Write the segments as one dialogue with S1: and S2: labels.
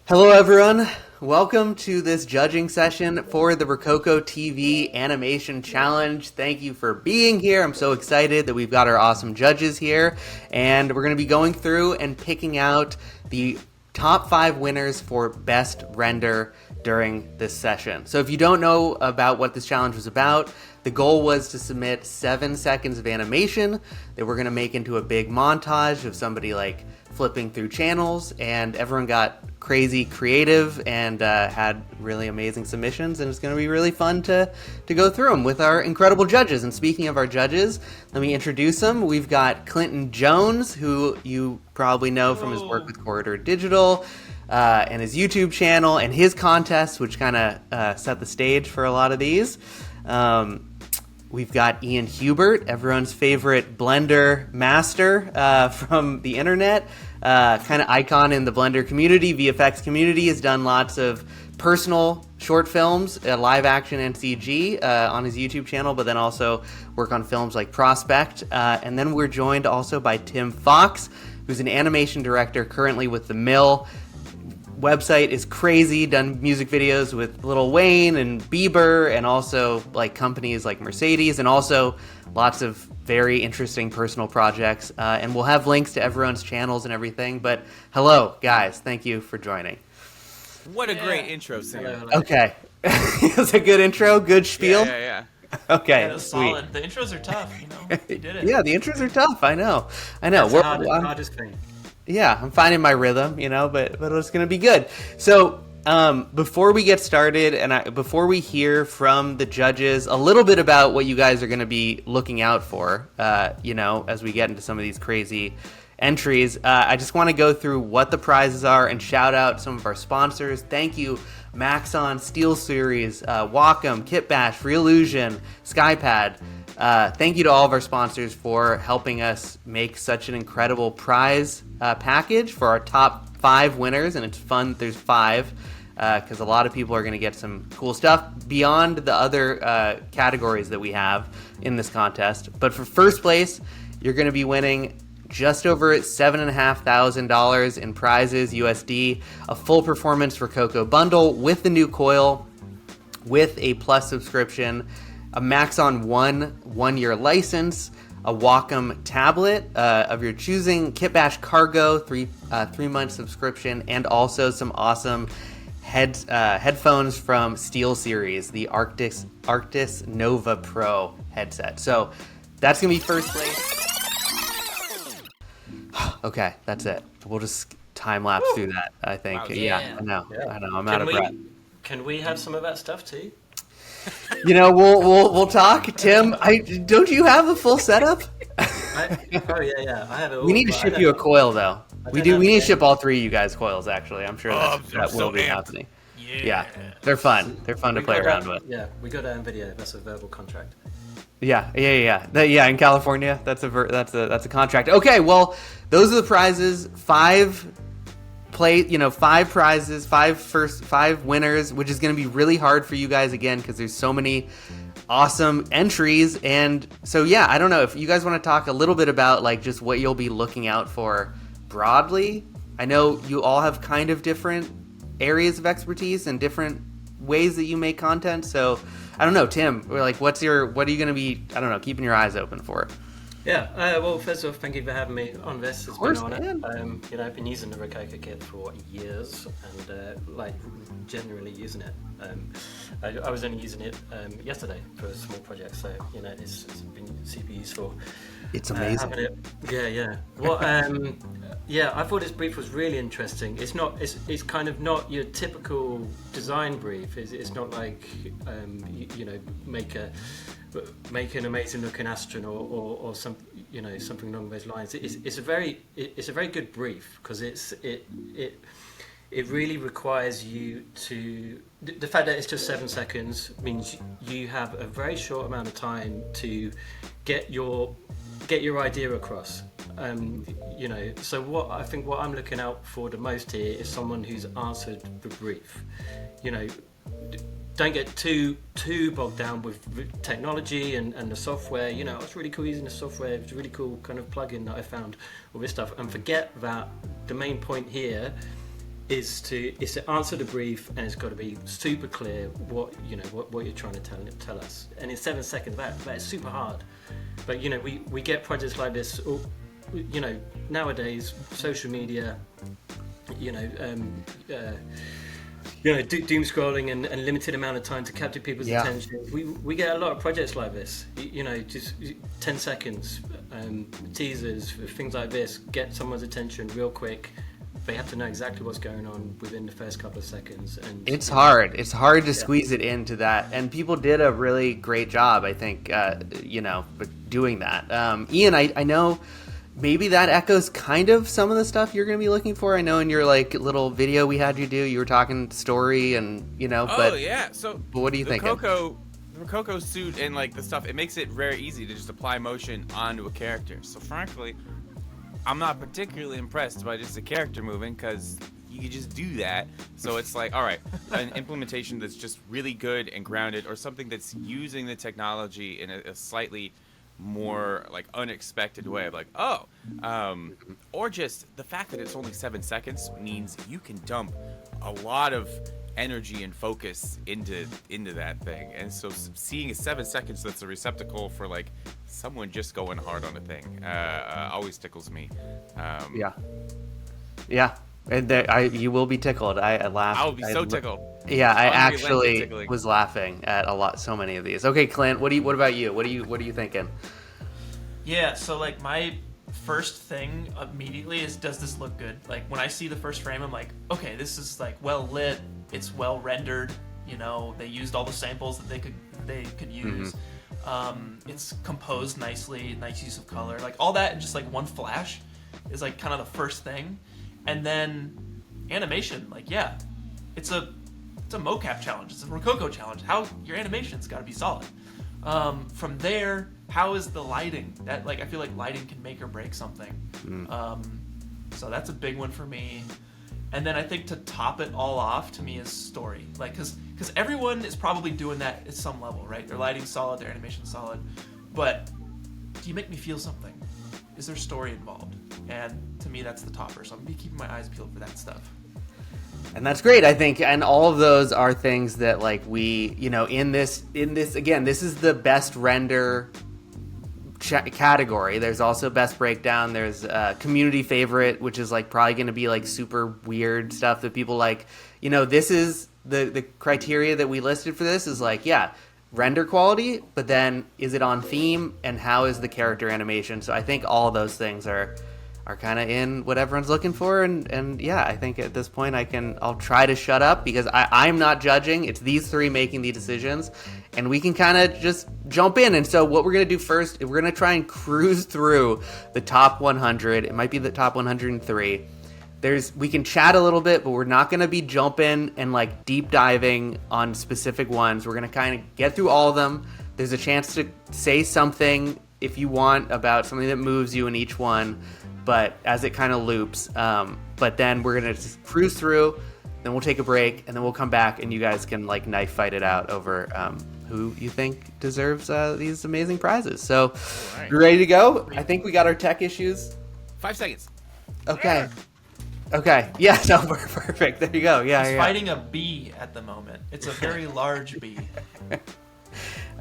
S1: Hello everyone, welcome to this judging session for the ROKOKO TV Animation Challenge. Thank you for being here. I'm so excited that we've got our awesome judges here, and we're going to be going through and picking out the top 5 winners for best render during this session. So if you don't know about what this challenge was about, the goal was to submit 7 seconds of animation that we're going to make into a big montage of somebody like flipping through channels, and everyone got crazy creative and had really amazing submissions, and it's going to be really fun to go through them with our incredible judges. And speaking of our judges, let me introduce them. We've got Clinton Jones, who you probably know from his work with Corridor Digital and his YouTube channel and his contests, which kind of set the stage for a lot of these. We've got Ian Hubert, everyone's favorite Blender master from the internet, kind of icon in the Blender community, VFX community, has done lots of personal short films, live action and CG on his YouTube channel, but then also work on films like Prospect. And then we're joined also by Tim Fox, who's an animation director currently with The Mill. Website is crazy, done music videos with Lil Wayne and Bieber, and also like companies like Mercedes, and also lots of very interesting personal projects. And we'll have links to everyone's channels and everything. But hello, guys. Thank you for joining.
S2: What a great intro, Sam.
S1: Okay. It's a good intro, good spiel.
S2: Yeah.
S1: Okay,
S3: that was
S1: sweet.
S3: solid. The intros are tough, you know. You did it.
S1: Yeah, the intros are tough. I know.
S4: That's the hardest thing.
S1: Yeah, I'm finding my rhythm, you know, but it's going to be good. So before we get started and before we hear from the judges a little bit about what you guys are going to be looking out for, you know, as we get into some of these crazy entries, I just want to go through what the prizes are and shout out some of our sponsors. Thank you, Maxon, SteelSeries, Wacom, Kitbash, Reallusion, Skypad. Thank you to all of our sponsors for helping us make such an incredible prize package for our top 5 winners, and it's fun that there's 5 because a lot of people are going to get some cool stuff beyond the other categories that we have in this contest. But for first place, you're going to be winning just over $7,500 in prizes USD, a full performance ROKOKO bundle with the new coil, with a Plus subscription, a Maxon 1-year license, a Wacom tablet of your choosing, Kitbash Cargo 3-month subscription, and also some awesome headphones from SteelSeries, the Arctis Nova Pro headset. So that's gonna be first place. Okay, that's it. We'll just time lapse through that. I think. Wow, yeah, I know. I'm out of breath.
S4: Can we have some of that stuff too?
S1: You know, we'll talk. Tim, don't you have a full setup?
S4: I have it all.
S1: We need to ship you a coil, though. We need to ship all 3 of you guys coils. Actually, I'm sure that will be happening. Yeah, they're fun. They're fun to play around with.
S4: Yeah, we got that in video. That's a verbal contract.
S1: Yeah. In California, that's a contract. Okay, well, those are the prizes. 5 prizes, 5 winners, which is going to be really hard for you guys again because there's so many awesome entries. And so yeah, I don't know if you guys want to talk a little bit about like just what you'll be looking out for broadly. I know you all have kind of different areas of expertise and different ways that you make content. So I don't know, Tim, like what are you going to be, I don't know, keeping your eyes open for?
S4: Yeah, well, first off, thank you for having me on this. It's been an honor. You know, I've been using the ROKOKO kit for years and genuinely using it. I was only using it yesterday for a small project, so you know it's been super useful.
S1: It's amazing.
S4: Yeah. Well, I thought this brief was really interesting. It's kind of not your typical design brief. It's not like you know make an amazing looking astronaut or some something along those lines. It's a very good brief because it really requires you to. The fact that it's just 7 seconds means you have a very short amount of time to get your idea across. You know, so what I'm looking out for the most here is someone who's answered the brief. You know, don't get too bogged down with technology and the software. You know, it's really cool using the software. It's a really cool kind of plugin that I found, all this stuff, and forget that the main point here is to answer the brief, and it's got to be super clear what you're trying to tell us. And in 7 seconds, that is super hard. But we get projects like this. Nowadays, social media, doom scrolling and limited amount of time to capture people's attention. We get a lot of projects like this. Just 10 seconds, teasers, things like this. Get someone's attention real quick. They have to know exactly what's going on within the first couple of seconds. And
S1: it's hard. It's hard to squeeze it into that. And people did a really great job, I think, doing that. Ian, I know maybe that echoes kind of some of the stuff you're going to be looking for. I know in your little video we had you do, you were talking story and, but...
S2: Oh, yeah. So
S1: but what do you think?
S2: The ROKOKO suit and the stuff, it makes it very easy to just apply motion onto a character. So frankly, I'm not particularly impressed by just a character moving, because you can just do that. So it's all right, an implementation that's just really good and grounded, or something that's using the technology in a slightly more unexpected way of or just the fact that it's only 7 seconds means you can dump a lot of energy and focus into that thing. And so seeing 7 seconds that's a receptacle for someone just going hard on a thing always tickles me.
S1: And you will be tickled. I laughed.
S2: I'll be so tickled.
S1: Yeah, I actually was laughing at so many of these. Okay, Clint, what about you? What are you thinking?
S3: Yeah, so my first thing immediately is, does this look good? When I see the first frame, I'm like, okay, this is well lit. It's well rendered. They used all the samples that they could use.
S1: Mm-hmm.
S3: It's composed nicely, nice use of color, all that in just one flash is kind of the first thing. And then animation, it's a mocap challenge. It's a ROKOKO challenge. How your animation's got to be solid. From there, how is the lighting? That I feel like lighting can make or break something. So that's a big one for me. And then I think to top it all off, to me, is story. Because everyone is probably doing that at some level, right? Their lighting's solid, their animation's solid. But do you make me feel something? Is there story involved? And to me, that's the topper. So I'm going to be keeping my eyes peeled for that stuff.
S1: And that's great, I think. And all of those are things that we, in this, again, this is the best render category. There's also best breakdown. There's community favorite, which is probably going to be super weird stuff that people like. This is the criteria that we listed for this is render quality, but then is it on theme, and how is the character animation? So I think all those things are kind of in what everyone's looking for, and yeah, I think at this point I'll try to shut up, because I'm not judging. It's these three making the decisions, and we can kind of just jump in. And so what we're going to do first, we're going to try and cruise through the top 100. It might be the top 103. We can chat a little bit, but we're not going to be jumping and deep diving on specific ones. We're going to kind of get through all of them. There's a chance to say something if you want about something that moves you in each one, but as it kind of loops. But then we're going to just cruise through, then we'll take a break, and then we'll come back, and you guys can knife fight it out over who you think deserves these amazing prizes. So,
S2: right.
S1: You ready to go? I think we got our tech issues.
S2: 5 seconds.
S1: Okay. Okay. Yeah. No. Perfect. There you go. Yeah.
S3: He's
S1: yeah.
S3: fighting a bee at the moment. It's a very large bee.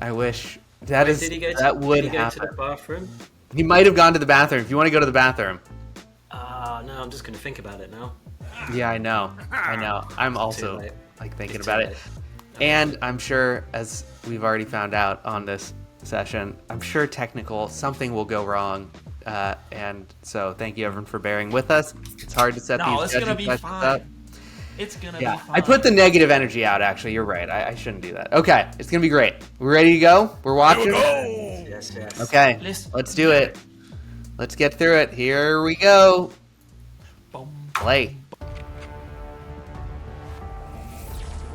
S1: I wish that would
S4: did he go
S1: happen.
S4: to the bathroom?
S1: He might have gone to the bathroom. If you want to go to the bathroom.
S4: No, I'm just going to think about it now.
S1: Yeah, I know. I'm also thinking about it.
S4: Okay.
S1: And I'm sure, as we've already found out on this session, I'm sure something will go wrong. And so thank you everyone for bearing with us. It's hard to set these
S3: it's going to be
S1: questions up.
S3: fine. It's going to be fine.
S1: I put the negative energy out, actually. You're right. I shouldn't do that. Okay, it's going to be great. We're ready to go? We're watching?
S4: Yes.
S1: Okay, let's do it. Let's get through it. Here we go. Play.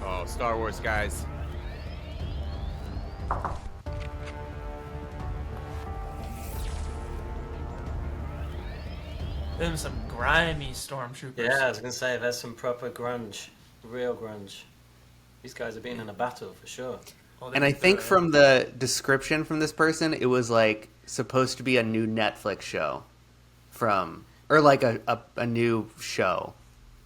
S2: Oh, Star Wars, guys.
S3: Them some grimy stormtroopers.
S4: Yeah, I was going to say, there's some proper grunge. Real grunge. These guys have been in a battle, for sure.
S1: And I think from the description from this person, it was supposed to be a new Netflix show or a new show.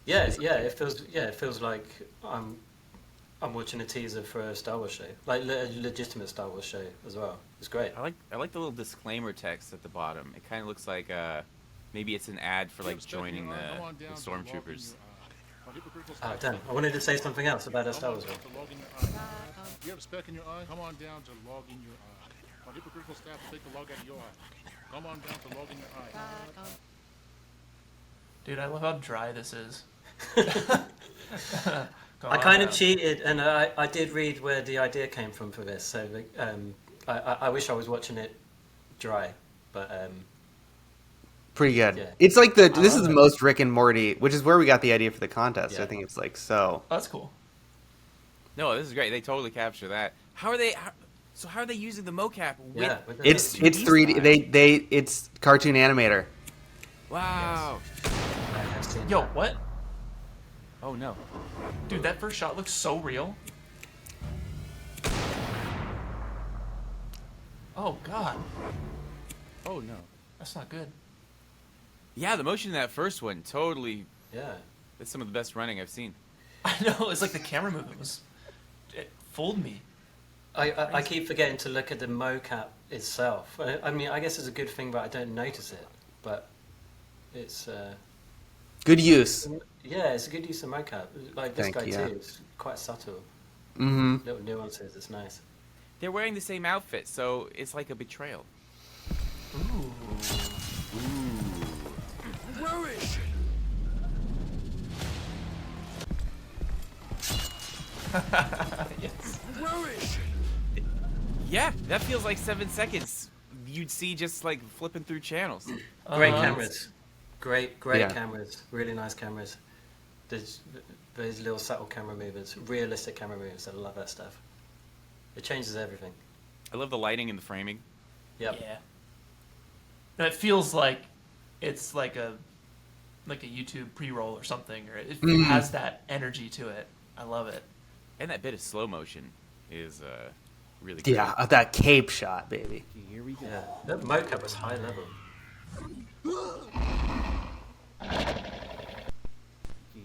S4: It feels like I'm watching a teaser for a Star Wars show, like a legitimate Star Wars show as well. It's great.
S2: I like the little disclaimer text at the bottom. It kind of looks like maybe it's an ad for like joining the stormtroopers.
S4: Oh damn! I wanted to say something else about a Star Wars one.
S5: You have a speck in your eye? Come on down to log in your eye. Our hypocritical staff will take the log out of your eye. Come on down to log in your eye.
S3: Dude, I love how dry this is.
S4: I kind of cheated, and I did read where the idea came from for this. So I wish I was watching it dry, but
S1: Pretty good.
S4: Yeah.
S1: It's like this is the most Rick and Morty, which is where we got the idea for the contest.
S4: Yeah.
S1: I think it's like so.
S3: Oh, that's cool.
S2: No, this is great. They totally capture that. How are they using the mocap with
S4: Yeah,
S1: It's
S2: 2D
S1: 3D.
S2: style?
S1: It's cartoon animator.
S2: Wow.
S4: I have seen
S3: Yo,
S4: that.
S3: what?
S2: Oh no.
S3: Dude, that first shot looks so real. Oh god,
S2: Oh no.
S3: that's not good.
S2: Yeah, the motion in that first one totally.
S4: Yeah.
S2: That's some of the best running I've seen.
S3: I know, it's like the camera movement it fooled me.
S4: I keep forgetting to look at the mocap itself. I mean, I guess it's a good thing, but I don't notice it. But it's
S1: Good use.
S4: yeah, it's a good use of mocap. Like this
S1: Thank
S4: guy
S1: you,
S4: too.
S1: yeah.
S4: It's quite subtle.
S1: Mm-hmm.
S4: Little nuances. It's nice.
S2: They're wearing the same outfit, so it's like a betrayal.
S3: Ooh. Yes.
S2: Yeah, that feels like 7 seconds. You'd see just like flipping through channels.
S4: Great
S3: Uh-huh.
S4: cameras. Great
S1: Yeah.
S4: cameras. Really nice cameras. There's those little subtle camera movements, realistic camera movements. I love that stuff. It changes everything.
S2: I love the lighting and the framing.
S4: Yep.
S3: Yeah. No, it feels like it's like a YouTube pre-roll or something, or it has that energy to it. I love it.
S2: And that bit of slow motion is really good.
S1: Yeah, that cape shot, baby.
S2: Here we go.
S4: Yeah. That mocap was high level.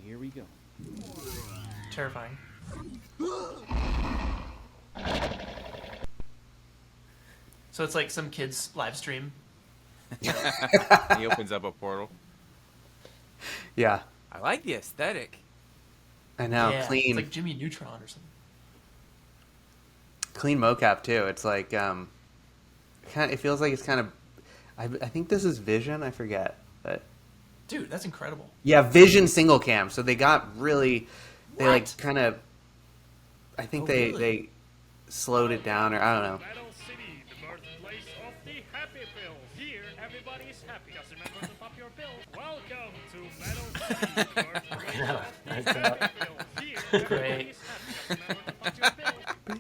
S2: Here we go.
S3: Terrifying. So it's like some kid's live stream.
S2: He opens up a portal.
S1: Yeah,
S2: I like the aesthetic.
S1: I know.
S3: Yeah,
S1: Clean,
S3: It's like Jimmy Neutron or something.
S1: clean mocap too. It's like it feels like it's kind of. I think this is Vision. I forget, but
S3: Dude, that's incredible.
S1: yeah, Vision single cam. So they got really, they like
S3: What?
S1: kind of. I think
S3: Oh,
S1: they
S3: really?
S1: they slowed it down, or I don't know.
S5: Metal City, the birthplace of the happy pill. Here, everybody is happy. Just remember to pop your pill. Welcome to Metal City, the birthplace
S4: Yeah,
S5: of the
S4: that's
S5: happy pill. Here, everybody
S3: Great.
S5: is happy. Just remember to pop your pill.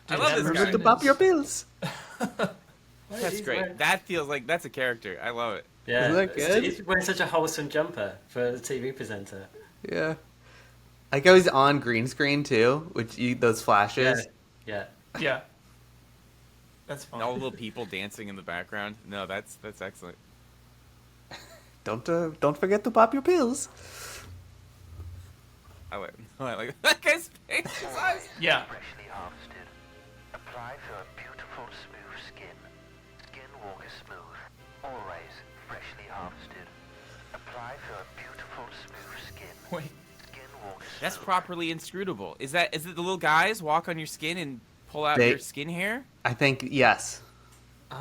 S2: I love this
S1: Remember
S2: guy.
S1: to pop your pills.
S2: That's great. That feels like that's a character. I love it.
S4: Yeah.
S1: Isn't that good?
S4: He's wearing such a wholesome jumper for the TV presenter.
S1: Yeah. Like I was on green screen too, those flashes.
S4: Yeah.
S3: Yeah. That's fun.
S2: And all the little people dancing in the background. No, that's excellent.
S1: Don't forget to pop your pills.
S2: I like that guy's face. His eyes.
S3: Yeah.
S6: Freshly harvested. Apply for a beautiful smooth skin. Skin walk is smooth. Always freshly harvested. Apply for a beautiful smooth skin.
S3: Wait.
S6: Skin walk is
S2: That's
S6: smooth.
S2: properly inscrutable. Is it the little guys walk on your skin and pull out
S1: They-
S2: your skin hair?
S1: I think yes.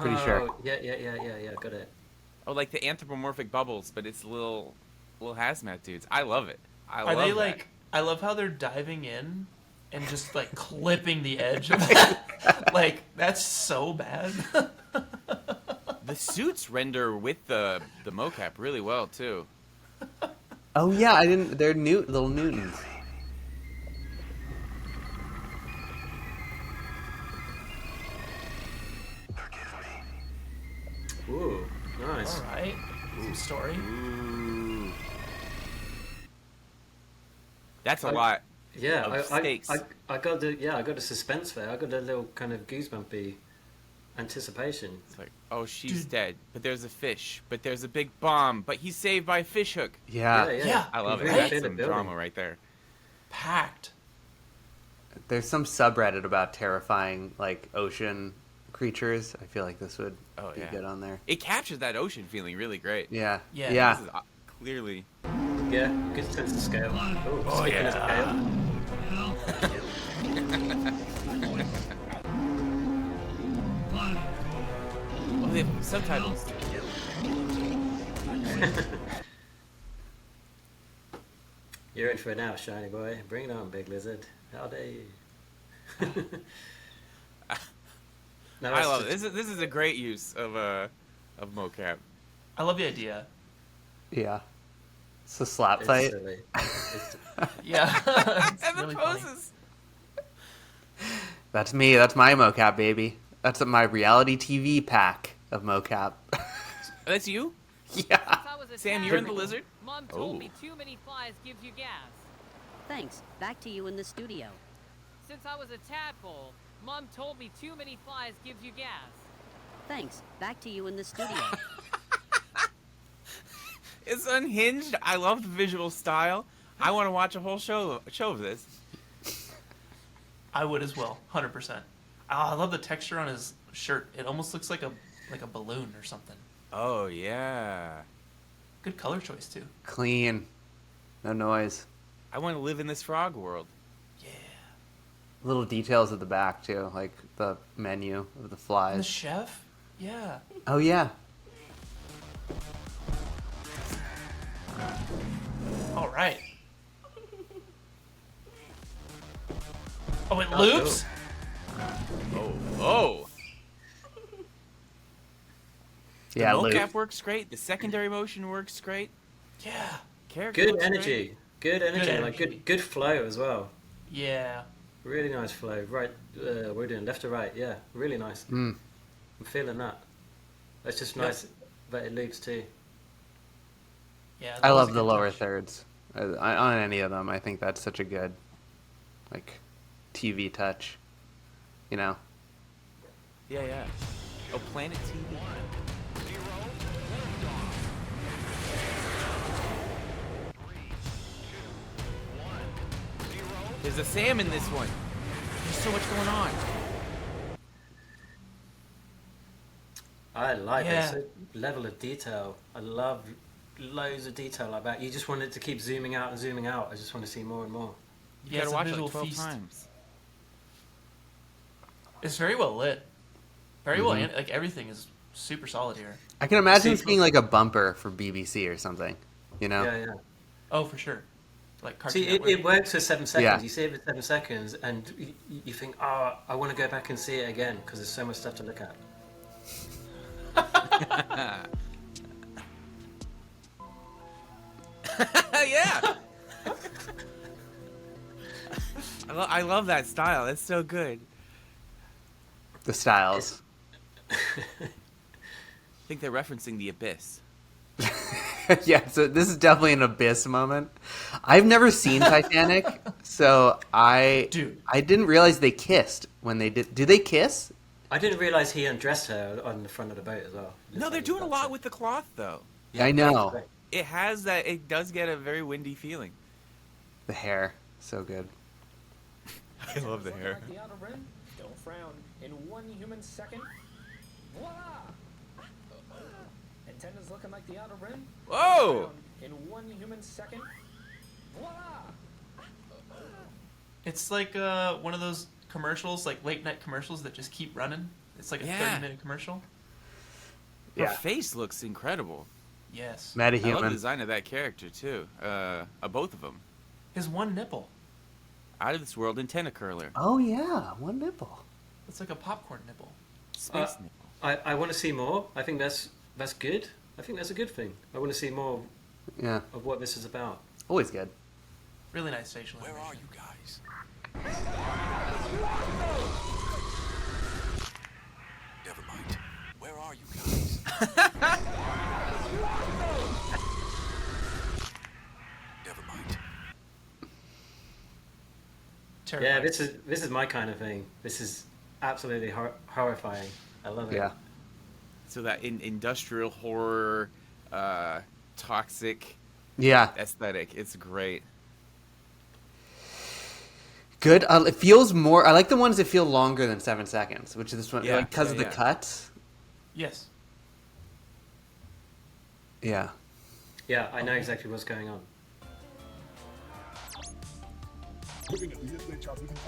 S1: Pretty sure.
S4: Yeah. Got it.
S2: Oh, like the anthropomorphic bubbles, but it's little hazmat dudes. I love it. I
S3: Are
S2: love
S3: they
S2: that.
S3: like? I love how they're diving in and just like clipping the edge of that. Like that's so bad.
S2: The suits render with the mocap really well too.
S1: Oh yeah, I didn't. They're little Newtons.
S4: Ooh, nice.
S3: All right. Some story.
S2: Ooh. That's a
S4: I-
S2: lot.
S4: Yeah,
S2: Of
S4: I
S2: stakes.
S4: got the suspense there. I got a little kind of goosebumpy anticipation.
S2: It's like, oh, she's dead, but there's a fish, but there's a big bomb, but he's saved by a fish hook.
S1: Yeah.
S3: Yeah.
S2: I love it.
S4: Really
S2: That's
S4: feel
S2: some
S4: the building.
S2: drama right there.
S3: Packed.
S1: There's some subreddit about terrifying like ocean creatures. I feel like this would be good on there.
S2: It captures that ocean feeling really great.
S1: Yeah.
S3: Yeah.
S1: Yeah.
S2: This is clearly.
S4: Yeah, good sense of scale. Oh, speaking of scale.
S2: Oh, they have subtitles.
S4: You're in for it now, shiny boy. Bring it on, big lizard. How dare you? No,
S2: I
S4: it's
S2: love it.
S4: just-
S2: This is a great use of mocap.
S3: I love the idea.
S1: Yeah. It's a slap
S4: It's
S1: fight.
S4: silly.
S3: Yeah. It's
S2: And the
S3: really funny.
S2: poses.
S1: That's me. That's my mocap, baby. That's my reality TV pack of mocap.
S2: That's you,
S1: Yeah.
S7: I was a
S2: Sam. You're in the
S7: tadpole.
S2: lizard.
S7: Mom told
S2: Oh.
S7: me too many flies gives you gas.
S8: Thanks. Back to you in the studio.
S7: Since I was a tadpole, Mom told me too many flies gives you gas.
S8: Thanks. Back to you in the studio.
S2: It's unhinged. I love the visual style. I want to watch a whole show of this.
S3: I would as well, 100%. Oh, I love the texture on his shirt. It almost looks like a balloon or something.
S2: Oh yeah.
S3: Good color choice too.
S1: Clean. No noise.
S2: I want to live in this frog world.
S3: Yeah.
S1: Little details at the back too, like the menu of the
S3: And the
S1: flies.
S3: chef? Yeah.
S1: Oh yeah.
S3: All right. Oh, it loops?
S2: Oh. The
S1: Yeah.
S2: mocap
S1: Luke.
S2: works great. The secondary motion works great.
S3: Yeah.
S2: Character
S4: Good
S2: looks
S4: energy. Good energy. Like
S3: energy.
S4: good flow as well.
S3: Yeah.
S4: Really nice flow. Right, we're doing left to right. Yeah, really nice.
S1: Mm.
S4: I'm feeling that. That's just nice that it loops too.
S3: Yeah. that
S1: I
S3: was
S1: love
S3: a
S1: the
S3: good
S1: lower
S3: touch.
S1: thirds. On any of them, I think that's such a good, like, TV touch. You know.
S2: Yeah. Oh, Planet TV. There's a Sam in this one. There's so much going on.
S4: I like
S3: Yeah.
S4: it. So level of detail. I love loads of detail like that. You just want it to keep zooming out and zooming out. I just want to see more and more.
S2: You
S3: Yeah,
S2: gotta
S3: it's a
S2: watch it
S3: visual
S2: like 12
S3: feast.
S2: times.
S3: It's very well lit. Very well, like everything is super solid here.
S1: I can imagine
S4: See,
S1: this being like a bumper for BBC or something. You know.
S4: Yeah.
S3: Oh, for sure. Like Cartoon
S4: See,
S3: Network.
S4: it works for 7 seconds.
S1: Yeah.
S4: You see it for 7 seconds, and you think, oh, I want to go back and see it again because there's so much stuff to look at.
S2: Yeah. I love that style. That's so good.
S1: The styles.
S2: I think they're referencing the Abyss.
S1: Yeah, so this is definitely an Abyss moment. I've never seen Titanic, so I didn't realize they kissed when they did. Do they kiss?
S4: I didn't realize he undressed her on the front of the boat as well.
S2: No, they're doing a lot with the cloth, though.
S1: Yeah, I know.
S2: It has that. It does get a very windy feeling.
S1: The hair, so good.
S2: I love the hair.
S5: Like the outer rim? Don't frown. In 1 human second, voila! Antennas looking like the outer rim?
S2: Whoa!
S5: Frown. In 1 human second, voila!
S3: It's like one of those commercials, like late night commercials that just keep running. It's like a
S2: Yeah.
S3: 30-minute commercial.
S2: Her
S1: Yeah.
S2: face looks incredible.
S3: Yes.
S2: I love the
S1: Metahuman.
S2: design of that character too. Both of them.
S3: His one nipple.
S2: Out of this world antenna curler.
S1: Oh yeah, one nipple.
S3: It's like a popcorn nipple.
S2: Space nipple.
S4: I want to see more. I think that's good. I think that's a good thing. I want to see more
S1: Yeah,
S4: of what this is about.
S1: always good.
S3: Really nice facial
S2: Where
S3: animation.
S2: are you guys? Never mind. Where are you guys? Never mind.
S4: Yeah, this is my kind of thing. This is absolutely horrifying. I love it.
S1: Yeah.
S2: So that industrial horror, toxic
S1: Yeah.
S2: aesthetic, it's great.
S1: Good. It feels more. I like the ones that feel longer than 7 seconds, which is this one,
S2: Yeah,
S1: like because
S2: yeah,
S1: of the
S2: yeah.
S1: cuts.
S3: Yes.
S1: Yeah.
S4: Yeah, I know exactly what's going on.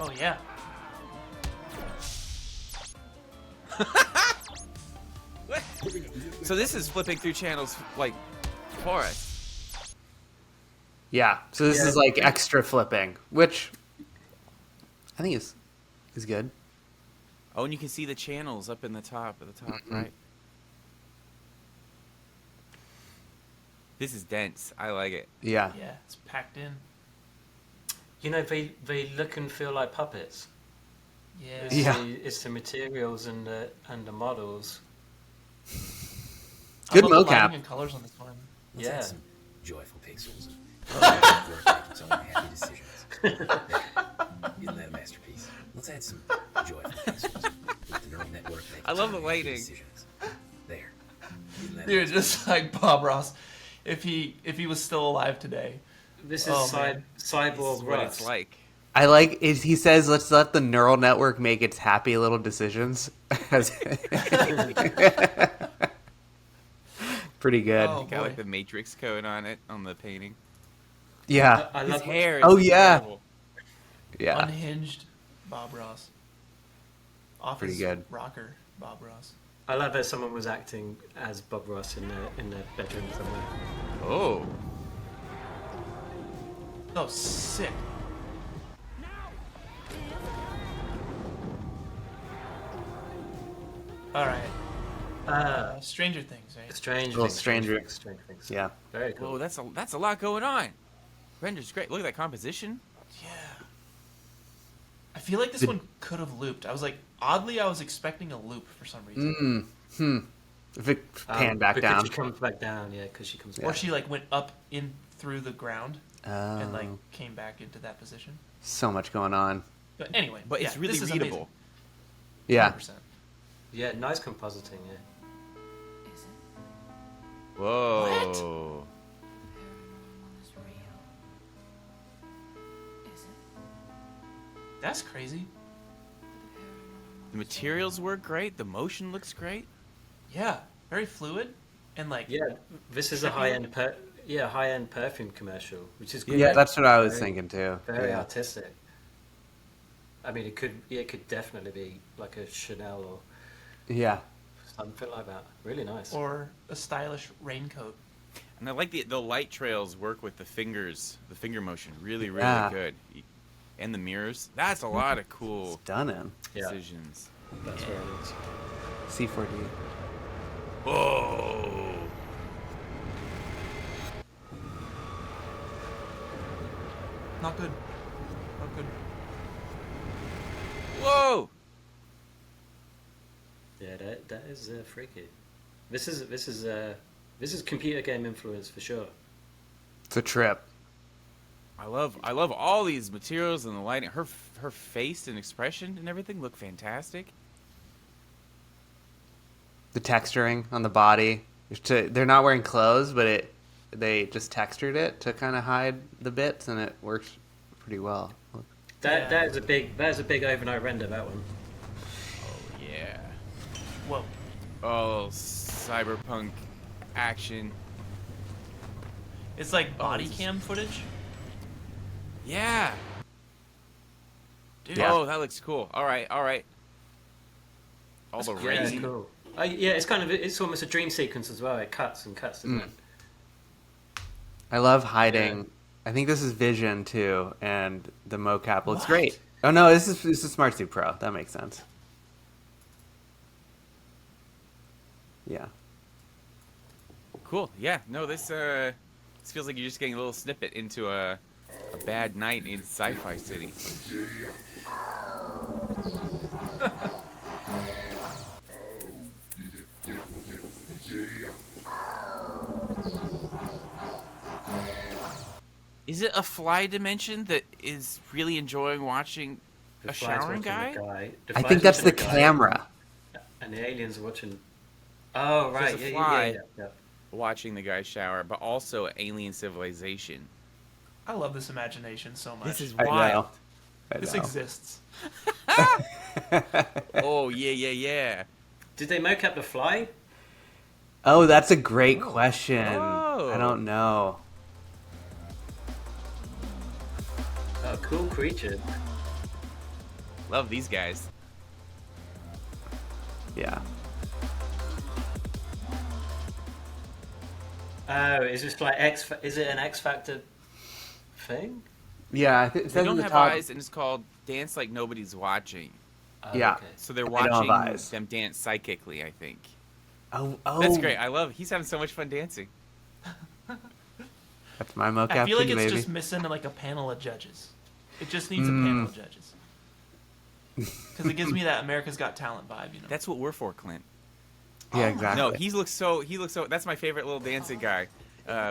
S3: Oh yeah.
S2: What? So this is flipping through channels like for us.
S1: Yeah. So this
S4: Yeah.
S1: is like extra flipping, which I think is good.
S2: Oh, and you can see the channels up in the top at the top, right? This is dense. I like it.
S1: Yeah.
S3: Yeah. It's packed in.
S4: You know, they look and feel like puppets.
S3: Yeah.
S4: It's,
S1: Yeah.
S4: it's the materials and the models.
S3: I
S1: Good
S3: love the
S1: mocap.
S3: lighting and colors on this one.
S9: Let's add
S4: Yeah.
S9: some joyful pixels. Work its own happy decisions. Isn't that a masterpiece? Let's add some joyful pixels. Let the neural network make
S2: I
S9: its
S2: love
S9: own
S2: the
S9: happy
S2: lighting.
S9: decisions. There. Isn't that a
S3: Dude,
S9: masterpiece?
S3: just like Bob Ross, if he was still alive today.
S4: This is
S3: Oh, man.
S2: This
S4: cyborg
S2: is what
S4: Russ.
S2: it's like.
S1: I like is he says let's let the neural network make its happy little decisions. Pretty good.
S3: Oh,
S2: Got like
S3: boy.
S2: the Matrix code on it on the painting.
S1: Yeah.
S4: I
S2: His
S4: love
S2: hair. Is
S1: Oh, yeah.
S2: incredible.
S1: Yeah.
S3: Unhinged Bob Ross. Office
S1: Pretty good.
S3: rocker Bob Ross.
S4: I love that someone was acting as Bob Ross in their bedroom somewhere.
S2: Oh.
S3: Oh, sick. All right. Stranger Things, right?
S4: Strange
S1: Little
S4: things.
S1: Stranger-
S4: Strange things.
S1: Yeah.
S4: Very cool.
S2: Whoa, that's a lot going on. Render's great. Look at that composition.
S3: Yeah. I feel like this one could have looped. I was like, oddly, I was expecting a loop for some reason.
S1: If it pan back
S4: because
S1: down.
S4: she comes back down, yeah, because she comes
S3: Or
S4: back.
S3: she like went up in through the ground and like
S1: Oh,
S3: came back into that position.
S1: so much going on.
S3: But anyway,
S2: But
S3: yeah,
S2: it's really
S3: this is
S2: readable.
S1: Yeah.
S3: 100%.
S4: Yeah, nice compositing, yeah.
S2: Whoa.
S3: That's crazy.
S2: The materials work great. The motion looks great.
S3: Yeah, very fluid and like
S4: Yeah, this is a high-end high-end perfume commercial, which is
S1: Yeah,
S4: great.
S1: that's what I was
S4: Very-
S1: thinking too.
S4: Very
S1: Yeah.
S4: artistic. I mean, it could definitely be like a Chanel or
S1: Yeah.
S4: something like that. Really nice.
S3: or a stylish raincoat.
S2: And I like the light trails work with the fingers, the finger motion. Really, really
S1: Yeah.
S2: good. And the mirrors. That's a lot of cool
S1: Stunning.
S4: Yeah.
S2: decisions.
S4: That's where it is.
S1: C4D.
S2: Whoa.
S3: Not good. Not good.
S2: Whoa.
S4: Yeah, that is freaky. This is computer game influence for sure.
S1: It's a trip.
S2: I love all these materials and the lighting. Her face and expression and everything look fantastic.
S1: The texturing on the body. They're not wearing clothes, but they just textured it to kind of hide the bits, and it works pretty well.
S4: That is a big overnight render. That one.
S2: Oh yeah.
S3: Whoa.
S2: Oh, cyberpunk action.
S3: It's like body cam footage.
S2: Yeah.
S3: Dude.
S1: Yeah.
S2: Oh, that looks cool. All right. All
S3: That's
S2: the
S3: crazy.
S4: Yeah,
S2: rain.
S4: cool. Yeah, it's almost a dream sequence as well. It cuts and cuts, doesn't it?
S1: I love hiding. I think this is Vision too, and the mocap looks
S3: What?
S1: great. Oh no, this is Smart Suit Pro. That makes sense. Yeah.
S2: Cool. Yeah. No, this feels like you're just getting a little snippet into a bad night in Sci-Fi City. Is it a fly dimension that is really enjoying watching
S4: The
S2: a
S4: fly's
S2: showering
S4: watching
S2: guy?
S4: the
S1: I
S4: fly's
S1: think that's the
S4: watching the guy,
S1: camera.
S4: And the aliens are watching. Oh right,
S2: There's a
S4: yeah,
S2: fly.
S4: yeah, yeah, yeah.
S2: Watching the guy shower, but also alien civilization.
S3: I love this imagination so much.
S2: This is
S1: I know.
S2: wild.
S3: This exists.
S2: Oh yeah.
S4: Did they mocap the fly?
S1: Oh, that's a great question.
S2: Oh.
S1: I don't know.
S4: Oh, cool creature.
S2: Love these guys.
S1: Yeah.
S4: Oh, is this like Is it an X Factor thing?
S1: Yeah, it says
S2: They
S1: in
S2: don't
S1: the
S2: have
S1: top.
S2: eyes, and it's called Dance Like Nobody's Watching.
S4: Oh,
S1: Yeah.
S4: Okay.
S2: So they're
S1: They don't have
S2: watching
S1: eyes.
S2: them dance psychically, I think.
S1: Oh,
S2: That's great. I love. He's having so much fun dancing.
S1: That's my mocap
S3: I feel like
S1: too,
S3: it's
S1: baby.
S3: just missing like a panel of judges. It just needs a panel of judges. Because it gives me that America's Got Talent vibe, you know.
S2: That's what we're for, Clint.
S1: Yeah, exactly.
S2: No, he looks so. That's my favorite little dancing guy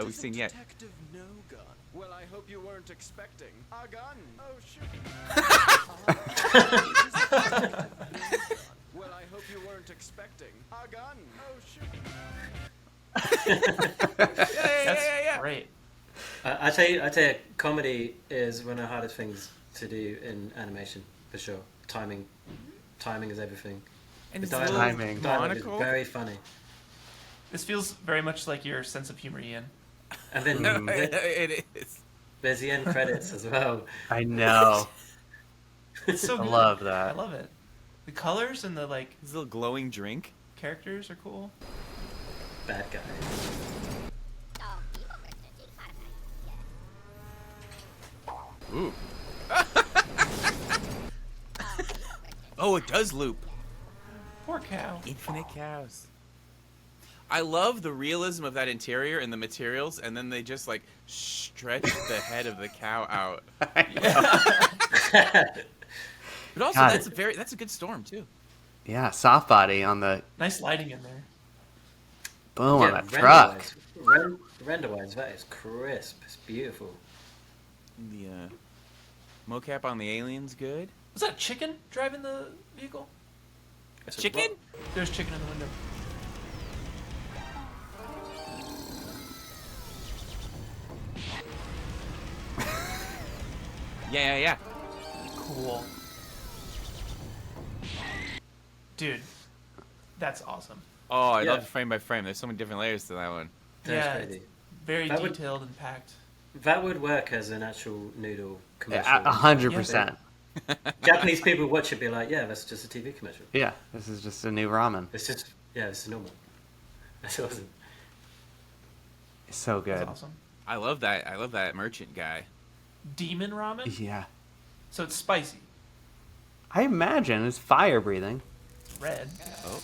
S2: we've seen yet.
S5: Detective No Gun. Well, I hope you weren't expecting a gun. Oh shoot. Well, I hope you weren't expecting a gun. Oh shoot.
S3: That's great.
S4: I tell you, comedy is one of the hardest things to do in animation for sure. Timing is everything.
S2: And
S4: The
S2: his little
S1: Timing.
S4: dialogue is
S2: monocle.
S4: very funny.
S3: This feels very much like your sense of humor, Ian.
S4: And then
S2: It is.
S4: there's the end credits as well.
S1: I know.
S3: It's so
S1: I
S3: good.
S1: love
S3: I
S1: that.
S3: love it. The colors and the like
S2: His little glowing drink.
S3: characters are cool.
S4: Bad guy.
S2: Ooh. Oh, it does loop.
S3: Poor cow.
S2: Infinite cows. I love the realism of that interior and the materials, and then they just like stretch the head of the cow out. But also,
S1: God.
S2: that's a good storm too.
S1: Yeah, soft body on the
S3: Nice lighting in there.
S1: boom on that truck.
S4: Render-wise, that is crisp. It's beautiful.
S2: The mocap on the alien's good.
S3: Was that chicken driving the vehicle?
S4: It's a
S2: Chicken?
S3: There's chicken in the window.
S2: Yeah.
S3: Cool. Dude, that's awesome.
S2: Oh, I
S4: Yeah.
S2: love frame by frame. There's so many different layers to that one.
S4: That's
S3: Yeah,
S4: crazy.
S3: it's very
S4: That would-
S3: detailed and packed.
S4: That would work as an actual noodle commercial.
S1: 100%.
S4: Japanese people watch it be like, yeah, that's just a TV commercial.
S1: Yeah, this is just a new ramen.
S4: It's just, yeah, it's normal. That's awesome.
S1: It's so good.
S3: That's awesome.
S2: I love that merchant guy.
S3: Demon ramen?
S1: Yeah.
S3: So it's spicy.
S1: I imagine it's fire breathing.
S3: Red.
S2: Oh.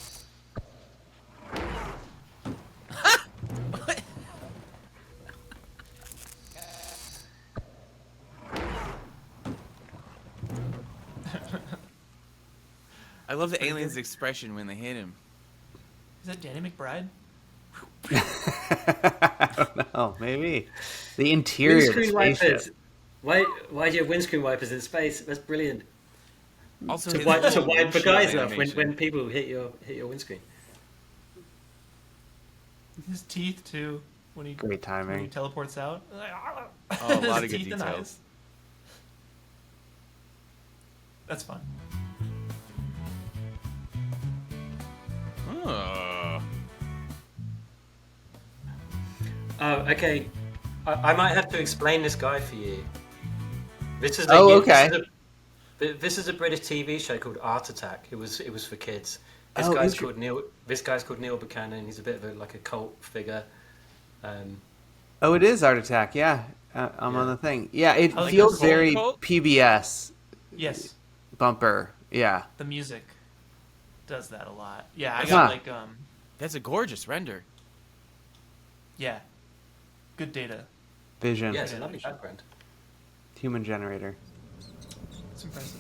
S2: I love the alien's expression when they hit him.
S3: Is that Danny McBride?
S1: I don't know, maybe. The interior of the
S4: Windscreen
S1: spaceship.
S4: wipers. Why do you have windscreen wipers in space? That's brilliant.
S2: Also,
S4: To
S2: his
S4: wipe
S2: little
S4: the
S2: windshield
S4: guys off
S2: animation.
S4: when people hit your windscreen.
S3: His teeth too. When he
S1: Great timing.
S3: When he teleports out.
S2: Oh, a lot of
S3: His
S2: good
S3: teeth and
S2: details.
S3: eyes. That's fun.
S2: Oh.
S4: Oh, okay. I might have to explain this guy for you. This is
S1: okay.
S4: This is a British TV show called Art Attack. It was for kids. This
S1: Oh,
S4: guy's
S1: inter-
S4: called Neil. This guy's called Neil Buchanan. He's a bit of a cult figure.
S1: Oh, it is Art Attack. Yeah, I'm on the thing. Yeah, it
S3: I like
S1: feels
S3: the
S1: very
S2: cult.
S1: PBS
S3: Yes.
S1: bumper. Yeah.
S3: The music does that a lot. Yeah, I
S1: Huh.
S3: got like
S2: That's a gorgeous render.
S3: yeah. Good data.
S1: Vision.
S4: Yeah, it's a lovely background.
S1: Human generator.
S3: It's impressive.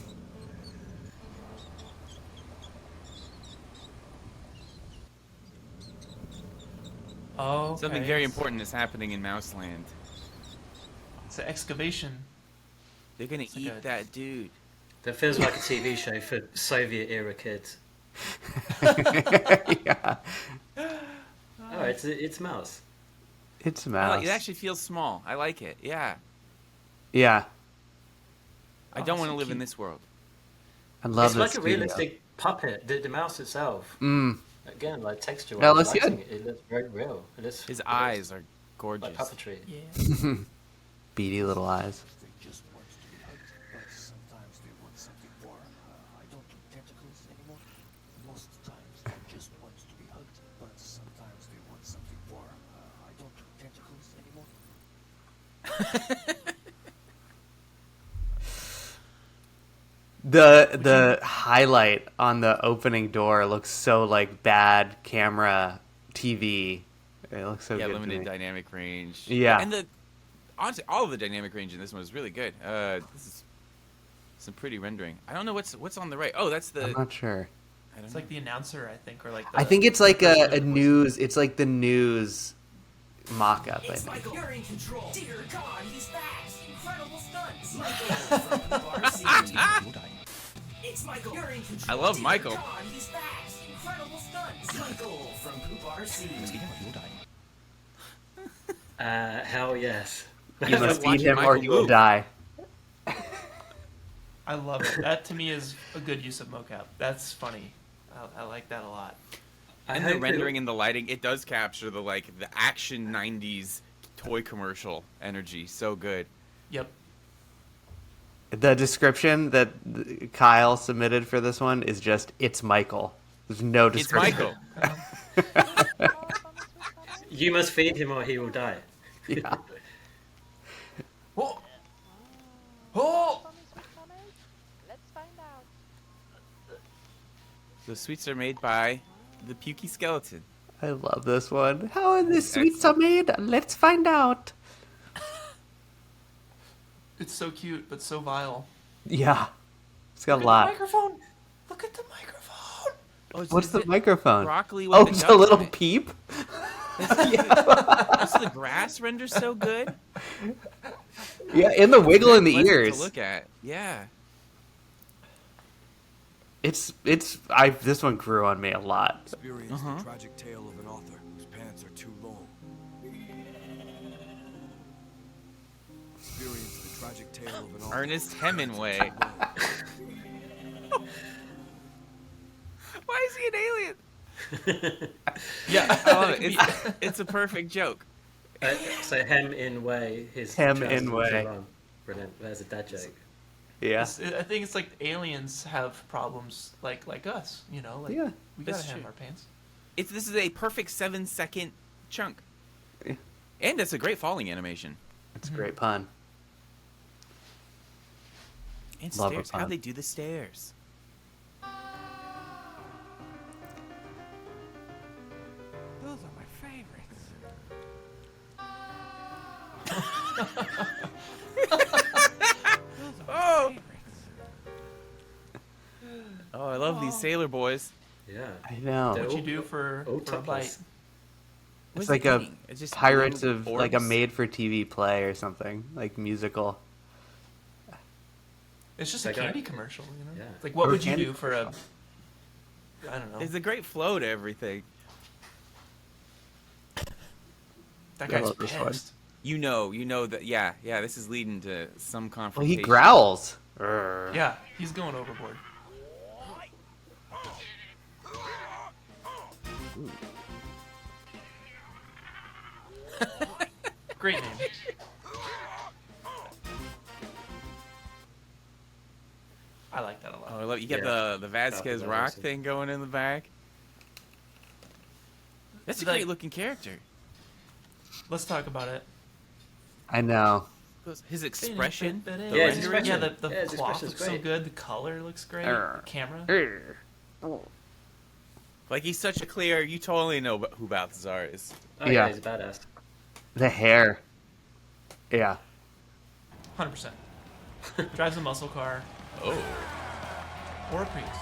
S3: Oh,
S2: Something very important is happening in Mouseland.
S3: It's an excavation.
S2: They're gonna
S3: like
S2: eat
S3: a-
S2: that dude.
S4: That feels like a TV show for Soviet era kids.
S1: Yeah.
S4: Oh, it's mouse.
S1: It's a
S2: I
S1: mouse.
S2: like, it actually feels small. I like it. Yeah.
S1: Yeah.
S2: I don't
S3: Oh,
S2: want to
S3: so
S2: live in
S3: cute.
S2: this world.
S1: I love
S4: It's
S1: this
S4: like a
S1: studio.
S4: realistic puppet. The mouse itself.
S1: Mm.
S4: Again, like texture.
S1: That looks good.
S4: It looks very real. It looks,
S2: His
S4: it
S2: eyes are
S4: looks
S2: gorgeous.
S4: like puppetry.
S3: Yeah.
S1: Beady little eyes. The highlight on the opening door looks so like bad camera TV. It looks so
S2: Yeah,
S1: good to
S2: limited
S1: me.
S2: dynamic range.
S1: Yeah.
S2: And honestly, all of the dynamic range in this one is really good. This is some pretty rendering. I don't know what's on the right. Oh, that's the.
S1: I'm not sure.
S2: I don't
S3: It's
S2: know.
S3: like the announcer, I think, or like.
S1: I think it's like a news. It's like the news mock-up. I think.
S10: You're in control. Dear God, he's back. Incredible stunts. Michael from RC. It's Michael. You're in control.
S2: I love
S10: Dear
S2: Michael.
S10: God, he's back. Incredible stunts. Michael from Poop RC.
S4: Hell yes.
S1: You must
S2: Watching
S1: feed him or
S2: Michael
S1: he will
S2: move.
S1: die.
S3: I love it. That to me is a good use of mocap. That's funny. I like that a lot.
S2: And the rendering and the lighting, it does capture the the action 90s toy commercial energy so good.
S3: Yep.
S1: The description that Kyle submitted for this one is just "It's Michael." There's no
S2: It's
S1: description.
S2: Michael.
S4: You must feed him or he will die.
S1: Yeah.
S3: Oh! Oh!
S2: The sweets are made by the Pukey Skeleton.
S1: I love this one. How are the sweets are made? Let's find out.
S3: It's so cute, but so vile.
S1: Yeah. It's got
S3: Look
S1: a lot.
S3: at the microphone. Look at the microphone.
S2: Oh,
S1: What's
S2: is
S1: the
S2: it
S1: microphone?
S2: broccoli with
S1: Oh,
S2: the
S1: it's a
S2: ducks
S1: little
S2: in it?
S1: peep?
S2: Also, the grass renders so good.
S1: Yeah, and the wiggle in the
S2: Pleasant
S1: ears.
S2: to look at. Yeah.
S1: This one grew on me a lot.
S11: Experience the tragic tale of an author whose pants are too long. Experience the tragic tale of an author.
S2: Ernest Hemingway. Why is he an alien?
S3: Yeah.
S2: I love it. It's a perfect joke.
S4: So hem in way. His
S1: Hem
S4: trousers
S1: in
S4: are
S1: way.
S4: too long. Brilliant. There's a dad joke.
S1: Yeah.
S3: I think it's like aliens have problems like us, you know? Like,
S1: Yeah,
S3: we gotta
S2: that's
S3: hem
S2: true.
S3: our pants.
S2: This is a perfect 7-second chunk.
S1: Yeah.
S2: And it's a great falling animation.
S1: It's a great pun.
S2: And
S1: Love a
S2: stairs.
S1: pun.
S2: How they do the stairs.
S7: Those are my favorites.
S2: Oh! Oh, I love these sailor boys.
S4: Yeah.
S1: I know.
S4: They're
S3: What'd you
S4: all-
S3: do for
S4: all
S3: a
S4: topless.
S3: bite?
S2: What
S1: It's
S2: is
S1: like
S2: he
S1: a
S2: eating? It's just
S1: Pirates
S2: little
S1: of like a
S2: orbs.
S1: made-for-TV play or something, like musical.
S3: It's just
S4: That
S3: a
S4: guy-
S3: candy commercial, you know?
S4: Yeah.
S3: It's like, what
S1: Or
S3: would you
S1: candy
S3: do for a... I don't know.
S2: There's a great flow to everything.
S3: That
S1: I
S3: guy's
S1: love this one.
S3: pissed.
S2: You know that. Yeah. This is leading to some
S1: Well,
S2: confrontation.
S1: he growls. Urgh.
S3: Yeah, he's going overboard. Great name. I like that a lot.
S2: Oh, I love you got
S4: Yeah.
S2: the Vasquez
S4: That was
S2: rock
S4: awesome.
S2: thing going in the back. That's a
S3: Like-
S2: great looking character.
S3: Let's talk about it.
S1: I know.
S2: His expression.
S3: Yeah,
S2: the
S4: his
S2: rendering.
S4: expression.
S3: Yeah, the
S4: Yeah, his
S3: cloth
S4: expression's
S3: looks so
S4: great.
S3: good. The color looks great.
S1: Urgh.
S3: The camera.
S1: Urgh.
S2: Like he's such a clear. You totally know who Balthazar is.
S4: Oh,
S1: Yeah.
S4: yeah, he's a badass.
S1: The hair. Yeah.
S3: 100%. Drives a muscle car.
S2: Oh.
S3: Or a Prius.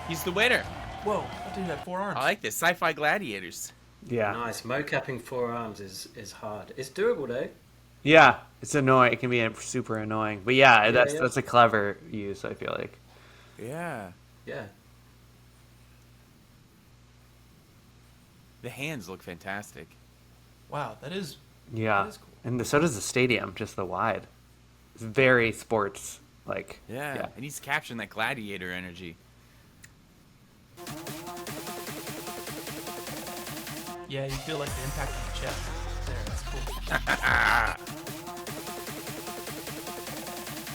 S2: He's the winner.
S3: Whoa, that dude had 4 arms.
S2: I like this. Sci-fi gladiators.
S1: Yeah.
S4: Nice. Mocapping 4 arms is hard. It's doable though.
S1: Yeah, it's annoying. It can be super annoying. But yeah,
S4: Yeah,
S1: that's
S4: yeah.
S1: that's a clever use, I feel like.
S2: Yeah.
S4: Yeah.
S2: The hands look fantastic.
S3: Wow, that is
S1: Yeah.
S3: That is cool.
S1: And so does the stadium, just the wide. It's very sports like.
S2: Yeah. And he's capturing that gladiator energy.
S3: Yeah, you feel like the impact of the chest. There, that's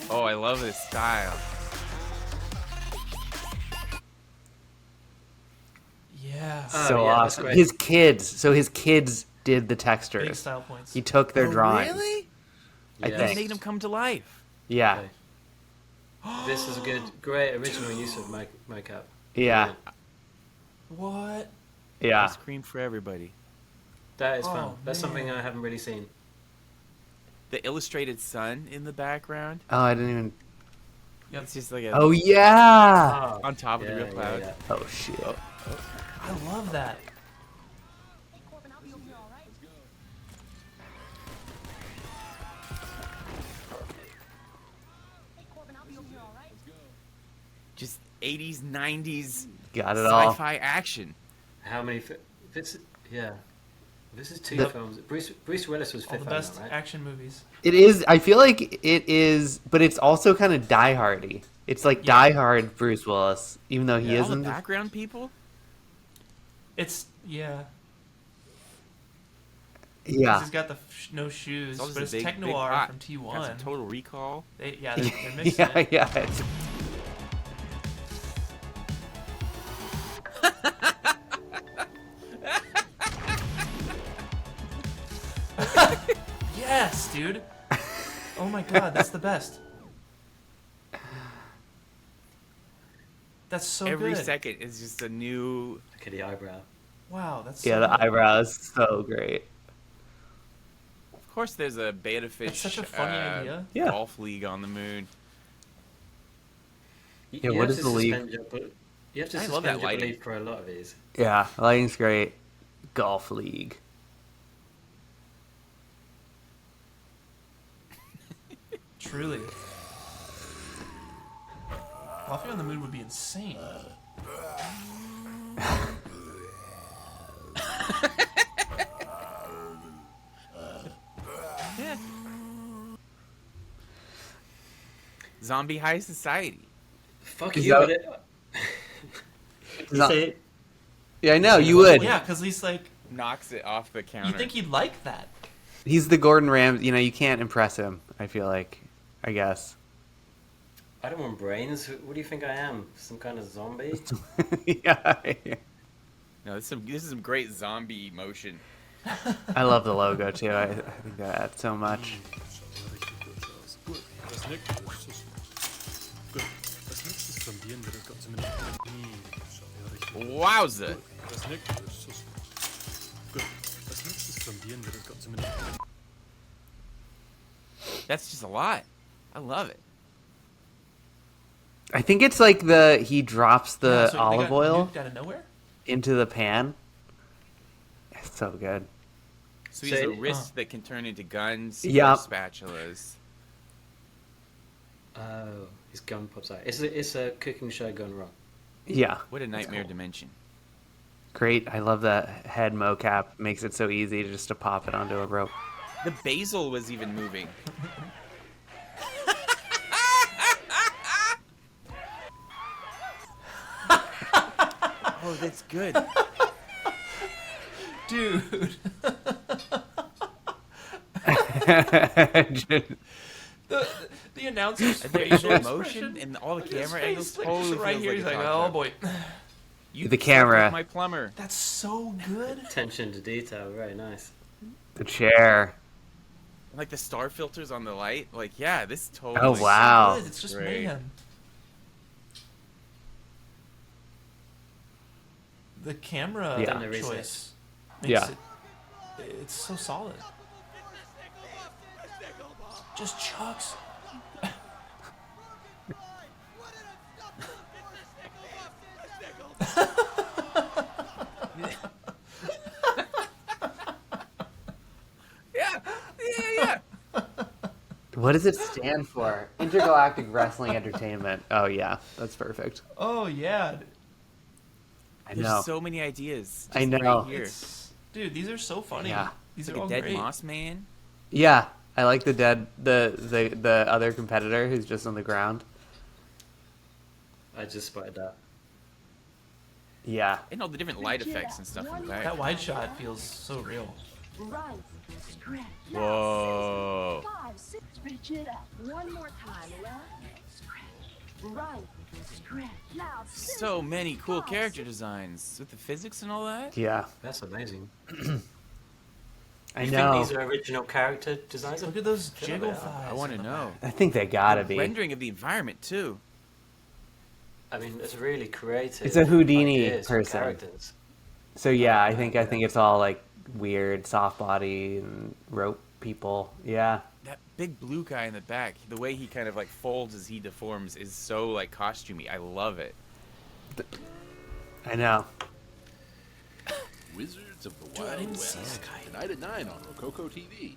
S3: cool.
S2: Oh, I love this style.
S3: Yeah.
S1: So
S4: yeah, that's
S1: awesome.
S4: great.
S1: His kids did the
S3: Big
S1: textures.
S3: style points.
S1: He took their drawings.
S2: Really?
S1: I
S4: Yeah.
S2: They
S1: think.
S2: made him come to life.
S1: Yeah.
S4: Okay. This is a great original use of mocap.
S1: Yeah.
S3: What?
S1: Yeah.
S2: Ice cream for everybody.
S4: That is fun.
S3: Oh,
S4: That's something
S3: man.
S4: I haven't really seen.
S2: The illustrated sun in the background.
S1: Oh, I didn't even.
S2: It's just like a,
S1: Oh yeah.
S4: Ah,
S2: on top of the
S4: yeah,
S2: real cloud.
S4: yeah.
S1: Oh shit.
S3: I love that.
S2: Just 80s, 90s
S1: Got it all.
S2: sci-fi action.
S4: How many? This is two
S1: The-
S4: films. Bruce Willis was
S3: All
S4: fifth
S3: the
S4: on
S3: best
S4: that, right?
S3: action movies.
S1: It is. I feel like it is, but it's also kind of Die Hardy. It's like Die Hard Bruce Willis, even though he
S2: All the
S1: isn't.
S2: background people.
S3: It's yeah.
S1: Yeah.
S3: He's got the no shoes,
S2: It's all just
S3: but
S2: a
S3: it's
S2: big,
S3: tech
S2: big
S3: noir
S2: pot.
S3: from
S2: Got some
S3: T1.
S2: Total Recall.
S3: They're mixing
S1: Yeah.
S3: it.
S1: Yeah. It's,
S3: Yes, dude. Oh my god, that's the best. That's so
S2: Every
S3: good.
S2: second is just a new.
S4: Look at the eyebrow.
S3: Wow, that's
S1: yeah.
S3: so
S1: The
S3: good.
S1: eyebrows so great.
S2: Of course, there's a beta fish.
S3: That's such a funny idea.
S1: Yeah.
S2: Golf league on the moon.
S1: Yeah,
S4: You
S1: what
S4: have
S1: is
S4: to
S1: the league?
S4: suspend you have to
S2: I love that
S4: suspend your
S2: lighting.
S4: belief for a lot of these.
S1: Yeah. Lighting's great. Golf league.
S3: Truly. Coffee on the Moon would be insane.
S2: Zombie High Society.
S4: Fuck
S1: Is
S4: you.
S1: that-
S4: But it, you
S1: Not-
S4: say,
S1: Yeah, I know you would.
S3: Yeah, because he's like,
S2: Knocks it off the counter.
S3: you think he'd like that?
S1: He's the Gordon Ramsay. You know, you can't impress him. I feel like. I guess.
S4: I don't want brains. What do you think I am? Some kind of zombie?
S1: Yeah.
S2: No, this is some great zombie motion.
S1: I love the logo too. I think that adds so much.
S2: Wowza! That's just a lot. I love it.
S1: I think it's like he drops the
S3: Yeah, so they
S1: olive
S3: got
S1: oil
S3: nuked out of nowhere?
S1: into the pan. It's so good.
S2: So he has
S4: So-
S2: a wrist that can turn into guns or
S1: Yep.
S2: spatulas.
S4: Oh, his gun pops out. It's a cooking show gone wrong.
S1: Yeah,
S2: What a nightmare
S3: cool.
S2: dimension.
S1: great. I love that head mocap. Makes it so easy just to pop it onto a rope.
S2: The basil was even moving. Oh, that's good.
S3: Dude. The announcer's
S2: The
S3: facial
S2: motion
S3: expression.
S2: and all the
S3: Look at his
S2: camera
S3: face,
S2: angles
S3: like,
S2: totally
S3: just right
S2: feels
S3: here.
S2: like
S3: He's
S2: a
S3: like,
S2: talk
S3: oh
S2: show.
S3: boy.
S2: You
S1: The
S2: slept
S1: camera.
S2: with my plumber.
S3: That's so good.
S4: Attention to detail, very nice.
S1: The chair.
S2: Like the star filters on the light. Like, yeah, this totally.
S1: Oh, wow.
S3: Good. It's just
S2: Great.
S3: mayhem. The camera
S1: Yeah.
S4: Done the
S3: choice
S4: research.
S3: makes
S1: Yeah.
S3: it's so solid. Just chucks.
S2: Yeah, yeah, yeah.
S1: What does it stand for? Intergalactic Wrestling Entertainment. Oh yeah, that's perfect.
S3: Oh yeah,
S1: I
S2: There's
S1: know.
S2: so many ideas.
S1: I
S2: just
S1: know.
S2: Right here.
S3: dude, these are so funny.
S1: Yeah.
S3: These
S2: Like
S3: are
S2: a
S3: all
S2: dead
S3: great.
S2: moss man.
S1: Yeah, I like the other competitor who's just on the ground.
S4: I just spotted that.
S1: Yeah.
S2: And all the different light effects and stuff in the back.
S3: That wide shot feels so real.
S12: Right. Stretch.
S2: Whoa.
S12: 5, 6. Stretch it up. One more time. Left. Stretch. Right. Stretch. Now.
S2: So many cool character designs with the physics and all that.
S1: Yeah.
S4: That's amazing.
S1: I
S4: You
S1: know.
S4: think these are original character designs?
S3: Look at those
S4: Feel
S3: jiggle
S4: like they are.
S3: thighs.
S2: I want to
S3: on the
S2: know.
S1: I think they gotta
S2: The
S1: be.
S2: rendering of the environment too.
S4: I mean, it's really creative.
S1: It's a Houdini
S4: ideas for
S1: person.
S4: characters.
S1: So yeah, I think it's all like weird soft body and rope people. Yeah.
S2: That big blue guy in the back, the way he kind of like folds as he deforms is so like costumey. I love it.
S1: I know.
S13: Wizards of the Wild West. Tonight at 9 on ROKOKO TV.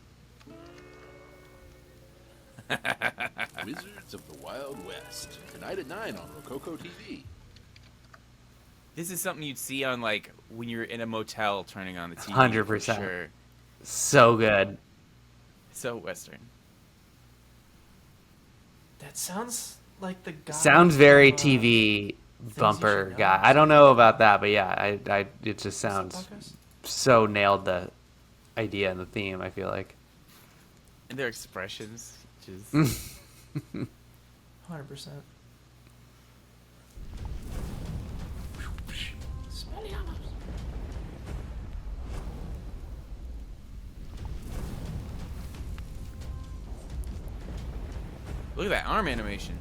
S13: Wizards of the Wild West. Tonight at 9 on ROKOKO TV.
S2: This is something you'd see on like when you're in a motel turning on the TV.
S1: 100%.
S2: For sure.
S1: So good.
S2: So Western.
S3: That sounds like the guy.
S1: Sounds very
S3: from,
S1: TV
S3: Things
S1: bumper
S3: You Should
S1: guy.
S3: Know.
S1: I don't know about that, but yeah, it just sounds
S3: Podcast?
S1: so nailed the idea and the theme, I feel like.
S2: And their expressions, just
S3: 100%.
S2: look at that arm animation.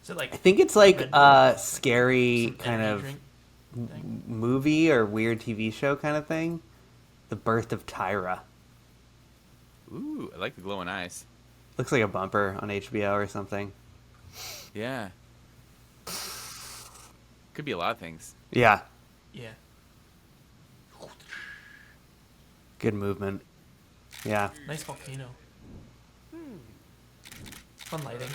S3: Is it like
S1: I think it's like
S3: Red
S1: a
S3: Bull?
S1: scary
S3: Some
S1: kind
S3: energy
S1: of
S3: drink thing?
S1: movie or weird TV show kind of thing. The Birth of Tyra.
S2: Ooh, I like the glowing eyes.
S1: Looks like a bumper on HBO or something.
S2: Yeah. Could be a lot of things.
S1: Yeah,
S3: Yeah.
S1: good movement. Yeah.
S3: Nice volcano. Fun lighting.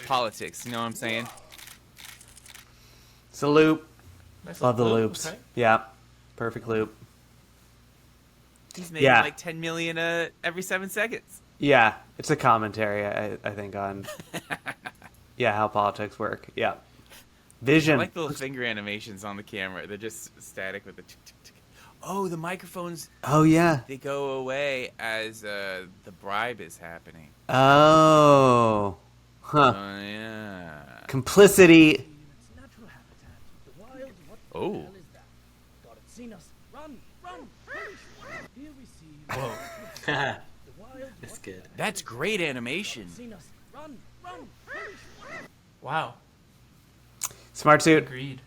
S2: Politics, you know what I'm saying?
S1: It's a loop.
S3: Nice
S1: Love the
S3: little
S1: loops.
S3: Okay.
S1: Yeah. Perfect loop.
S2: He's making
S1: Yeah.
S2: like 10 million every 7 seconds.
S1: Yeah. It's a commentary, I think, on yeah, how politics work. Yeah. Vision.
S2: I like the little finger animations on the camera. They're just static with the tick, tick, tick. Oh, the microphones,
S1: Oh, yeah.
S2: they go away as the bribe is happening.
S1: Oh. Huh.
S2: Oh, yeah.
S1: Complicity.
S5: Its natural habitat. The wild. What the
S2: Oh.
S5: hell is that? God, it's seen us. Run, run, run. Here we see.
S2: Whoa.
S5: The wild.
S4: It's good.
S2: That's great animation.
S5: Seen us. Run, run.
S3: Wow.
S1: Smart suit
S3: Agreed.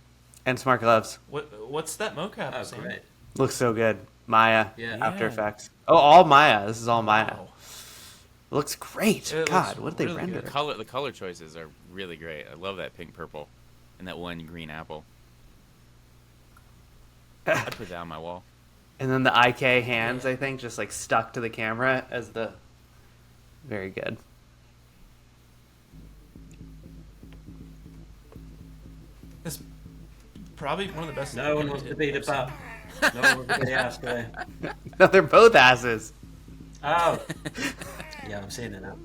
S1: and smart gloves.
S3: What's that mocap?
S4: Oh,
S3: Sam?
S4: great.
S1: Looks so good. Maya.
S4: Yeah.
S1: After
S2: Yeah.
S1: Effects. Oh, all Maya. This is all Maya.
S3: Wow.
S1: Looks great.
S3: It
S1: God,
S3: looks
S1: what did they
S3: really
S1: render?
S3: good.
S2: The color choices are really great. I love that pink purple and that one green apple. I put that on my wall.
S1: And then the IK hands, I think, just like stuck to the camera as the. Very good.
S3: It's probably one of the best.
S4: No one wants to be the butt. No one wants to be the ass guy.
S1: No, they're both asses.
S4: Oh. Yeah, I'm seeing it now.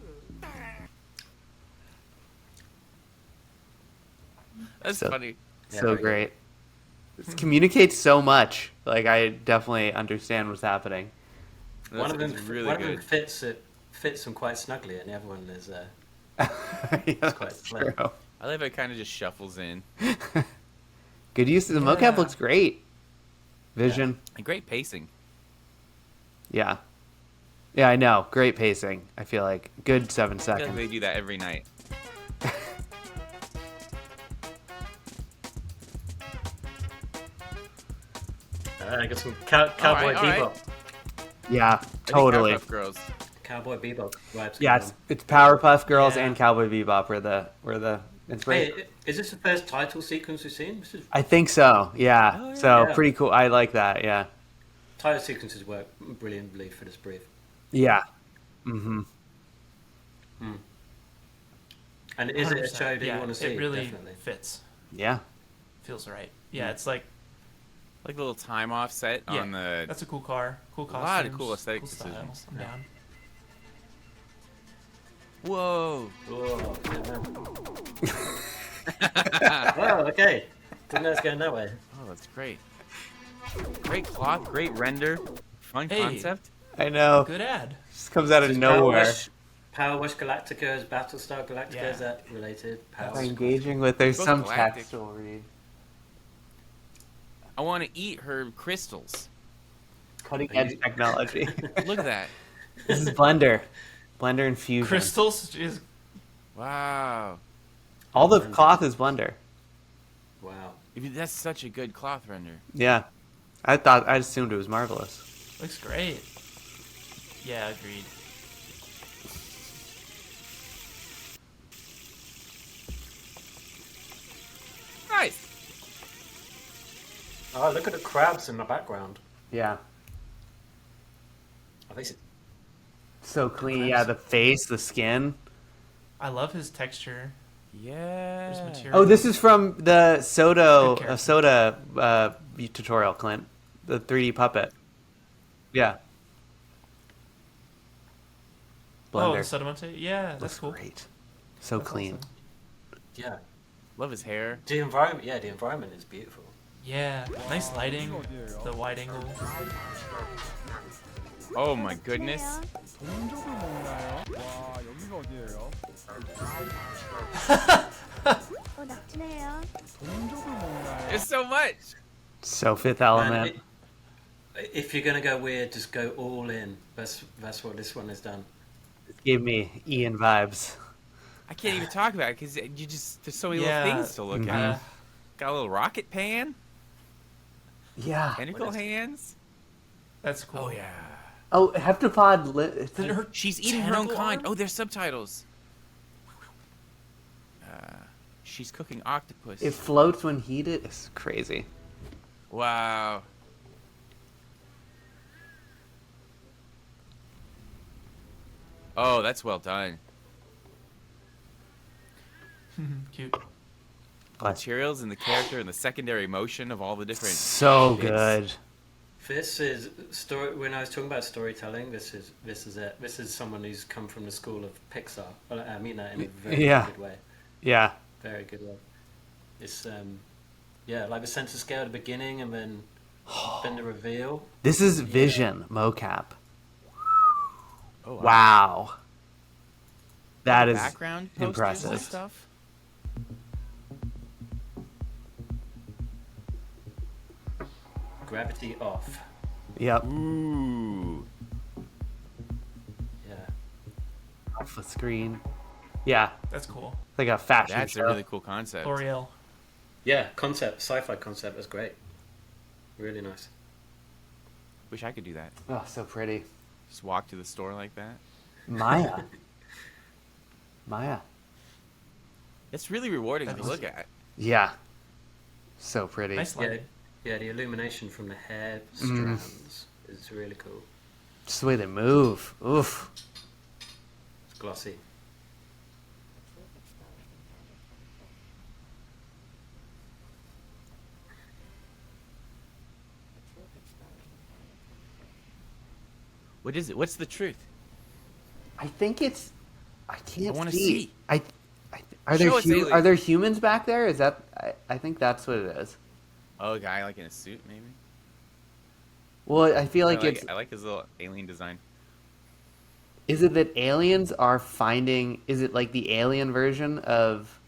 S2: That's
S1: So-
S2: funny.
S4: Yeah,
S1: So
S4: very good.
S1: great. It communicates so much. Like, I definitely understand what's happening.
S4: One of them,
S2: really
S4: one
S2: good.
S4: of them fits them quite snugly, and the other one is
S1: Yeah,
S4: quite
S1: that's
S4: slim.
S1: true.
S2: I love how it kind of just shuffles in.
S1: Good use. The mocap
S3: Yeah.
S1: looks great. Vision.
S2: And great pacing.
S1: Yeah. Yeah, I know. Great pacing. I feel like good 7
S2: I feel like
S1: seconds.
S2: they do that every night.
S4: I got some cowboy
S2: all right.
S4: bebop.
S1: Yeah,
S2: I think
S1: totally.
S2: Powerpuff Girls.
S4: Cowboy bebop vibes.
S1: Yeah,
S4: going
S1: it's Powerpuff Girls
S3: Yeah.
S1: and Cowboy Bebop were the Inspiration.
S4: Hey, is this the first title sequence we've seen? This is,
S1: I think so. Yeah.
S2: Oh, yeah.
S1: So
S4: Yeah.
S1: pretty cool. I like that. Yeah.
S4: title sequences work brilliantly for this brief.
S1: Yeah. Mm-hmm.
S4: And is it a
S3: 100%.
S4: show that
S3: yeah,
S4: you want to see?
S3: It really
S4: Definitely.
S3: fits.
S1: Yeah.
S3: Feels right. Yeah, it's like
S2: Like a little time offset
S3: yeah,
S2: on the.
S3: that's a cool car. Cool
S2: A
S3: costumes.
S2: lot of cool aesthetic
S3: cool
S2: decisions.
S3: styles. I'm down.
S2: Whoa.
S4: Oh, yeah, oh, okay. Didn't know it's going that way.
S2: Oh, that's great. Great cloth, great render, fun
S3: Hey.
S2: concept.
S1: I know.
S3: Good ad.
S1: Just comes out of nowhere.
S4: Power Wash Galactica is Battlestar Galactica.
S3: Yeah.
S4: Is that related? Power
S1: By
S4: Wash
S1: engaging with there's
S2: Both
S1: some
S2: galactic.
S1: text we'll read.
S2: I want to eat her crystals.
S1: Cutting
S4: Are
S1: edge
S4: you-
S1: technology.
S2: Look at that.
S1: This is Blender. Blender and Fusion.
S3: Crystals is
S2: Wow.
S1: All the cloth is Blender.
S4: Wow.
S2: That's such a good cloth render.
S1: Yeah. I assumed it was marvelous.
S3: looks great. Yeah, agreed.
S2: Nice.
S4: Oh, look at the crabs in the background.
S1: Yeah.
S4: I think it's
S1: So clean. Yeah, the face, the skin.
S3: I love his texture. His
S2: Yeah.
S3: material.
S1: Oh, this is from the
S3: Good
S1: Soda
S3: character.
S1: tutorial, Clint. The 3D puppet. Yeah.
S3: Oh, the
S1: Blender.
S3: Sedimante? Yeah, that's
S1: Looks
S3: cool.
S1: great. So
S3: That's
S1: clean.
S3: awesome.
S4: yeah.
S2: Love his hair.
S4: The environment. Yeah, the environment is beautiful.
S3: Yeah, nice lighting. The wide angle.
S2: Oh my goodness. There's so much.
S1: So Fifth
S4: And
S1: Element.
S4: if you're gonna go weird, just go all in. That's what this one has done.
S1: Gave me Ian vibes.
S2: I can't even talk about it because you just there's so many
S3: Yeah.
S2: little things to look
S1: Mhm.
S2: at. Got a little rocket pan,
S1: Yeah.
S2: tentacle hands.
S3: That's cool.
S2: Oh yeah.
S1: Oh, Heptapod.
S3: And her
S2: She's eating her own
S3: tentacle
S2: kind.
S3: arm?
S2: Oh, there's subtitles. She's cooking octopus.
S1: It floats when heated. It's crazy.
S2: Wow. Oh, that's well done.
S3: Cute.
S2: Materials and the character and the secondary motion of all the different.
S1: So
S2: bits.
S1: good.
S4: This is story. When I was talking about storytelling, this is it. This is someone who's come from the school of Pixar. Well, I mean that in a very
S1: Yeah.
S4: good way.
S1: Yeah.
S4: Very good way. It's yeah, like the sense of scale at the beginning, and then the reveal.
S1: This is Vision mocap.
S2: Oh,
S1: Wow. That is
S2: background posters
S1: impressive.
S2: and stuff.
S4: Gravity off.
S1: Yep.
S2: Ooh.
S4: Yeah.
S1: Off the screen. Yeah.
S3: That's cool.
S1: Like a fashion
S2: That's
S1: show.
S2: a really cool concept.
S3: L'Oreal.
S4: Yeah, concept, sci-fi concept was great. Really nice.
S2: Wish I could do that.
S1: Oh, so pretty.
S2: Just walk to the store like that.
S1: Maya. Maya.
S2: It's really rewarding to
S3: That is-
S2: look at.
S1: Yeah. So pretty.
S3: Nice lighting.
S4: Yeah, the illumination from the hair strands is really cool.
S1: Just the way they move. Oof.
S4: It's glossy.
S2: What is it? What's the truth?
S1: I think it's. I can't
S2: wanna
S1: see.
S2: see.
S1: Are there
S2: Show us aliens.
S1: are there humans back there? Is that? I think that's what it is.
S2: Oh, a guy like in a suit, maybe.
S1: Well, I feel like
S2: I
S1: it's.
S2: like his little alien design.
S1: Is it that aliens are finding? Is it like the alien version of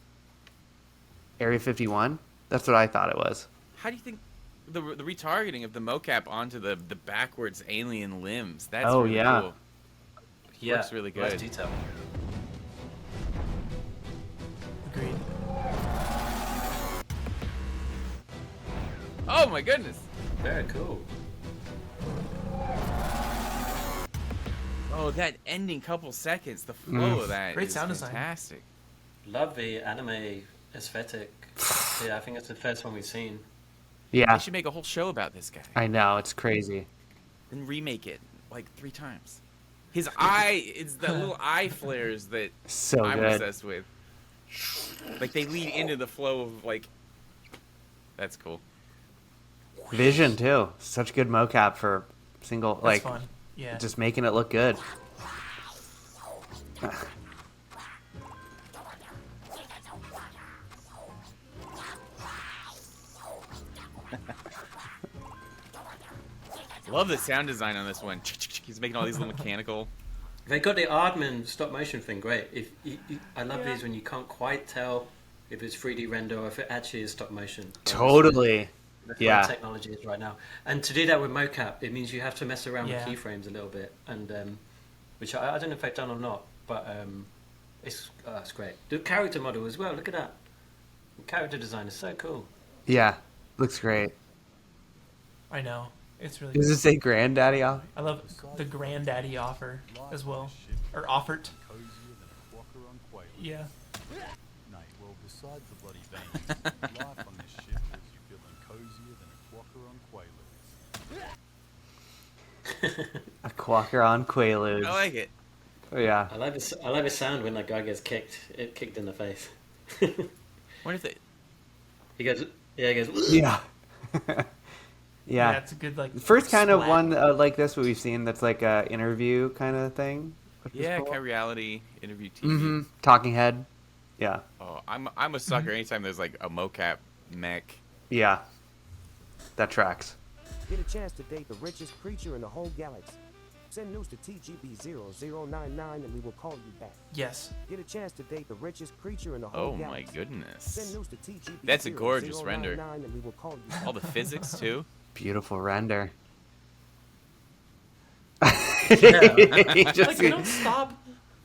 S1: Area 51? That's what I thought it was.
S2: How do you think the retargeting of the mocap onto the backwards alien limbs? That's
S1: Oh,
S2: really
S1: yeah.
S2: cool.
S4: Yeah,
S2: Looks really
S4: nice
S2: good.
S4: detail.
S3: Agreed.
S2: Oh my goodness!
S4: Very cool.
S2: Oh, that ending couple seconds, the flow of that
S3: Great
S2: is
S3: sound design.
S2: fantastic.
S4: Love the anime aesthetic. Yeah, I think it's the first one we've seen.
S1: Yeah,
S2: They should make a whole show about this guy
S1: I know, it's crazy.
S2: and remake it like 3 times. His eye, it's the little eye flares that
S1: So
S2: I'm
S1: good.
S2: obsessed with. Like they lead into the flow of like. That's cool.
S1: Vision too. Such good mocap for single,
S3: That's
S1: like
S3: fun. Yeah.
S1: just making it look good.
S2: Love the sound design on this one. He's making all these little mechanical.
S4: They got the Aardman stop motion thing great. I love these when you can't quite tell if it's 3D render or if it actually is stop motion.
S1: Totally.
S4: That's
S1: Yeah.
S4: where technology is right now. And to do that with mocap, it means you have to mess around
S3: Yeah.
S4: with keyframes a little bit, and which I don't know if they've done or not, but it's great. The character model as well. Look at that. The character design is so cool.
S1: Yeah, looks great.
S3: I know. It's really
S1: Does
S3: good.
S1: it say granddaddy off?
S3: I love the granddaddy offer as well. Or offered.
S11: Cozier than a quokka on Quail.
S3: Yeah.
S11: Nay, well, besides the bloody veins, life on this ship has you feeling cozier than a quokka on Quaaludes.
S1: A quacker on Quaaludes.
S2: I like it.
S1: Oh, yeah.
S4: I like the sound when that guy gets kicked in the face.
S2: What if they?
S4: He goes, yeah, he goes.
S1: Yeah.
S3: Yeah,
S1: Yeah.
S3: it's a good like.
S1: First kind of
S3: splat.
S1: one like this what we've seen that's like a interview kind of thing. which is
S2: Yeah,
S1: cool.
S2: kind of reality interview TV.
S1: Mm-hmm. Talking head. Yeah.
S2: Oh, I'm a sucker anytime there's like a mocap mech.
S1: Yeah. That tracks.
S14: Get a chance to date the richest creature in the whole galaxy. Send news to TGB0099 and we will call you back.
S3: Yes.
S14: Get a chance to date the richest creature in the whole
S2: Oh
S14: galaxy.
S2: my
S14: Send
S2: goodness.
S14: news to TGB
S2: That's a gorgeous render.
S14: and we will call you back.
S2: All the physics too.
S1: Beautiful render.
S3: Like they don't stop.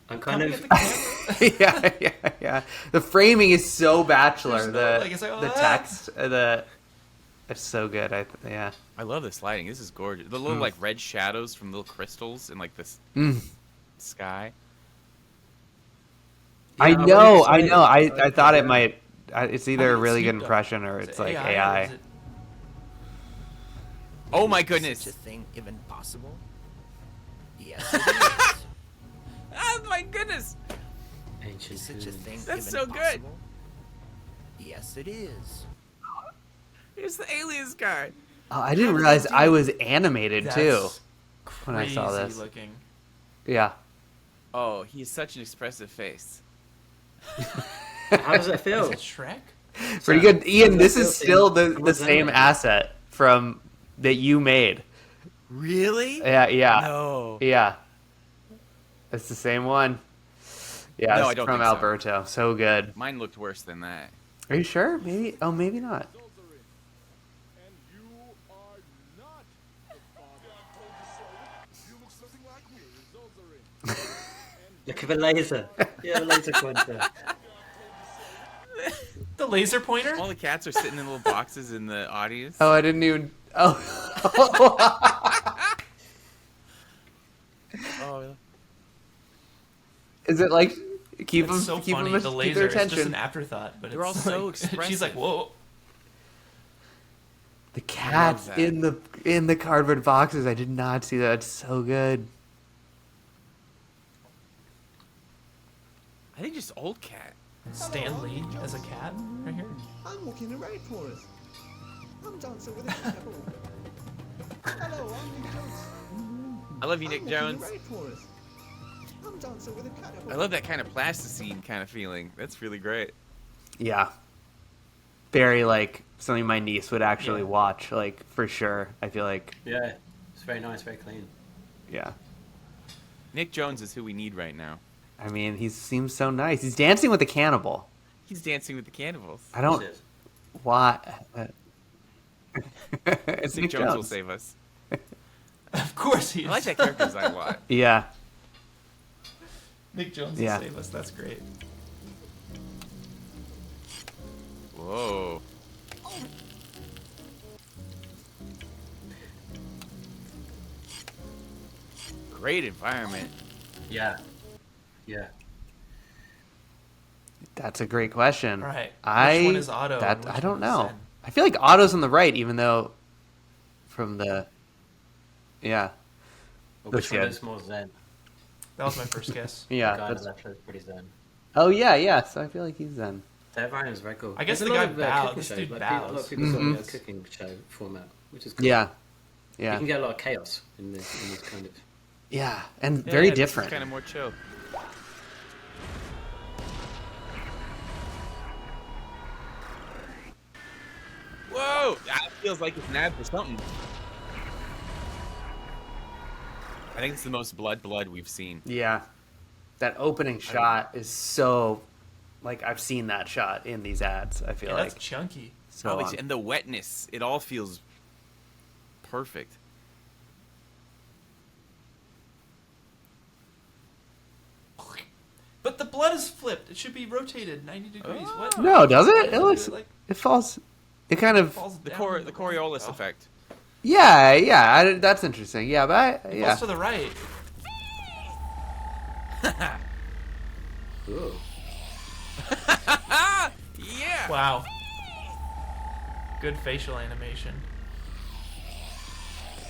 S4: I'm kind
S3: coming
S4: of.
S3: at the camera.
S1: yeah. The framing is so bachelor.
S3: There's no,
S1: The
S3: like, it's like,
S1: the
S3: ah.
S1: text, it's so good. Yeah.
S2: I love this lighting. This is gorgeous. The little like red shadows from little crystals in like this sky.
S1: I
S4: Yeah,
S1: know.
S4: what do you say?
S1: I thought it might. It's either a
S3: think
S1: really
S3: it's
S1: good
S3: sneak, though.
S1: impression or
S3: Is
S1: it's
S3: it
S1: like
S3: or
S1: AI.
S3: is it-
S2: Oh my goodness.
S14: Such a thing even possible? Yes.
S2: Oh my goodness.
S4: Ancient
S14: Such a
S4: Tunes.
S14: thing
S2: That's
S14: even
S2: so good.
S14: possible? Yes, it is.
S2: Here's the aliens guy.
S1: Oh, I didn't realize I was animated too
S3: That's
S1: when I saw
S3: crazy
S1: this.
S3: Looking.
S1: Yeah.
S2: Oh, he has such an expressive face.
S4: How does that feel?
S3: Is it Shrek?
S1: Pretty good, Ian. This is
S4: Sounds
S1: still the
S4: sounds
S1: same
S4: animated.
S1: asset from that you made.
S2: Really?
S1: Yeah.
S2: No.
S1: Yeah. It's the same one. Yeah,
S2: No,
S1: it's
S2: I don't
S1: from
S2: think so.
S1: Alberto. So good.
S2: Mine looked worse than that.
S1: Are you sure? Maybe. Oh, maybe not.
S11: And you are not the father. I told you so. You look something like me, Zozarin.
S4: Look at the laser. Yeah, the laser pointer.
S3: The laser pointer?
S2: All the cats are sitting in little boxes in the audience.
S1: Oh, I didn't even. Oh.
S2: Oh,
S1: Is it like keep
S3: It's
S1: them
S3: so
S1: keep
S3: funny.
S1: them
S3: The
S1: keep
S3: laser
S1: their
S3: is just
S1: attention?
S3: an afterthought, but
S2: They're all
S3: it's
S2: so
S3: like, She's
S2: expressive.
S3: like, whoa.
S1: The cats
S2: that.
S1: in the cardboard boxes. I did not see that. It's so good.
S2: I think just old cat.
S3: Stan Lee as a cat right here.
S15: I'm walking the rainforest. I'm dancing with a cannibal. Hello, I'm Nick Jones.
S2: I love you, Nick
S15: I'm
S2: Jones.
S15: walking the rainforest. I'm dancing with a cannibal.
S2: I love that kind of plasticine kind of feeling. That's really great.
S1: Yeah. Very like something my niece would actually watch. Like for sure. I feel like.
S4: Yeah, it's very nice, very clean.
S1: Yeah.
S2: Nick Jones is who we need right now.
S1: I mean, he seems so nice. He's dancing with a cannibal.
S2: He's dancing with the cannibals.
S1: I don't.
S4: It is.
S1: Why? It's
S2: Nick Jones will save us.
S3: Of course he is.
S2: I like that character design a lot.
S1: Yeah.
S3: Nick Jones
S1: Yeah.
S3: will save us. That's great.
S2: Whoa. Great environment.
S4: Yeah. Yeah.
S1: That's a great question.
S3: Right.
S1: I
S3: Which one is auto? and which
S1: I don't
S3: one is
S1: know.
S3: Zen?
S1: I feel like auto's on the right, even though from the yeah.
S4: Or
S1: Looks
S4: which one
S1: good.
S4: is more zen?
S3: That was my first guess.
S1: Yeah.
S4: The guy on
S1: that's-
S4: the left is pretty zen.
S1: Oh yeah. So I feel like he's Zen.
S4: That variant is very cool.
S3: I guess
S4: There's
S3: the
S4: a lot
S3: guy
S4: of,
S3: bowed.
S4: cooking
S3: This
S4: shows,
S3: dude
S4: like, a lot
S3: bows.
S4: of people
S1: Mhm.
S4: do a cooking show format, which is cool.
S1: Yeah.
S4: You
S1: Yeah.
S4: can get a lot of chaos in this kind of.
S1: Yeah. And very different.
S2: Kind of more chill. Whoa! That feels like it's an ad for something. I think it's the most blood we've seen.
S1: Yeah. That opening shot is so like I've seen that shot in these ads, I feel
S3: Yeah,
S1: like.
S3: that's chunky.
S1: So
S2: Oh,
S1: on.
S2: and the wetness, it all feels perfect.
S3: But the blood is flipped. It should be rotated 90 degrees. What?
S1: No, does it? It
S3: Why
S1: looks
S3: like
S1: it falls it kind of
S3: falls
S2: The
S3: down
S2: the Coriolis
S3: Oh.
S2: effect.
S1: Yeah, that's interesting. Yeah, but
S3: It
S1: yeah.
S3: falls to the right.
S4: Ooh.
S2: Yeah.
S3: Wow. Good facial animation.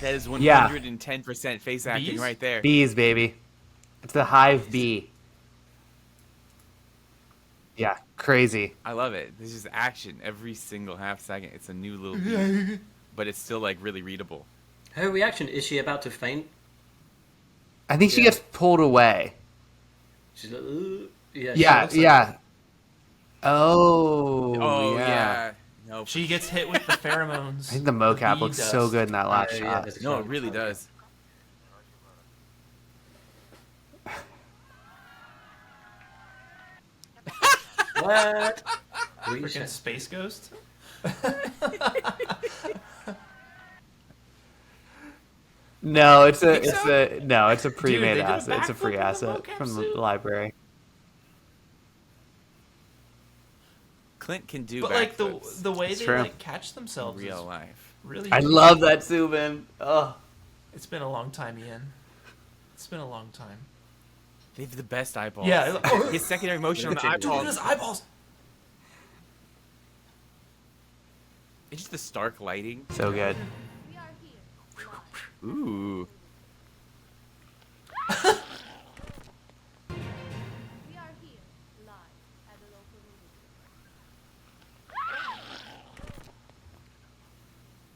S2: That is
S1: Yeah.
S2: 110% face acting
S3: Bees?
S2: right there.
S1: Bees, baby. It's the hive bee. Yeah, crazy.
S2: I love it. This is action every single half second. It's a new little bee, but it's still like really readable.
S4: Her reaction, is she about to faint?
S1: I think she
S4: Yeah.
S1: gets pulled away.
S4: She's like, "Ugh." Yeah. she
S1: Yeah,
S4: looks like
S1: yeah. Oh,
S2: Oh
S1: yeah.
S2: yeah. No,
S3: She gets hit with the pheromones.
S1: I think the mocap
S3: bee
S1: looks
S3: dust.
S1: so good in that last
S4: Yeah,
S1: shot.
S4: that's
S2: no, it
S4: fine.
S2: really does.
S4: What?
S3: Freaking Space Ghost.
S1: No, it's a
S3: think
S1: it's
S3: so?
S1: a no, it's a pre-made
S3: they did a
S1: asset. It's a
S3: backflip
S1: free
S3: in the
S1: asset
S3: mocap
S1: from the
S3: suit.
S1: library.
S2: Clint can do
S3: But like
S2: backflips
S3: the way
S1: It's
S3: they
S1: true.
S3: like catch
S2: in
S3: themselves
S2: real
S3: is
S2: life.
S3: really.
S1: I love that zoom in. Oh,
S3: It's been a long time, Ian. It's been a long time.
S2: They have the best eyeballs.
S3: Yeah.
S2: His secondary motion on the
S4: Look at
S3: Look at
S2: eyeballs.
S3: his eyeballs.
S2: It's just the stark lighting.
S1: so good.
S2: Ooh.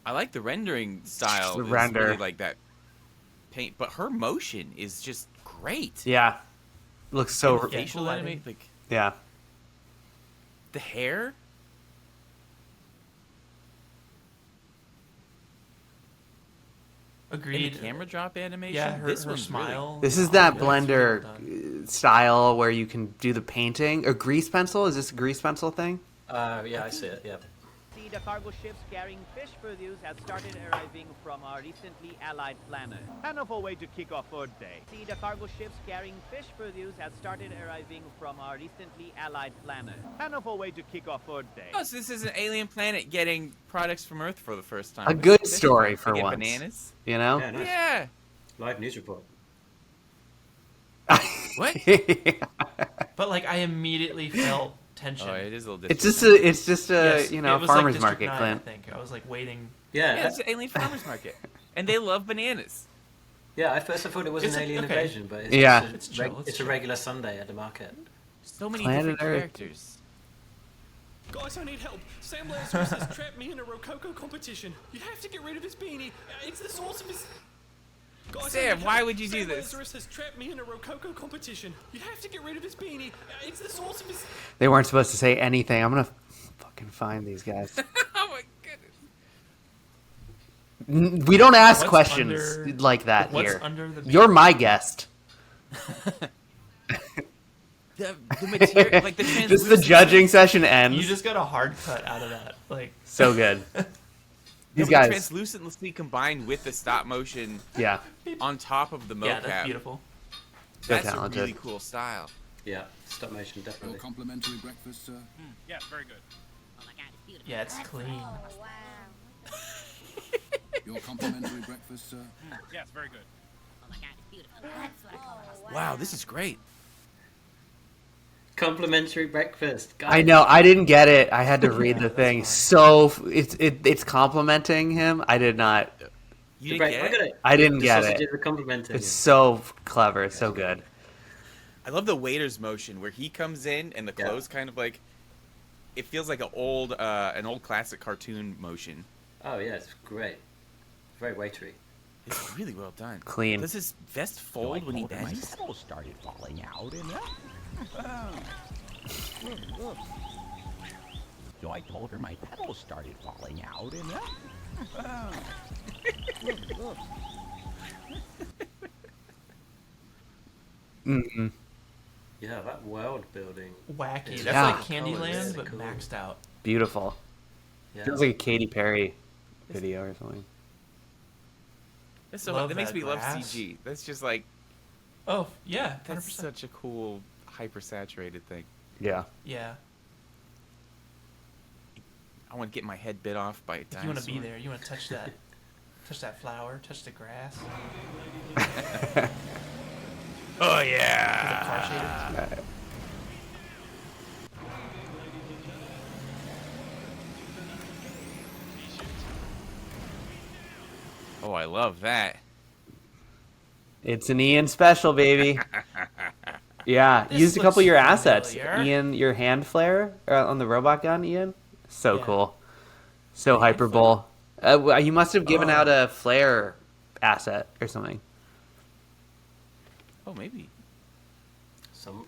S2: I like the rendering style.
S1: The
S2: It's
S1: render.
S2: really like that paint, but her motion is just great.
S1: Yeah, looks so.
S2: And the
S3: Yeah,
S2: facial
S3: lighting.
S2: animation, like
S1: Yeah,
S2: the hair.
S3: Agreed.
S2: And the camera drop animation.
S3: Yeah, her,
S2: this
S3: her
S2: one's
S3: smile.
S1: this is
S3: Oh,
S1: that
S3: yeah, it's really well done.
S1: Blender style where you can do the painting. A grease pencil? Is this a grease pencil thing?
S4: Yeah, I see it. Yeah.
S16: See, the cargo ships carrying fish produce have started arriving from our recently allied planet. And of a way to kick off Earth Day. See, the cargo ships carrying fish produce have started arriving from our recently allied planet. And of a way to kick off Earth Day.
S2: Oh, so this is an alien planet getting products from Earth for the first time.
S1: A
S2: This
S1: good
S2: is
S1: story
S2: different.
S1: for
S2: They get
S1: once.
S2: Bananas.
S1: You know?
S4: Yeah, nice.
S2: Yeah.
S4: Live news report.
S2: What?
S3: But like, I immediately felt tension.
S2: Oh, it is a little.
S1: It's
S2: different.
S1: just a
S3: Yes,
S1: you
S3: it
S1: know
S3: was like
S1: farmer's
S3: District
S1: market,
S3: 9,
S1: Clint.
S3: I think I was like waiting.
S4: Yeah.
S2: Yeah, it's an alien farmers market, and they love bananas.
S4: Yeah, at first I thought it was
S3: It's
S4: an
S3: a-
S4: alien
S3: okay.
S4: invasion, but it's,
S1: Yeah.
S3: It's
S4: it's,
S3: chill, it's
S4: it's a
S3: chill.
S4: regular Sunday at the market.
S2: So many
S1: Planet
S2: different
S1: Earth.
S2: characters.
S10: Guys, I need help. Sam Lazarus has trapped me in a Rokoko competition. You have to get rid of his beanie. It's the source of his... Guys, I
S2: Sam,
S10: need
S2: why
S10: help.
S2: would you do
S10: Sam
S2: this?
S10: Lazarus has trapped me in a Rokoko competition. You have to get rid of his beanie. It's the source of his...
S1: They weren't supposed to say anything. I'm gonna fucking find these guys.
S2: Oh my goodness.
S1: We don't ask
S3: What's
S1: questions
S3: under-
S1: like that
S3: what's
S1: here.
S3: under the
S1: You're
S3: beanie?
S1: my guest.
S2: The material, like the
S1: Just the
S2: translucent-
S1: judging session ends.
S3: You just got a hard cut out of that. Like,
S1: So good.
S2: Yeah,
S1: These
S2: but the
S1: guys.
S2: translucency combined with the stop motion
S1: Yeah.
S2: on top of the mocap.
S3: yeah, that's beautiful.
S1: So
S2: That's a
S1: talented.
S2: really cool style.
S4: Yeah, stop motion definitely.
S13: Your complimentary breakfast, sir.
S5: Yes, very good.
S3: Yeah, it's clean.
S13: Your complimentary breakfast, sir.
S5: Yes, very good.
S2: Wow, this is great.
S4: Complimentary breakfast. Guys.
S1: I know. I didn't get it. I had to read the thing. So it's complimenting him. I did not.
S2: You didn't get it?
S1: I didn't
S4: The
S1: get
S4: sausages
S1: it.
S4: are complimenting
S1: It's
S4: him.
S1: so clever. It's so good.
S2: I love the waiter's motion where he comes in and the clothes kind of like. It feels like an old classic cartoon motion.
S4: Oh yeah, it's great. Very waitery.
S2: It's really well done.
S1: Clean.
S2: Does his vest fold when he
S17: My
S2: dashes?
S17: petals started falling out, and so I told her my petals started falling out, and
S1: Mm-hmm.
S4: Yeah, that world building.
S3: Wacky.
S4: is-
S3: That's
S1: Yeah.
S3: like
S4: Oh,
S3: Candyland,
S4: it's
S3: but
S4: cool.
S3: maxed out.
S1: Beautiful.
S4: Yeah.
S1: Feels like a Katy Perry video or something.
S2: That's so,
S3: Love
S2: that makes
S3: that
S2: me love
S3: grass.
S2: CG. That's just like
S3: Oh yeah,
S2: that's
S3: 100%.
S2: such a cool hyper saturated thing.
S1: Yeah.
S3: Yeah.
S2: I want to get my head bit off by a dinosaur.
S3: You want to be there. You want to touch that flower, touch the grass.
S2: Oh
S3: Is it
S2: yeah.
S3: car shaded?
S2: Oh, I love that.
S1: It's an Ian special, baby. Yeah,
S3: This
S1: used a couple of your
S3: looks
S1: assets.
S3: familiar.
S1: Ian, your hand flare on the robot gun, Ian. So
S3: Yeah.
S1: cool. So hyperbole. You must have given out a flare asset or something.
S2: Oh, maybe.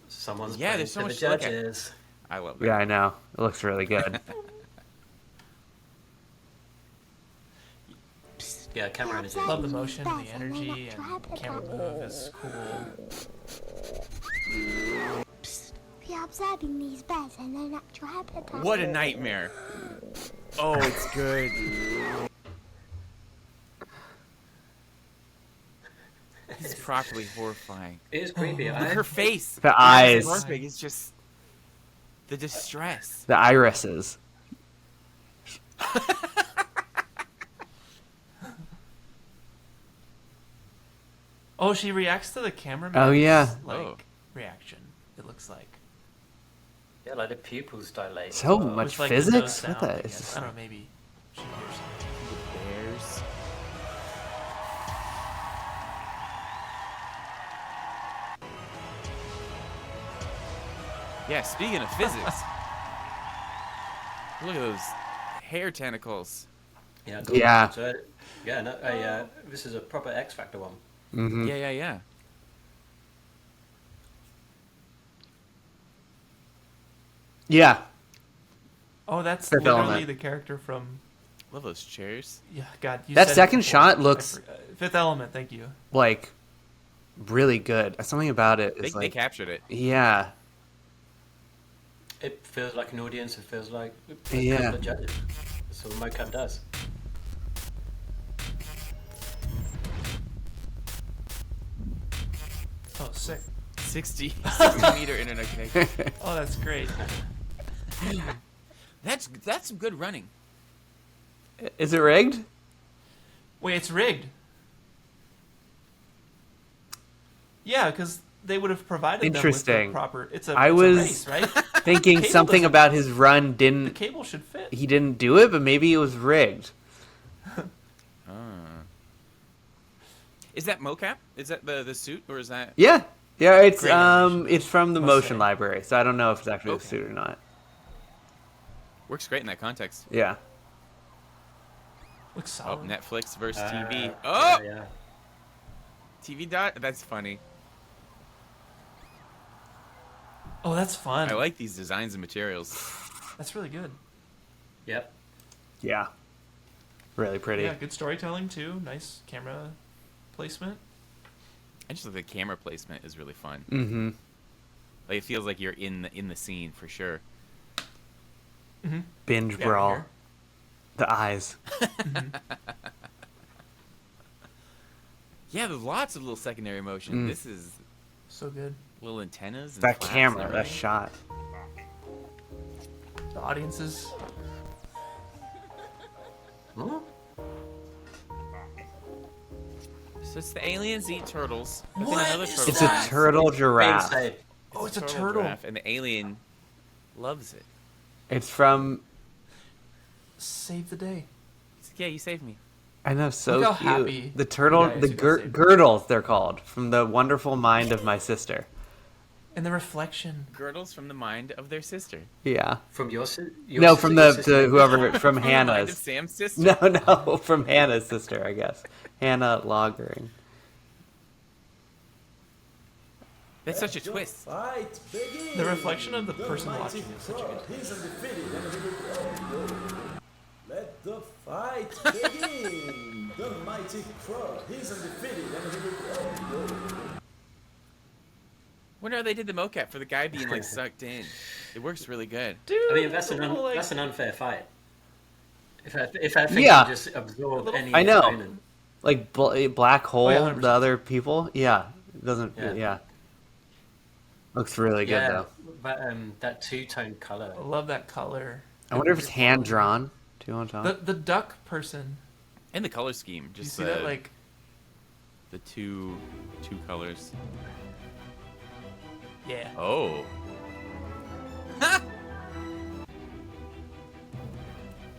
S4: Someone's
S2: Yeah,
S4: playing
S2: there's so
S4: to
S2: much
S4: the
S2: to look at.
S4: judges.
S2: I love that.
S1: Yeah, I know. It looks really good.
S4: Yeah, camera energy.
S3: Love the motion, the energy, and camera move is cool.
S18: We are observing these bears in their natural habitat.
S2: What a nightmare. Oh, it's good. It's properly horrifying.
S4: It is creepy.
S2: Look at her face.
S1: The
S2: Her
S1: eyes.
S2: Perfect. It's just the distress.
S1: The irises.
S3: Oh, she reacts to the cameraman's
S1: Oh, yeah.
S3: reaction. It looks like.
S4: Yeah, like the pupils dilate.
S1: So
S4: as well.
S1: much
S3: With, like, the nose
S1: physics?
S3: sound,
S1: What the-
S3: I
S1: it's
S3: guess.
S1: just-
S3: I don't know. Maybe she hears something.
S2: The bears. Yeah, speaking of physics. Look at those hair tentacles.
S4: Yeah.
S1: Yeah.
S4: So, yeah. No, this is a proper X Factor one.
S1: Mm-hmm.
S2: Yeah.
S1: Yeah.
S3: Oh, that's
S1: Fifth
S3: literally
S1: Element.
S3: the character from.
S2: Love those chairs.
S3: Yeah, God. You
S1: That
S3: said it
S1: second
S3: before.
S1: shot
S3: I
S1: looks-
S3: forgot. Fifth Element. Thank you.
S1: Like, really good. Something about it
S2: They,
S1: is
S2: they
S1: like,
S2: captured it.
S1: yeah.
S4: It feels like an audience. It feels like
S1: Yeah.
S4: a couple of judges. That's what mocap does.
S3: Oh, sick.
S2: 60 meter internet connection.
S3: Oh, that's great.
S2: That's some good running.
S1: Is it rigged?
S3: Wait, it's rigged. Yeah, because they would have provided them with
S1: Interesting.
S3: the proper. It's a
S1: I
S3: it's
S1: was
S3: a race, right?
S1: thinking
S3: Cable
S1: something
S3: doesn't-
S1: about his run
S3: The
S1: didn't.
S3: cable should fit.
S1: He didn't do it, but maybe it was rigged.
S2: Is that mocap? Is that the suit or is that?
S1: Yeah, yeah. It's
S3: Great animation.
S1: it's from the
S3: Must
S1: motion
S3: say.
S1: library, so I don't know if it's actually
S2: Okay.
S1: a suit or not.
S2: Works great in that context.
S1: Yeah.
S3: Looks
S2: Oh,
S3: solid.
S2: Netflix versus TV.
S4: Yeah,
S2: Oh,
S4: yeah.
S2: TV dot. That's funny.
S3: Oh, that's fun.
S2: I like these designs and materials.
S3: That's really good.
S4: Yep.
S1: Yeah. Really pretty.
S3: Yeah, good storytelling too. Nice camera placement.
S2: I just think the camera placement is really fun.
S1: Mm-hmm.
S2: Like it feels like you're in the scene for sure.
S3: Mm-hmm.
S1: Binge
S3: Yeah,
S1: brawl.
S3: here.
S1: The eyes.
S2: Yeah, there's lots of little secondary motion.
S1: Mm.
S2: This is
S3: So good.
S2: little antennas. And
S1: That
S2: flaps
S1: camera,
S2: and
S1: that
S2: everything.
S1: shot.
S3: The audiences.
S4: Huh?
S2: So it's the aliens eat turtles. But then
S3: What
S2: another
S3: is
S2: turtle
S1: It's a
S2: dies.
S1: turtle
S4: Being
S1: giraffe.
S4: safe.
S3: Oh, it's a turtle.
S2: giraffe, and the alien loves it.
S1: It's from.
S3: Save the day.
S2: He's like, yeah, you saved me.
S1: I know, so
S3: Look how
S1: cute.
S3: happy
S1: The turtle,
S3: the guy
S1: the
S3: is who got saved.
S1: girdles, they're called, from the wonderful mind of my sister.
S3: And the reflection.
S2: Girdles from the mind of their sister.
S1: Yeah.
S4: From your sister?
S1: No, from the whoever from
S2: From the mind
S1: Hannah's.
S2: of Sam's sister?
S1: No, from Hannah's sister, I guess. Hannah Logering.
S2: That's such a twist.
S11: Fight begin.
S3: The reflection of the person
S11: mighty
S3: watching is such a
S11: crow,
S3: good.
S11: he's undefeated and he will go. Let the fight begin. The mighty crow, he's undefeated and he will go.
S2: Wonder how they did the mocap for the guy being like sucked in. It works really good.
S3: Dude,
S4: I mean, that's an unfair fight. If I think
S1: Yeah.
S4: you just absorb any
S1: I know.
S4: opponent.
S1: Like Black Hole,
S3: yeah, 100%.
S1: the other people. Yeah. It doesn't.
S4: Yeah.
S1: Yeah. Looks really good
S4: Yeah,
S1: though.
S4: but that two-tone color.
S3: I love that color.
S1: I wonder if it's hand drawn too on top.
S3: The duck person.
S2: And the color scheme.
S3: Do you
S2: Just
S3: see that? Like,
S2: the two colors.
S3: yeah.
S2: Oh.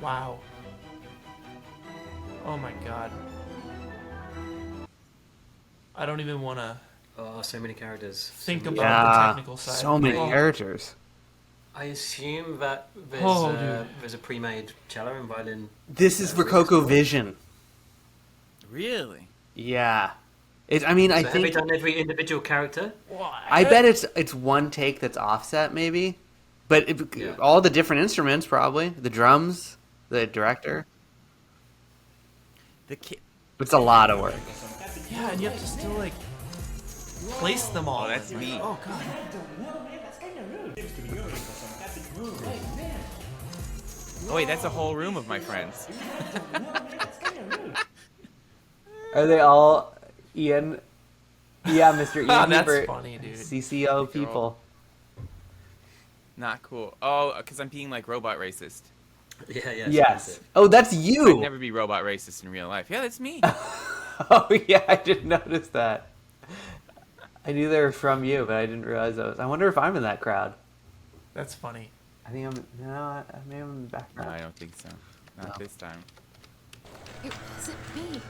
S3: Wow. Oh my god. I don't even want to
S4: Oh, so many characters.
S3: think about
S1: Yeah.
S3: the technical side.
S1: So many
S3: Oh.
S1: characters.
S4: I assume that
S3: Dude.
S4: there's a pre-made cello and violin.
S1: This is ROKOKO Vision.
S2: Really?
S1: Yeah. I mean, I
S4: So have they
S1: think.
S4: done every individual character?
S1: I bet it's one take that's offset, maybe. But all the different instruments, probably. The drums, the director. It's a lot of work.
S3: Yeah, and you have to still like place them all.
S2: Oh, that's neat.
S3: Oh god.
S2: Oh wait, that's a whole room of my friends.
S1: Are they all Ian? Yeah, Mr. Ian
S3: That's
S1: Hubert,
S3: funny, dude.
S1: CCO people.
S2: Not cool. Oh, because I'm being like robot racist.
S4: Yeah.
S1: Yes. Oh, that's
S2: I'd
S1: you.
S2: never be robot racist in real life. Yeah, that's me.
S1: Oh yeah, I didn't notice that. I knew they were from you, but I didn't realize I was. I wonder if I'm in that crowd.
S3: That's funny.
S1: I think I'm. No, I may have in the background.
S2: No, I don't think so. Not this time.
S18: It wasn't me.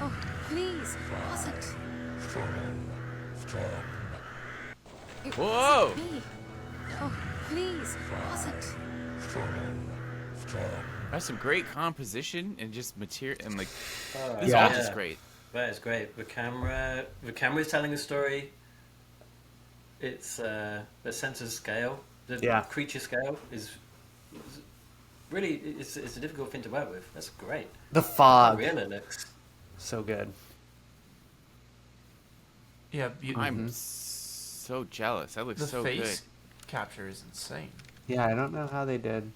S18: Oh, please, it wasn't. It
S2: Whoa!
S18: wasn't me. Oh, please, it wasn't.
S2: That's some great composition and just material and like
S4: Oh,
S2: this art is great.
S4: That is great. The camera is telling a story. It's the sense of scale, the creature scale is really it's a difficult thing to work with. That's great.
S1: The fog.
S4: How real it looks.
S1: So good.
S3: Yeah,
S2: I'm so jealous. That looks
S3: the
S2: so
S3: face
S2: good.
S3: capture is insane.
S1: Yeah, I don't know how they did.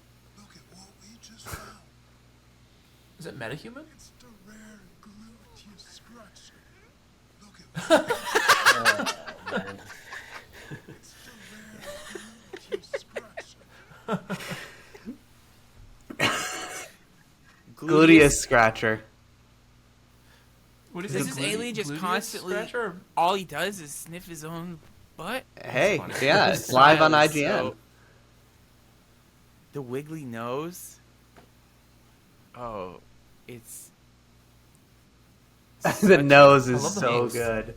S3: Is it metahuman?
S11: It's the rare gluteus scratcher. Look at
S4: Oh, man.
S11: It's the rare gluteus scratcher.
S1: Gluteus scratcher.
S3: What is
S2: Does
S3: it?
S2: this alien just constantly? All he does is sniff his own butt.
S1: Hey, yeah, it's live on IGN.
S2: So, the wiggly nose. Oh, it's
S1: The nose is
S2: I love the
S1: so
S2: names.
S1: good.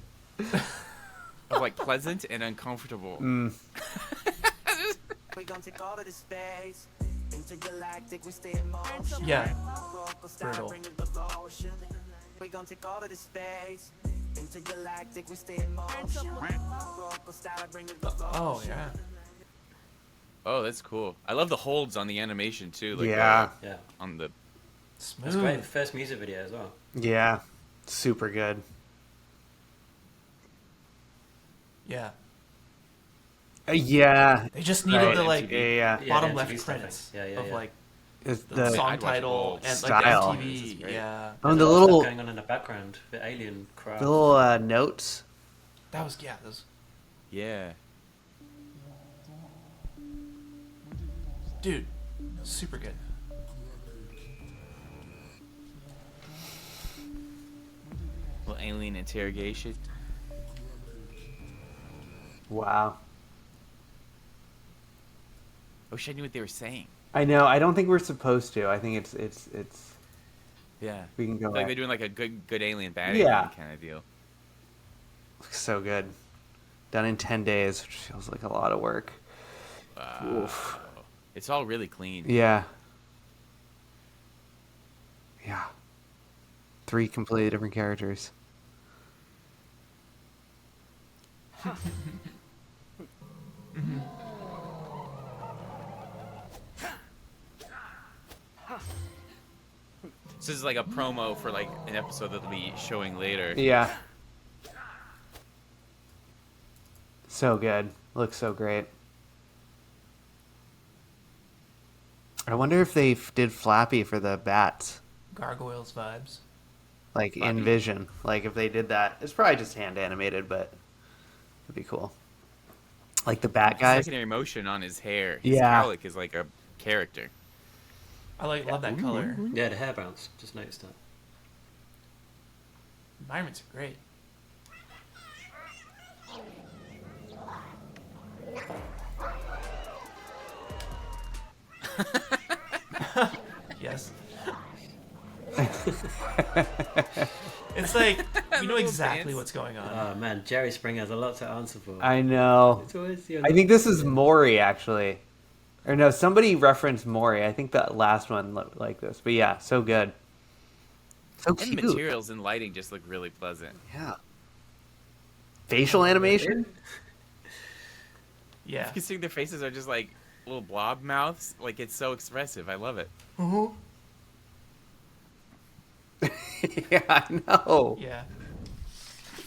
S2: like pleasant and uncomfortable.
S19: We gon' take all of this space. Intergalactic, we stay in motion.
S3: Yeah.
S19: Brutal.
S3: Brutal.
S19: We gon' take all of this space. Intergalactic, we stay in motion.
S3: Oh yeah.
S2: Oh, that's cool. I love the holds on the animation too. Like,
S1: Yeah.
S4: Yeah.
S2: On the
S4: It's great. First music video as well.
S1: Yeah, super good.
S3: Yeah.
S1: Yeah.
S3: They just needed the like
S1: yeah.
S3: bottom
S4: MTV
S3: left
S4: stuff.
S3: credits
S4: Yeah,
S3: of like
S1: It's
S3: the song
S2: I'd watch
S3: title
S2: all
S3: and
S1: style.
S3: like the MTV. Yeah.
S1: Oh,
S4: And
S1: the
S4: a lot of
S1: little
S4: stuff going on in the background, the alien craft.
S1: the little notes.
S3: That was yeah. That was
S2: yeah.
S3: dude, super good.
S2: Little alien interrogation.
S1: Wow.
S2: I wish I knew what they were saying.
S1: I know. I don't think we're supposed to. I think it's.
S2: Yeah.
S1: We can go.
S2: Like they're doing like a good alien, bad
S1: Yeah.
S2: alien kind of deal.
S1: Looks so good. Done in 10 days, which feels like a lot of work. Oof.
S2: It's all really clean.
S1: Yeah. Yeah. 3 completely different characters.
S2: This is like a promo for like an episode that they'll be showing later.
S1: Yeah. So good. Looks so great. I wonder if they did Flappy for the bats.
S3: Gargoyles vibes.
S1: Like in Vision. Like if they did that. It's probably just hand animated, but it'd be cool. Like the bat guys.
S2: Secondary motion on his hair. His
S1: Yeah.
S2: cowlick is like a character.
S3: I love that color.
S4: Yeah, the hair bounce. Just noticed that.
S3: Environments are great. Yes. It's like you know exactly what's going on.
S4: Oh man, Jerry Springer has a lot to answer for.
S1: I know.
S4: It's always,
S1: I think this is Maury, actually. Or no, somebody referenced Maury. I think that last one looked like this. But yeah, so good. So
S2: And
S1: cute.
S2: the materials and lighting just look really pleasant.
S1: Yeah. Facial animation?
S3: Yeah.
S2: Considering their faces are just like little blob mouths, like it's so expressive. I love it.
S1: Yeah, I know.
S3: Yeah.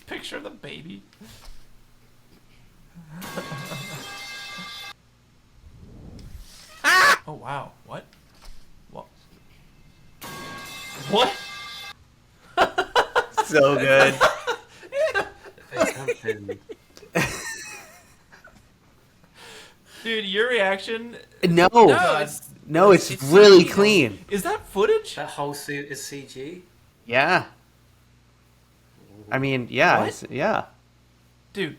S3: Picture of the baby. Oh wow! What? What? What?
S1: So good.
S3: Dude, your reaction?
S1: No.
S3: it's
S1: really
S3: CG.
S1: clean.
S3: Is that footage?
S4: That whole suit is CG.
S1: Yeah. I mean, yeah.
S3: What?
S1: Yeah.
S3: Dude.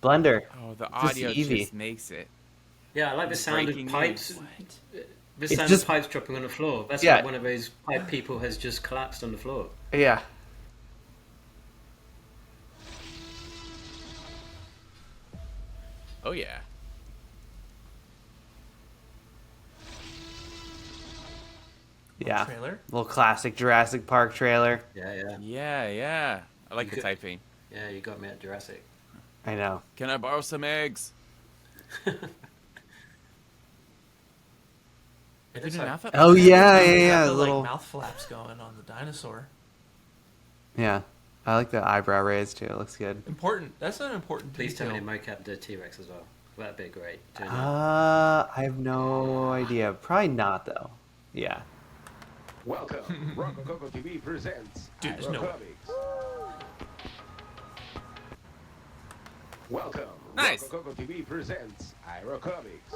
S1: Blender.
S2: Oh, the
S1: Just
S2: audio
S1: Eevee.
S2: just makes it.
S4: Yeah, I like the
S2: It's
S4: sound of
S2: breaking
S4: pipes.
S2: news.
S4: The
S1: It's
S4: sound
S1: just-
S4: of pipes dropping on the floor. That's
S1: Yeah.
S4: like one of those pipe people has just collapsed on the floor.
S1: Yeah.
S2: Oh yeah.
S1: Yeah.
S3: Trailer?
S1: Little classic Jurassic Park trailer.
S4: Yeah.
S2: Yeah. I like
S4: You
S2: the
S4: could-
S2: typing.
S4: Yeah, you got me at Jurassic.
S1: I know.
S2: Can I borrow some eggs?
S3: It looks like-
S1: Oh, yeah,
S3: It's got
S1: yeah,
S3: the,
S1: little-
S3: like, mouth flaps going on the dinosaur.
S1: Yeah. I like the eyebrow raise too. It looks good.
S3: Important. That's an important
S4: Please tell
S3: detail.
S4: me mocap the T-Rex as well. That'd be great.
S1: I have no idea. Probably not though. Yeah.
S20: Welcome, ROKOKO TV presents
S3: Dude, there's no way.
S20: Comics. Welcome,
S2: Nice.
S20: ROKOKO TV presents Comics.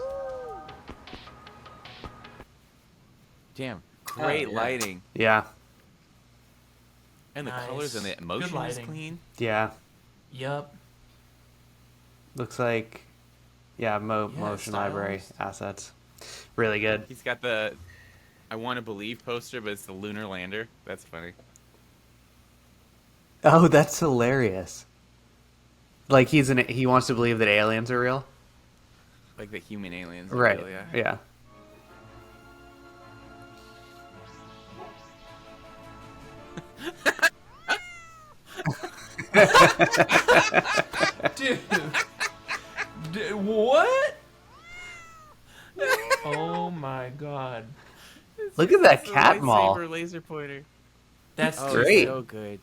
S2: Damn. Great
S4: yeah.
S2: lighting.
S1: Yeah.
S2: And the
S3: Nice.
S2: colors and the
S3: Good
S2: emotion is
S3: lighting.
S2: clean.
S1: Yeah.
S3: Yup.
S1: Looks like, yeah, motion library
S3: stylized.
S1: assets. Really good.
S2: He's got the I Want to Believe poster, but it's the lunar lander. That's funny.
S1: Oh, that's hilarious. Like he wants to believe that aliens are real.
S2: Like the human aliens. are
S1: Right.
S2: real, yeah.
S1: Yeah.
S3: Dude. What? Oh my god.
S1: Look at that
S2: It's the
S1: cat mall.
S2: lightsaber laser pointer.
S3: That's
S2: Oh,
S1: great.
S2: So good.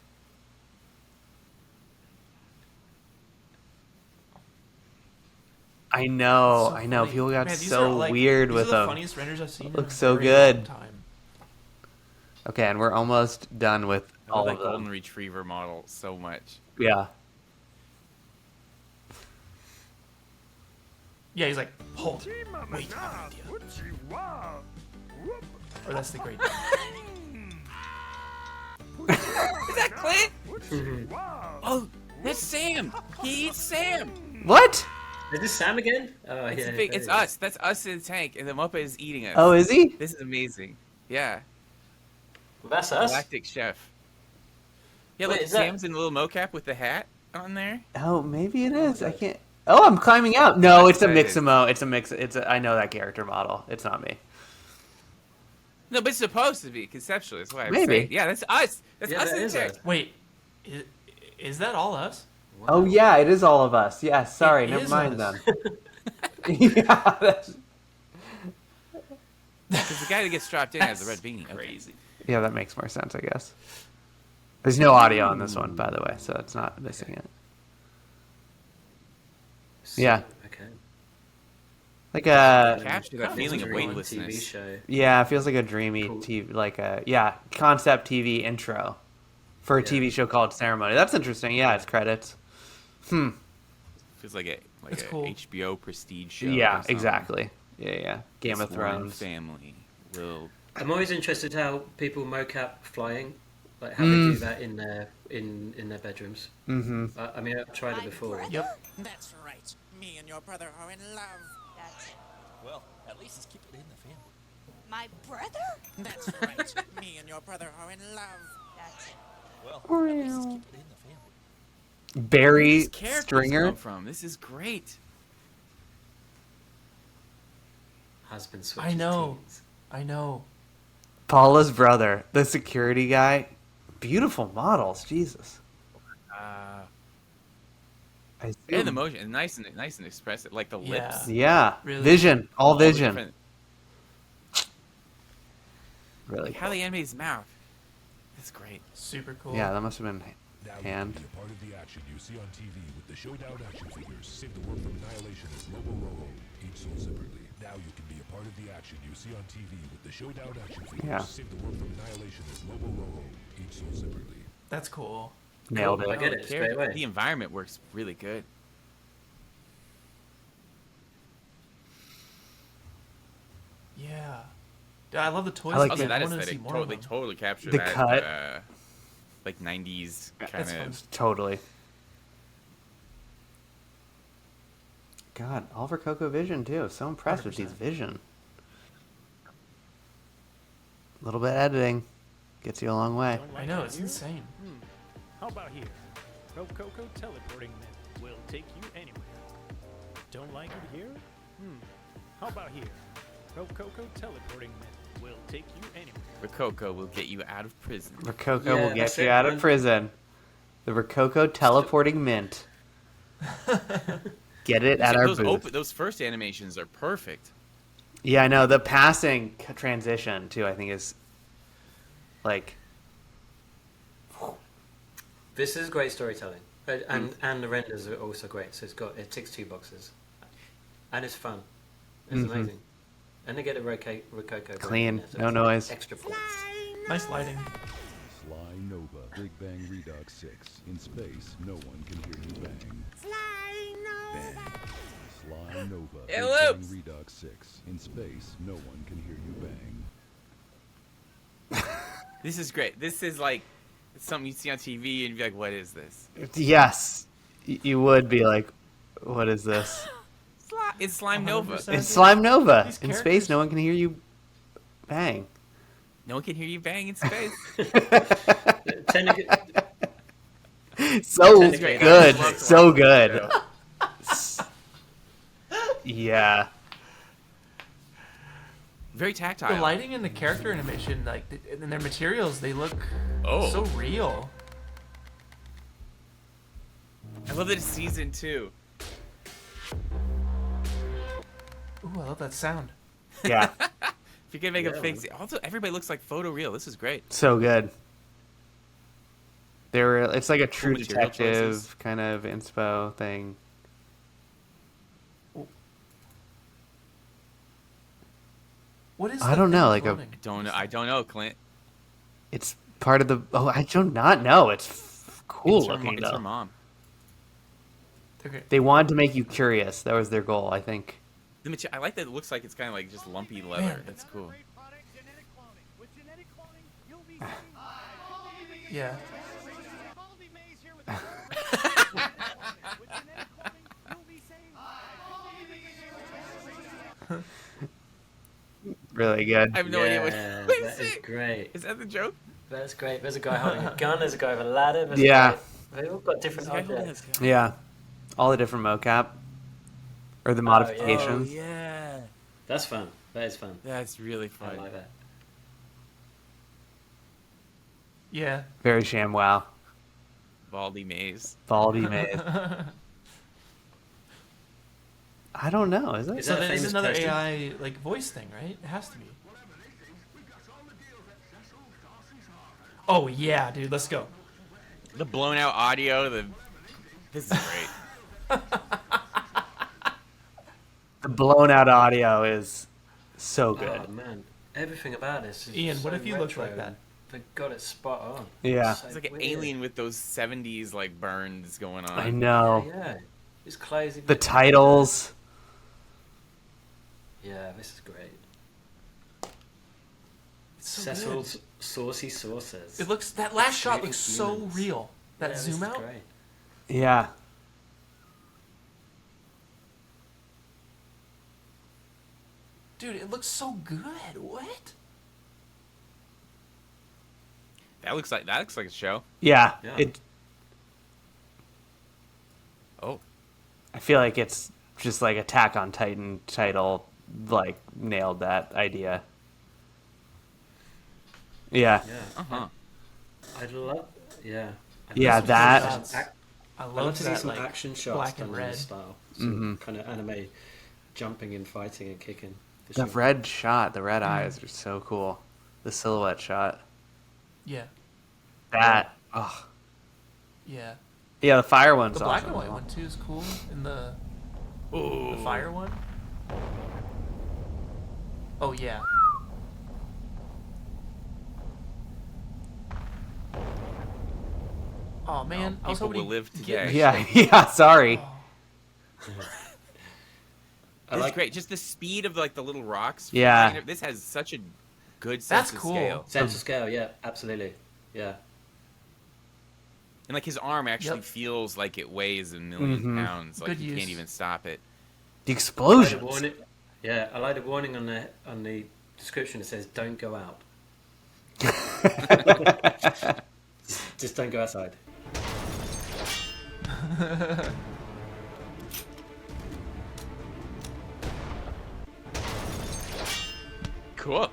S1: I know.
S3: So
S1: I know.
S3: funny.
S1: People got
S3: Man, these
S1: so
S3: are, like,
S1: weird
S3: these
S1: with
S3: are the
S1: them.
S3: funniest renders I've seen in
S1: Looks
S3: a
S1: so
S3: very
S1: good.
S3: long time.
S1: Okay, and we're almost done with
S2: I
S1: all
S2: love
S1: of
S2: that golden
S1: them.
S2: retriever model so much.
S1: Yeah.
S3: Yeah, he's like, hold. Wait, I have an idea. Or that's the great.
S2: Is that Clint? Oh, that's Sam. He eats Sam.
S1: What?
S4: Is this Sam again? Oh,
S2: It's,
S4: yeah.
S2: it's us. That's us in the tank, and the moped is eating us.
S1: Oh, is he?
S2: This is amazing. Yeah.
S4: Well, that's us.
S2: Galactic Chef. Yeah,
S4: Wait,
S2: look,
S4: is that-
S2: Sam's in a little mocap with the hat on there.
S1: Oh, maybe it is. I can't. Oh, I'm climbing out. No, it's a
S2: excited.
S1: Mixamo. It's a mix. I know that character model. It's not me.
S2: No, but it's supposed to be conceptually. That's why I'm
S1: Maybe.
S2: saying. Yeah, that's us. That's
S4: Yeah,
S2: us
S4: that
S2: in the
S4: is
S2: tank.
S4: us.
S3: Wait, is that all us?
S1: Oh yeah, it is all of us. Yeah, sorry,
S3: It
S1: never
S3: is
S1: mind
S3: us.
S1: then. Yeah, that's...
S2: Because the guy that gets strapped in has the red beanie.
S3: Crazy.
S1: yeah, that makes more sense, I guess. There's no audio on this one, by the way, so it's not missing it. Yeah.
S4: Okay.
S1: Like a
S2: Capture that feeling of
S4: TV
S2: weightlessness.
S4: show.
S1: yeah, it feels like a dreamy TV, like a concept TV intro for a TV show called Ceremony. That's interesting. Yeah, it's credits.
S2: Feels like a
S3: That's cool.
S2: HBO prestige show.
S1: Yeah,
S2: or something.
S1: exactly. Yeah. Game
S2: This
S1: of
S2: one
S1: Thrones.
S2: family will.
S4: I'm always interested how people mocap flying, like how they do that in their bedrooms.
S1: Mm-hmm.
S4: I mean, I've tried it before.
S3: Yep.
S19: That's right. Me and your brother are in love. That's it.
S10: Well, at least it's keep it in the family.
S19: My brother? That's right. Me and your brother are in love. That's it.
S10: Well, at least it's keep it in the family.
S1: Barry
S2: Where these characters
S1: Stringer.
S2: come from? This is great.
S4: Husband switches
S3: I know.
S4: teams.
S3: I know.
S1: Paula's brother, the security guy. Beautiful models, Jesus. I
S2: And the motion, and nice and expressive, like the lips.
S1: Yeah,
S3: Really.
S1: vision, all
S2: the
S1: vision.
S2: different-
S1: Really.
S2: Like how they animate his mouth. That's great.
S3: Super cool.
S1: Yeah, that must have been
S21: Now you
S1: hand.
S21: can be a part of the action you see on TV with the Showdown action figures. Save the world from annihilation as Lobo Rojo, each sold separately. Now you can be a part of the action you see on TV with the Showdown action figures.
S1: Yeah.
S21: Save the world from annihilation as Lobo Rojo, each sold separately.
S3: That's cool.
S1: Nailed
S4: I
S1: it.
S4: get it straight away.
S2: The environment works really good.
S3: Yeah. I love the toys.
S1: I like
S2: Also,
S1: the-
S2: that
S3: I wanna see
S2: aesthetic,
S3: more of
S2: they
S3: them.
S2: totally capture
S1: The
S2: that
S1: cut.
S2: like 90s kind
S3: That's
S2: of.
S3: fun.
S1: Totally. God, all for Coco Vision too. So impressed with these
S3: 100%.
S1: vision. A little bit of editing gets you a long way.
S5: Don't like
S3: I know,
S5: it
S3: it's
S5: here?
S3: insane.
S5: How about here? ROKOKO teleporting men will take you anywhere. Don't like it here? How about here? ROKOKO teleporting men will take you anywhere.
S2: Rococo will get you out of prison.
S1: Rococo
S4: Yeah,
S1: will get
S4: that's
S1: you
S4: it,
S1: out of
S4: man.
S1: prison. The Rococo teleporting mint. Get it at our booth.
S2: Those first animations are perfect.
S1: Yeah, I know. The passing transition too, I think, is like
S4: This is great storytelling, and the renders are also great. So it ticks 2 boxes, and it's fun. It's
S1: Mhm.
S4: amazing, and they get a Rococo
S1: Clean,
S4: in there, so
S1: no
S4: it's
S1: noise.
S4: Extra points.
S3: Nice lighting.
S21: Sly Nova, Big Bang Redux 6. In space, no one can hear you bang. Bang. Sly Nova,
S2: It
S21: Big Bang
S2: loops.
S21: Redux 6. In space, no one can hear you bang.
S2: This is great. This is like it's something you see on TV and you'd be like, "What is this?"
S1: yes, you would be like, "What is this?"
S2: It's Slime Nova.
S3: 100%.
S1: It's Slime Nova.
S3: These
S1: In space,
S3: characters-
S1: no one can hear you bang.
S2: No one can hear you bang in space.
S1: So
S4: Technically,
S1: good,
S2: I love
S1: so
S2: watching this
S1: good. Yeah.
S2: Very tactile.
S3: The lighting and the character animation, like, and their materials, they look so real.
S2: I love that it's season 2.
S3: Ooh, I love that sound.
S1: Yeah.
S2: If you can make
S4: Yeah,
S2: a fake, also everybody looks like photoreal. This is great.
S1: So good. It's like a True
S2: material
S1: Detective
S2: choices.
S1: kind of inspo thing.
S3: What is
S1: I
S3: that
S1: don't know,
S3: thing
S1: like a-
S3: floating?
S2: I don't know, Clint.
S1: It's part of the. Oh, I do not know. It's cool
S2: It's her,
S1: looking
S2: it's her
S1: though.
S2: mom.
S3: They're great.
S1: They wanted to make you curious. That was their goal, I think.
S2: I like that it looks like it's kind of like just lumpy leather.
S3: Man.
S2: That's cool.
S3: Yeah.
S1: Really good.
S2: I have no idea what.
S4: Yeah,
S2: what
S4: that is great.
S2: Is that the joke?
S4: That's great. There's a guy holding a gun. There's a guy with a ladder. There's
S1: Yeah.
S4: a guy, they all got different
S2: Is the guy holding
S4: objects.
S2: his gun?
S1: Yeah. All the different mocap. Or the
S4: Oh,
S1: modifications.
S2: yeah.
S4: That's fun. That is fun.
S2: That's really fun.
S4: I like that.
S3: Yeah.
S1: Very ShamWow.
S2: Baldy maze.
S1: Baldy maze. I don't know, is it?
S3: So then it's another AI like voice thing, right? It has to be. Oh yeah, dude, let's go.
S2: The blown out audio. This is great.
S1: The blown out audio is so good.
S4: Oh man, everything about this is
S3: Ian,
S4: so
S3: what if you looked
S4: retro.
S3: like that?
S4: They got it spot on.
S1: Yeah.
S4: So
S2: It's like an
S4: weird.
S2: alien with those 70s like burns going on.
S1: I know.
S4: Yeah, it's crazy.
S1: The titles.
S4: Yeah, this is great.
S3: It's so
S4: Cecil's
S3: good.
S4: saucy sauces.
S3: It looks that last shot
S4: Creating
S3: looks so
S4: humans.
S3: real. That
S4: Yeah, this
S3: zoom
S4: is
S3: out.
S4: great.
S1: Yeah.
S3: Dude, it looks so good. What?
S2: That looks like a show.
S1: Yeah.
S4: Yeah.
S1: It.
S2: Oh.
S1: I feel like it's just like Attack on Titan title, like nailed that idea. Yeah.
S4: Yeah.
S2: Uh-huh.
S4: I love. Yeah.
S1: Yeah, that.
S3: I
S4: I love
S3: love
S4: to see
S3: that
S4: some
S3: like
S4: action shots
S3: black
S4: done
S3: and
S4: in
S3: red.
S4: this style.
S1: Mhm.
S4: Kind of anime, jumping and fighting and kicking. for
S1: The
S4: sure.
S1: red shot, the red eyes are so cool. The silhouette shot.
S3: Yeah.
S1: That. Oh.
S3: Yeah.
S1: Yeah, the fire one's
S3: The black
S1: awesome.
S3: and white one too is cool. And the
S2: Ooh.
S3: fire one. Oh yeah. Oh man, I was
S2: People
S3: hoping
S2: will live
S3: he'd get
S2: today.
S3: me.
S1: Yeah, yeah, sorry.
S2: This is great. Just the speed of like the little rocks.
S1: Yeah.
S2: flying. This has such a good sense
S3: That's
S2: of
S3: cool.
S2: scale.
S4: Sense of scale, yeah, absolutely. Yeah.
S2: And like his arm actually
S3: Yep.
S2: feels like it weighs a million
S1: Mhm.
S2: pounds. Like
S3: Good
S2: you
S3: use.
S2: can't even stop it.
S1: The
S4: I like the
S1: explosions.
S4: warning. Yeah, I like the warning on the description. It says, "Don't go out." Just don't go outside.
S2: Cool.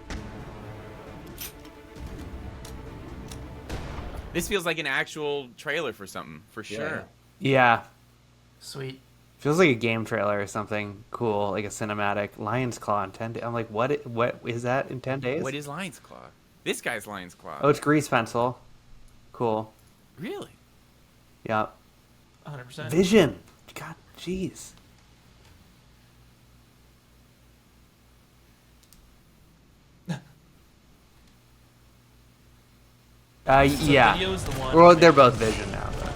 S2: This feels like an actual trailer for something, for sure.
S1: Yeah.
S3: Sweet.
S1: Feels like a game trailer or something cool, like a cinematic. Lion's Claw in 10 days. I'm like, what is that in 10 days?
S2: What is Lion's Claw? This guy's Lion's Claw.
S1: Oh, it's grease pencil. Cool.
S2: Really?
S1: Yeah.
S3: 100%.
S1: Vision. God, jeez. Yeah.
S3: Video's the one.
S1: Well, they're both Vision now. But.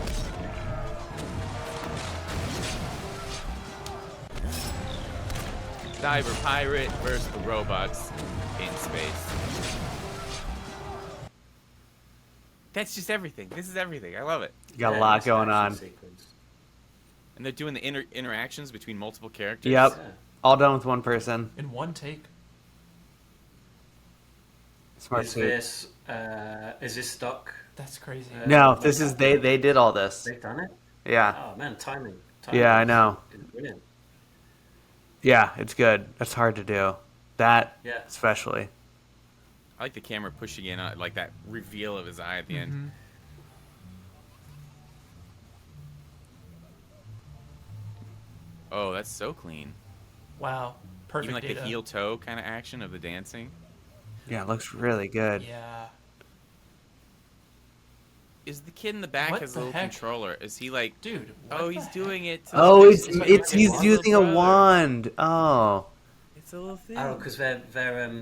S2: Diver pirate versus the robots in space. That's just everything. This is everything. I love it.
S1: You got a lot going on.
S2: And they're doing the interactions between multiple characters.
S1: Yep. All done with one person.
S3: In one take.
S1: Smart
S4: Is
S1: suit.
S4: this stock?
S3: That's crazy.
S1: No, this is they did all this.
S4: They've done it.
S1: Yeah.
S4: Oh man, timing.
S1: Yeah, I know.
S4: is brilliant.
S1: Yeah, it's good. That's hard to do. That
S4: Yeah.
S1: especially.
S2: I like the camera pushing in on like that reveal of his eye at the end. Oh, that's so clean.
S3: Wow. Perfect
S2: Even like
S3: data.
S2: the heel toe kind of action of the dancing.
S1: Yeah, it looks really good.
S3: Yeah.
S2: Is the kid in the back
S3: What
S2: has a
S3: the
S2: little
S3: heck?
S2: controller? Is he like,
S3: dude?
S2: Oh, he's doing it. To
S1: Oh,
S2: it's
S1: it's he's using a wand. Oh.
S2: It's a little thing.
S4: Oh, because they're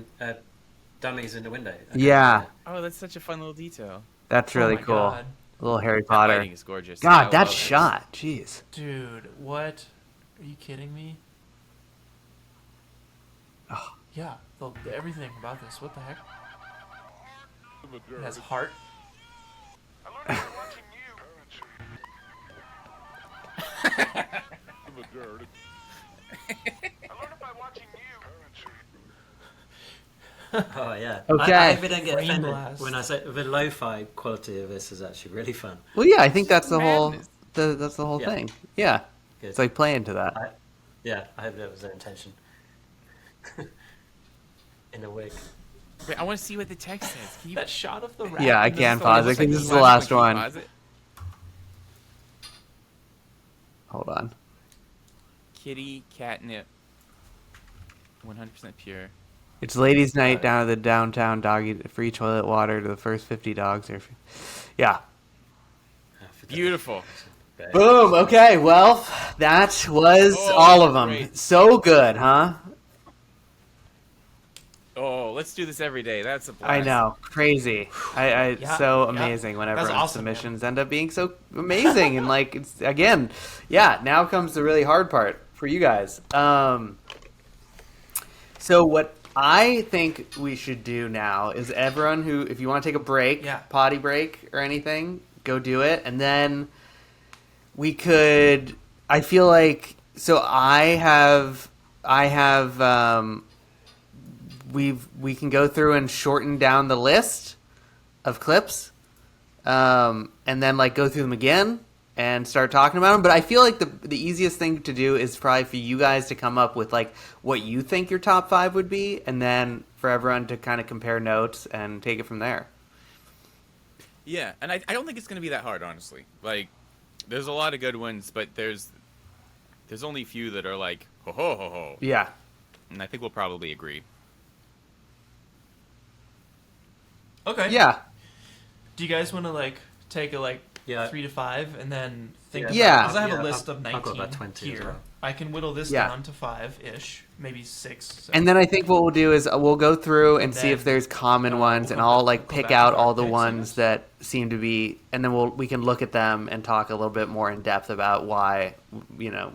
S4: dummies in the window. Okay.
S1: Yeah.
S2: Oh, that's such a fun little detail.
S1: That's
S3: Oh
S1: really
S3: my
S1: cool.
S3: God.
S1: A little Harry
S2: That
S1: Potter.
S2: lighting is gorgeous.
S1: God,
S2: I
S1: that
S2: love it.
S1: shot. Jeez.
S3: Dude, what? Are you kidding me?
S1: Oh.
S3: Yeah, everything about this. What the heck? It has heart.
S4: Oh yeah.
S1: Okay.
S4: I hope you don't get
S3: Frame
S4: offended
S3: blast.
S4: when I say the lo-fi quality of this is actually really fun.
S1: Well, yeah, I think that's the whole
S2: madness.
S1: that's the whole
S4: Yeah.
S1: thing. Yeah,
S4: Good.
S1: it's like playing to that.
S4: I hope that was their intention. In a wig.
S2: Wait, I want to see what the text says. Can you...
S3: That shot of the rat.
S1: Yeah, I
S3: and this
S1: can
S3: is
S1: pause it
S2: looks
S1: because
S2: like
S1: this is the
S2: plastic,
S1: last
S2: can you
S1: one.
S2: pause it?
S1: Hold on.
S2: Kitty catnip. 100% pure.
S1: It's ladies' night down at the downtown doggy free toilet water to the first 50 dogs. Yeah.
S2: Beautiful.
S1: Boom. Okay. Well, that was all of them.
S2: Great.
S1: So good, huh?
S2: Oh, let's do this every day. That's a blast.
S1: I know. Crazy.
S3: Yeah,
S1: so
S3: yeah.
S1: amazing whenever
S3: That's awesome,
S1: submissions end up being so amazing. And like, it's again, yeah, now comes the really hard part for you guys. So what I think we should do now is everyone who, if you want to take a break, potty break or anything, go do it. And then we could, I feel like, so we can go through and shorten down the list of clips, and then like go through them again and start talking about them. But I feel like the easiest thing to do is probably for you guys to come up with like what you think your top 5 would be, and then for everyone to kind of compare notes and take it from there.
S2: Yeah, and I don't think it's going to be that hard, honestly. Like, there's a lot of good ones, but there's only a few that are like, ho ho ho ho.
S1: Yeah.
S2: And I think we'll probably agree.
S3: Okay.
S1: Yeah.
S3: Do you guys want to like take a 3 to 5 and then think?
S1: Yeah.
S3: Because I have
S1: Yeah,
S3: a list of
S4: I've
S3: 19
S4: got about 20 as
S3: here.
S4: well.
S3: I can whittle this
S1: Yeah.
S3: down to 5-ish, maybe 6. 7.
S1: And then I think what we'll do is we'll go through and see
S3: then,
S1: if there's common ones,
S3: we'll
S1: and
S3: come
S1: I'll
S3: back-
S1: like
S3: we'll come
S1: pick
S3: back
S1: out
S3: with our
S1: all the
S3: picks, I
S1: ones that seem to be, and then we can look at them and talk a little bit more in depth about why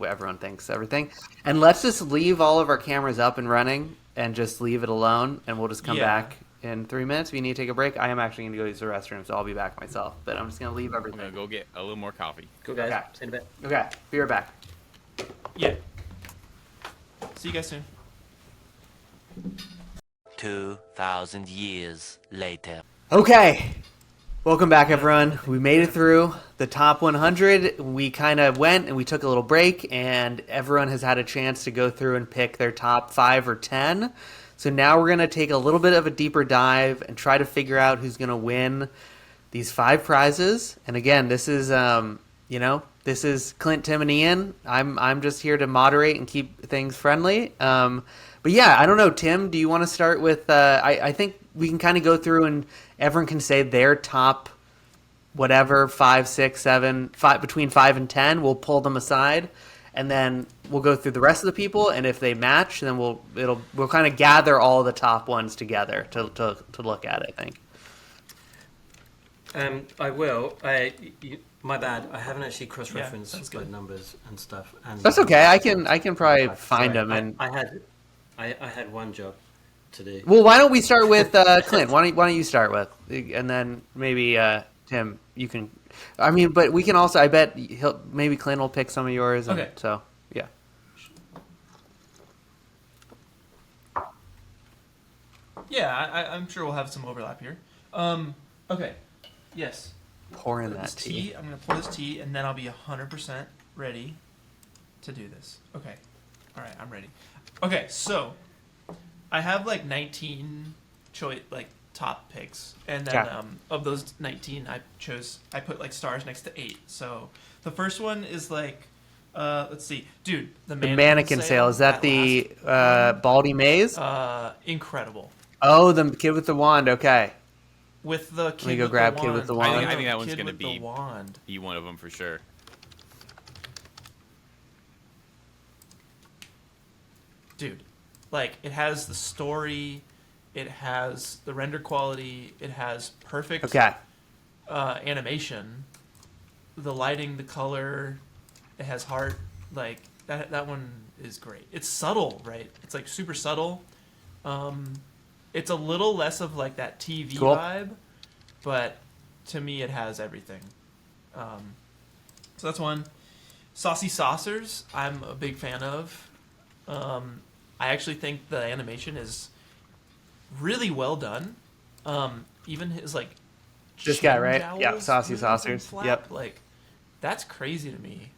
S1: everyone thinks everything. And let's just leave all of our cameras up and running and just leave it alone, and we'll just come back in 3 minutes. If you need to take a break, I am actually going to go use the restroom, so I'll be back myself. But I'm just going to leave
S2: I'm
S1: everything.
S2: going to go get a little more coffee.
S4: Cool, guys.
S1: Okay.
S4: See you in a bit.
S1: Okay, be right back.
S3: Yeah. See you guys soon.
S6: 2,000 years later.
S1: Okay, welcome back, everyone. We made it through the top 100. We kind of went and we took a little break, and everyone has had a chance to go through and pick their top 5 or 10. So now we're going to take a little bit of a deeper dive and try to figure out who's going to win these 5 prizes. And again, this is, this is Clint, Tim, and Ian. I'm just here to moderate and keep things friendly. But yeah, I don't know, Tim, do you want to start with, I think we can kind of go through and everyone can say their top whatever, 5, 6, 7, 5, between 5 and 10. We'll pull them aside, and then we'll go through the rest of the people, and if they match, then we'll kind of gather all the top ones together to look at it, I think.
S4: I will. My bad. I haven't actually cross-referenced the numbers and stuff. And
S1: That's okay. I can probably find them. And
S4: I had one job to do.
S1: Well, why don't we start with Clint? Why don't you start with, and then maybe Tim, you can. I mean, but we can also. I bet maybe Clint will pick some of yours. And,
S3: Okay.
S1: So yeah.
S3: Yeah, I'm sure we'll have some overlap here. Okay. Yes.
S1: Pour in
S3: This
S1: that tea.
S3: I'm going to pour this tea, and then I'll be 100% ready to do this. Okay. All right, I'm ready. Okay, so I have like 19 top picks, and then
S1: Yeah.
S3: of those 19, I put like stars next to 8. So the first one is like, let's see, dude,
S1: The mannequin sale, is that the Baldy Maze?
S3: Incredible.
S1: Oh, the kid with the wand. Okay.
S3: With the kid
S1: Let me go
S3: with
S1: grab
S3: the
S1: kid
S3: wand.
S1: with the
S2: I
S1: wand.
S2: think that one's
S3: Kid
S2: going to
S3: with the wand.
S2: be one of them for sure.
S3: Dude, like, it has the story, it has the render quality, it has perfect animation, the lighting, the color, it has heart. Like, that one is great. It's subtle, right? It's like super subtle. It's a little less of like that TV vibe, but to me it has everything. So that's one. Saucy Saucers, I'm a big fan of. I actually think the animation is really well done. Even his like
S1: This guy,
S3: chin
S1: right?
S3: jowls
S1: Yeah, Saucy
S3: move and
S1: Saucers.
S3: flap,
S1: Yep.
S3: Like that's crazy to me.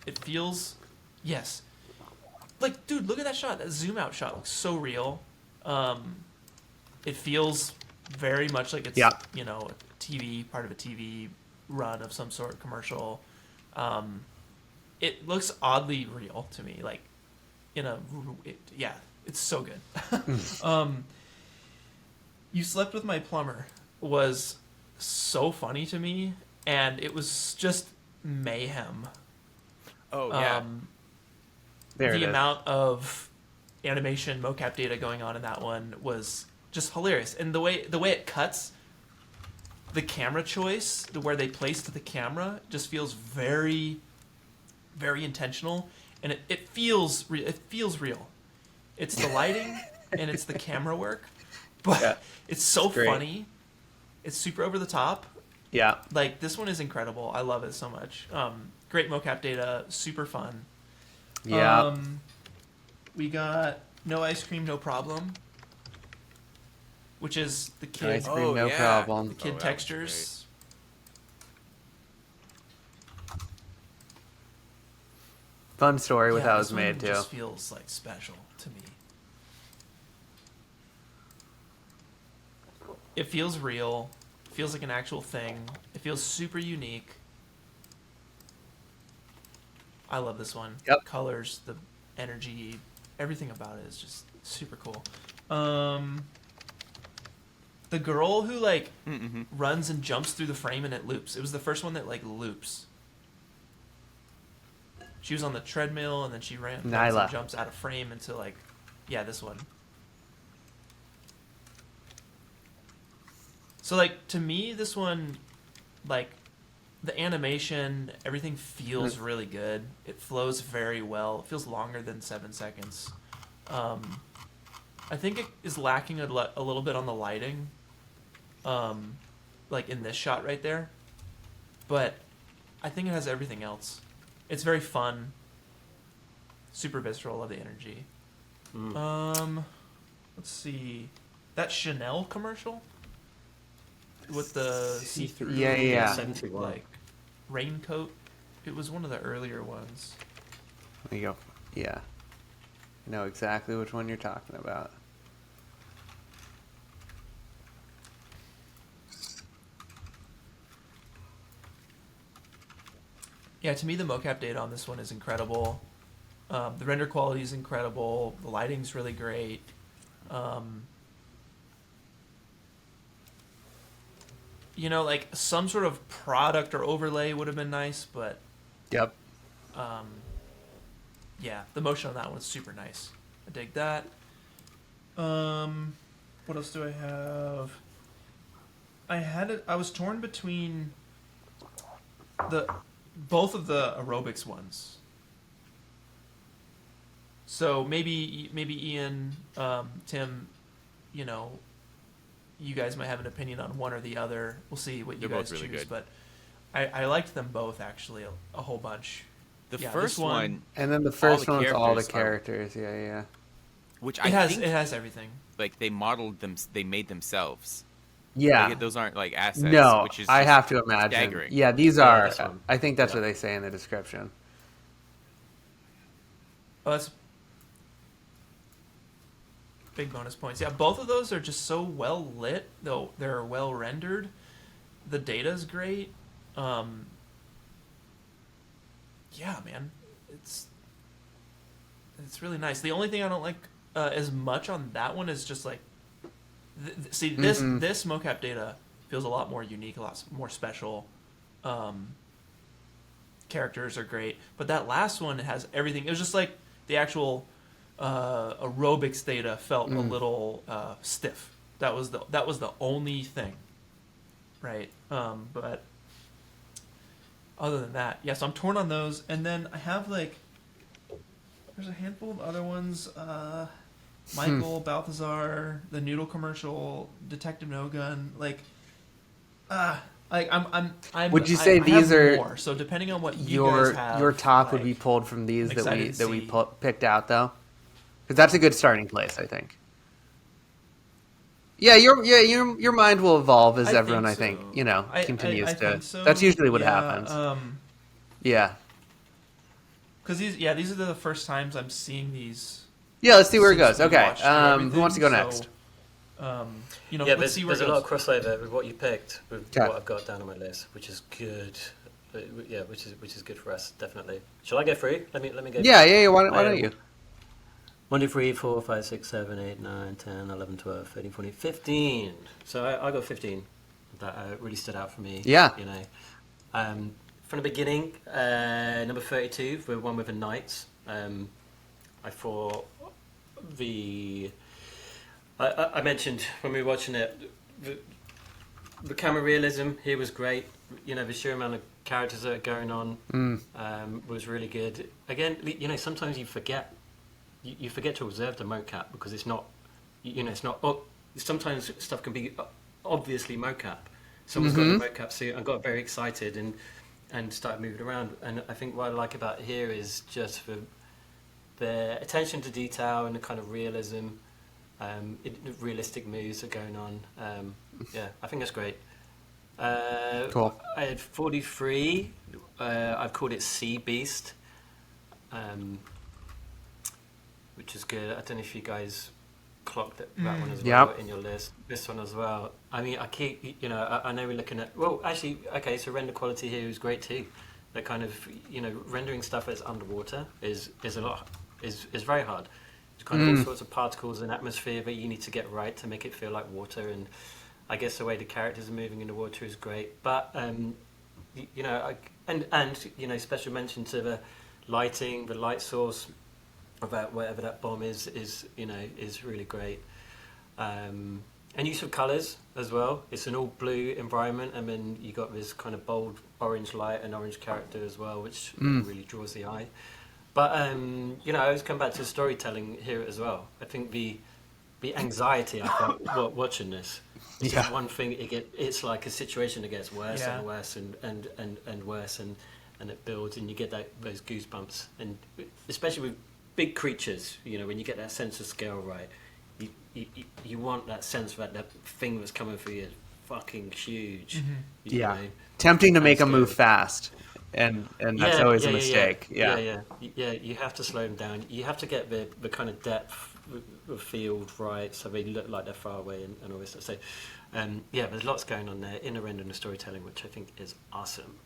S3: It feels, yes. Like, dude, look at that shot. That zoom out shot looks so real. It feels very much like it's, you know, a TV, part of a TV run of some sort, commercial. It looks oddly real to me. Like, yeah, it's so good. You Slept With My Plumber was so funny to me, and it was just mayhem.
S2: Oh, yeah.
S3: The amount of animation mocap data going on in that one was just hilarious, and the way it cuts, the camera choice, where they placed the camera, just feels very, very intentional, and it feels real. It's the lighting and it's the camera work, but it's so funny. It's super over the top.
S1: Yeah.
S3: Like, this one is incredible. I love it so much. Great mocap data, super fun.
S1: Yeah.
S3: We got No Ice Cream, No Problem, which is the kid.
S1: No Ice Cream, No Problem.
S3: The kid textures.
S1: Fun story with how it was
S3: this one
S1: made, too.
S3: Just feels like special to me. It feels real. It feels like an actual thing. It feels super unique. I love this one.
S1: Yep.
S3: Colors, the energy, everything about it is just super cool. The girl who like runs and jumps through the frame and it loops. It was the first one that like loops. She was on the treadmill and then she runs and jumps out of frame into like, yeah, this one. So like to me, this one, like the animation, everything feels really good. It flows very well. It feels longer than 7 seconds. I think it is lacking a little bit on the lighting, like in this shot right there. But I think it has everything else. It's very fun, super visceral. Love the energy. Let's see, that Chanel commercial with the see-through, like raincoat. It was one of the earlier ones.
S1: There you go. Yeah, I know exactly which one you're talking about.
S3: Yeah, to me the mocap data on this one is incredible. The render quality is incredible. The lighting's really great. You know, like some sort of product or overlay would have been nice, but
S1: yep.
S3: Yeah, the motion on that one is super nice. I dig that. What else do I have? I was torn between both of the aerobics ones. So maybe Ian, Tim, you know, you guys might have an opinion on one or the other. We'll see what you
S2: They're
S3: guys
S2: both really
S3: choose.
S2: good.
S3: But I liked them both actually a whole bunch.
S2: The first one,
S1: and then the first one with all the characters. Yeah.
S2: Which
S3: it has everything.
S2: Like they modeled them, they made themselves.
S1: Yeah.
S2: Like, those aren't like assets.
S1: No,
S2: which is
S1: I
S2: just
S1: have to imagine.
S2: staggering.
S1: Yeah, these are. I think that's what they say in the description.
S3: Oh, that's big bonus points. Yeah, both of those are just so well lit, though they're well rendered. The data's great. Yeah, man, it's really nice. The only thing I don't like as much on that one is just like, this mocap data feels a lot more unique, a lot more special. Characters are great, but that last one has everything. It was just like the actual aerobics data felt a little stiff. That was the only thing, right? But other than that, yeah. So I'm torn on those, and then I have like there's a handful of other ones. Michael, Balthazar, the Noodle commercial, Detective No Gun, like I'm.
S1: Would you say these are
S3: more, so depending on what you guys have,
S1: your top
S3: like,
S1: would be pulled from these that we picked out though? Because that's a good starting place, I think. Yeah, your mind will evolve as
S3: I
S1: everyone,
S3: think
S1: I think,
S3: so.
S1: you know,
S3: I
S1: continues to.
S3: think so.
S1: That's usually what
S3: Yeah,
S1: happens. Yeah.
S3: Because these are the first times I'm seeing these.
S1: Yeah, let's see where it
S3: since
S1: goes.
S3: we
S1: Okay,
S3: watched through
S1: who wants to go
S3: everything,
S1: next?
S3: You know,
S4: Yeah,
S3: let's see where
S4: there's
S3: it
S4: a lot
S3: goes.
S4: of crossover with what you picked with
S1: Okay.
S4: what I've got down on my list, which is good. Yeah, which is good for us, definitely. Shall I go through? Let me go.
S1: Yeah. Why don't you?
S4: 1, 2, 3, 4, 5, 6, 7, 8, 9, 10, 11, 12, 13, 14, 15. So I got 15 that really stood out for me.
S1: Yeah.
S4: You know, from the beginning, number 32, the one with the knights. I thought I mentioned when we were watching it, the camera realism here was great. You know, the sheer amount of characters that are going on was really good. Again, you know, sometimes you forget. You forget to observe the mocap because it's not, you know, it's not. Sometimes stuff can be obviously mocap. Someone's got the mocap suit and got very excited and started moving around. And I think what I like about here is just the attention to detail and the kind of realism, realistic moves that are going on. Yeah, I think that's great.
S1: Cool.
S4: I had 43. I've called it Sea Beast. Which is good. I don't know if you guys clocked that one as well in your list. This one as well. I mean, I keep, you know, I know we're looking at, well, actually, okay, so render quality here is great too. That kind of, you know, rendering stuff that's underwater is very hard. There's kind of all sorts of particles and atmosphere that you need to get right to make it feel like water. And I guess the way the characters are moving in the water is great. But, you know, and you know, special mention to the lighting, the light source, about whatever that bomb is you know, is really great. And use of colours as well. It's an all blue environment, and then you got this kind of bold orange light and orange character as well, which really draws the eye. But you know, I always come back to the storytelling here as well. I think the anxiety I felt watching this. It's just one thing. It's like a situation that gets worse and worse and worse, and it builds, and you get those goosebumps, and especially with big creatures, you know, when you get that sense of scale right, you want that sense that thing that's coming for you is fucking huge. You know?
S1: Tempting to make them move fast, and that's always a mistake.
S4: Yeah. You have to slow them down. You have to get the kind of depth of field right, so they look like they're far away and all this stuff. So, yeah, there's lots going on there in the render and the storytelling, which I think is awesome.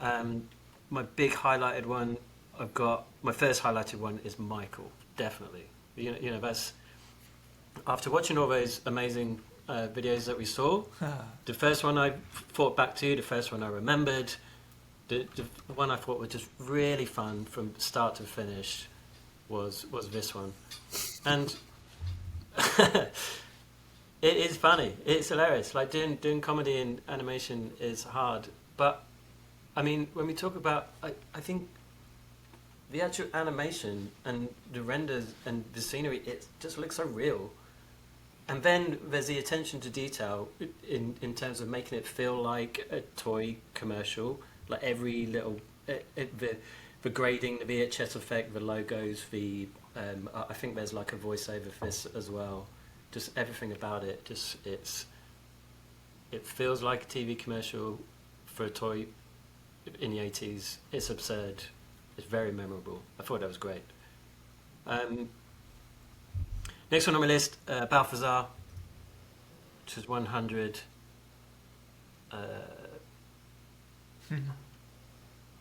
S4: My big highlighted one. I've got my first highlighted one is Michael, definitely. You know, that's after watching all those amazing videos that we saw. The first one I thought back to, the first one I remembered, the one I thought was just really fun from start to finish was this one, and it is funny. It's hilarious. Like doing comedy and animation is hard, but I mean, when we talk about, I think. The actual animation and the renders and the scenery, it just looks so real. And then there's the attention to detail in terms of making it feel like a toy commercial. Like every little, the grading, the VHS effect, the logos, I think there's like a voiceover for this as well. Just everything about it, it feels like a TV commercial for a toy in the 80s. It's absurd. It's very memorable. I thought that was great. Next one on my list, Balthazar, which is 100.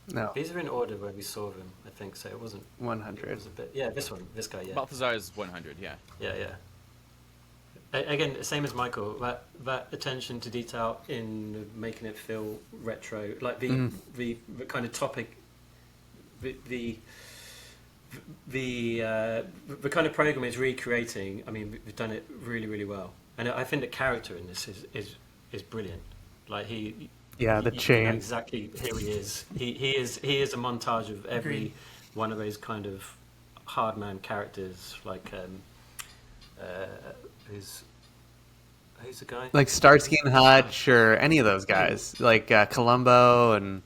S1: No.
S4: These are in order where we saw them, I think, so it wasn't...
S1: 100.
S4: It was a bit, yeah, this guy, yeah.
S2: Balthazar is 100, yeah.
S4: Yeah. Again, same as Michael, that attention to detail in making it feel retro, like the kind of topic... The kind of program is recreating. I mean, we've done it really, really well, and I think the character in this is brilliant. Like the chain. You know exactly, here he is. He is a montage of every one of those kind of hard man characters. Like who's the guy?
S1: Like Starsky and Hutch or any of those guys, like Columbo and.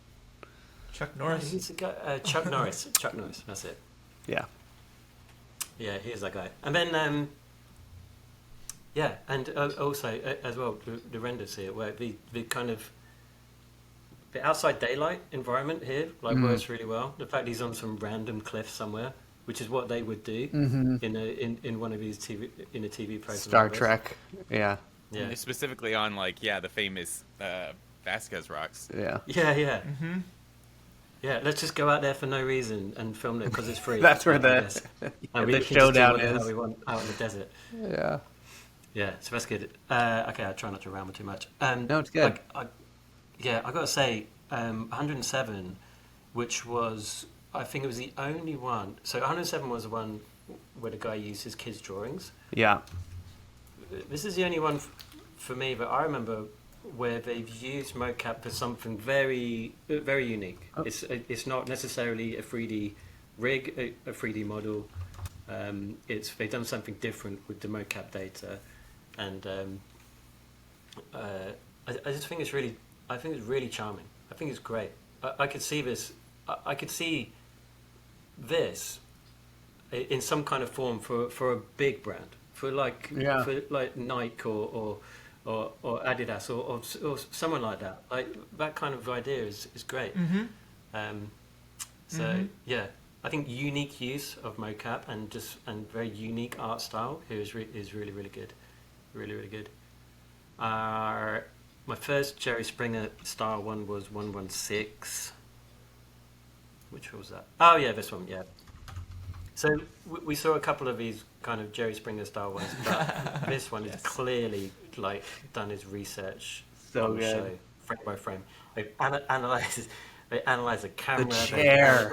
S3: Chuck Norris.
S4: Who's the guy? Chuck Norris. Chuck Norris. That's it.
S1: Yeah.
S4: Yeah, he is that guy. And then, yeah, and also as well, the renders here, where the kind of the outside daylight environment here works really well. The fact he's on some random cliff somewhere, which is what they would do in one of these in a TV program.
S1: Star Trek. Yeah.
S2: Yeah. Specifically on the famous Vasquez rocks.
S1: Yeah.
S4: Yeah. Yeah, let's just go out there for no reason and film it because it's free.
S1: That's where the showdown is.
S4: How we want out in the desert.
S1: Yeah.
S4: Yeah, so that's good. Okay, I try not to ramble too much.
S1: No, it's good.
S4: I got to say, 107, which was, I think it was the only one. So 107 was the one where the guy used his kids' drawings.
S1: Yeah.
S4: This is the only one for me that I remember where they've used mocap for something very, very unique. Oh. It's not necessarily a 3D rig, a 3D model. They've done something different with the mocap data, and I just think it's really, charming. I think it's great. I could see this. I could see this in some kind of form for a big brand, for like Nike or Adidas or someone like that. Like that kind of idea is great. Yeah, I think unique use of mocap and very unique art style here is really good, really good. My first Jerry Springer style one was 116. Which was that? Oh yeah, this one. Yeah. So we saw a couple of these kind of Jerry Springer style ones, but this one is clearly done his research on the show, frame by frame. They analyze the camera,
S1: the chair,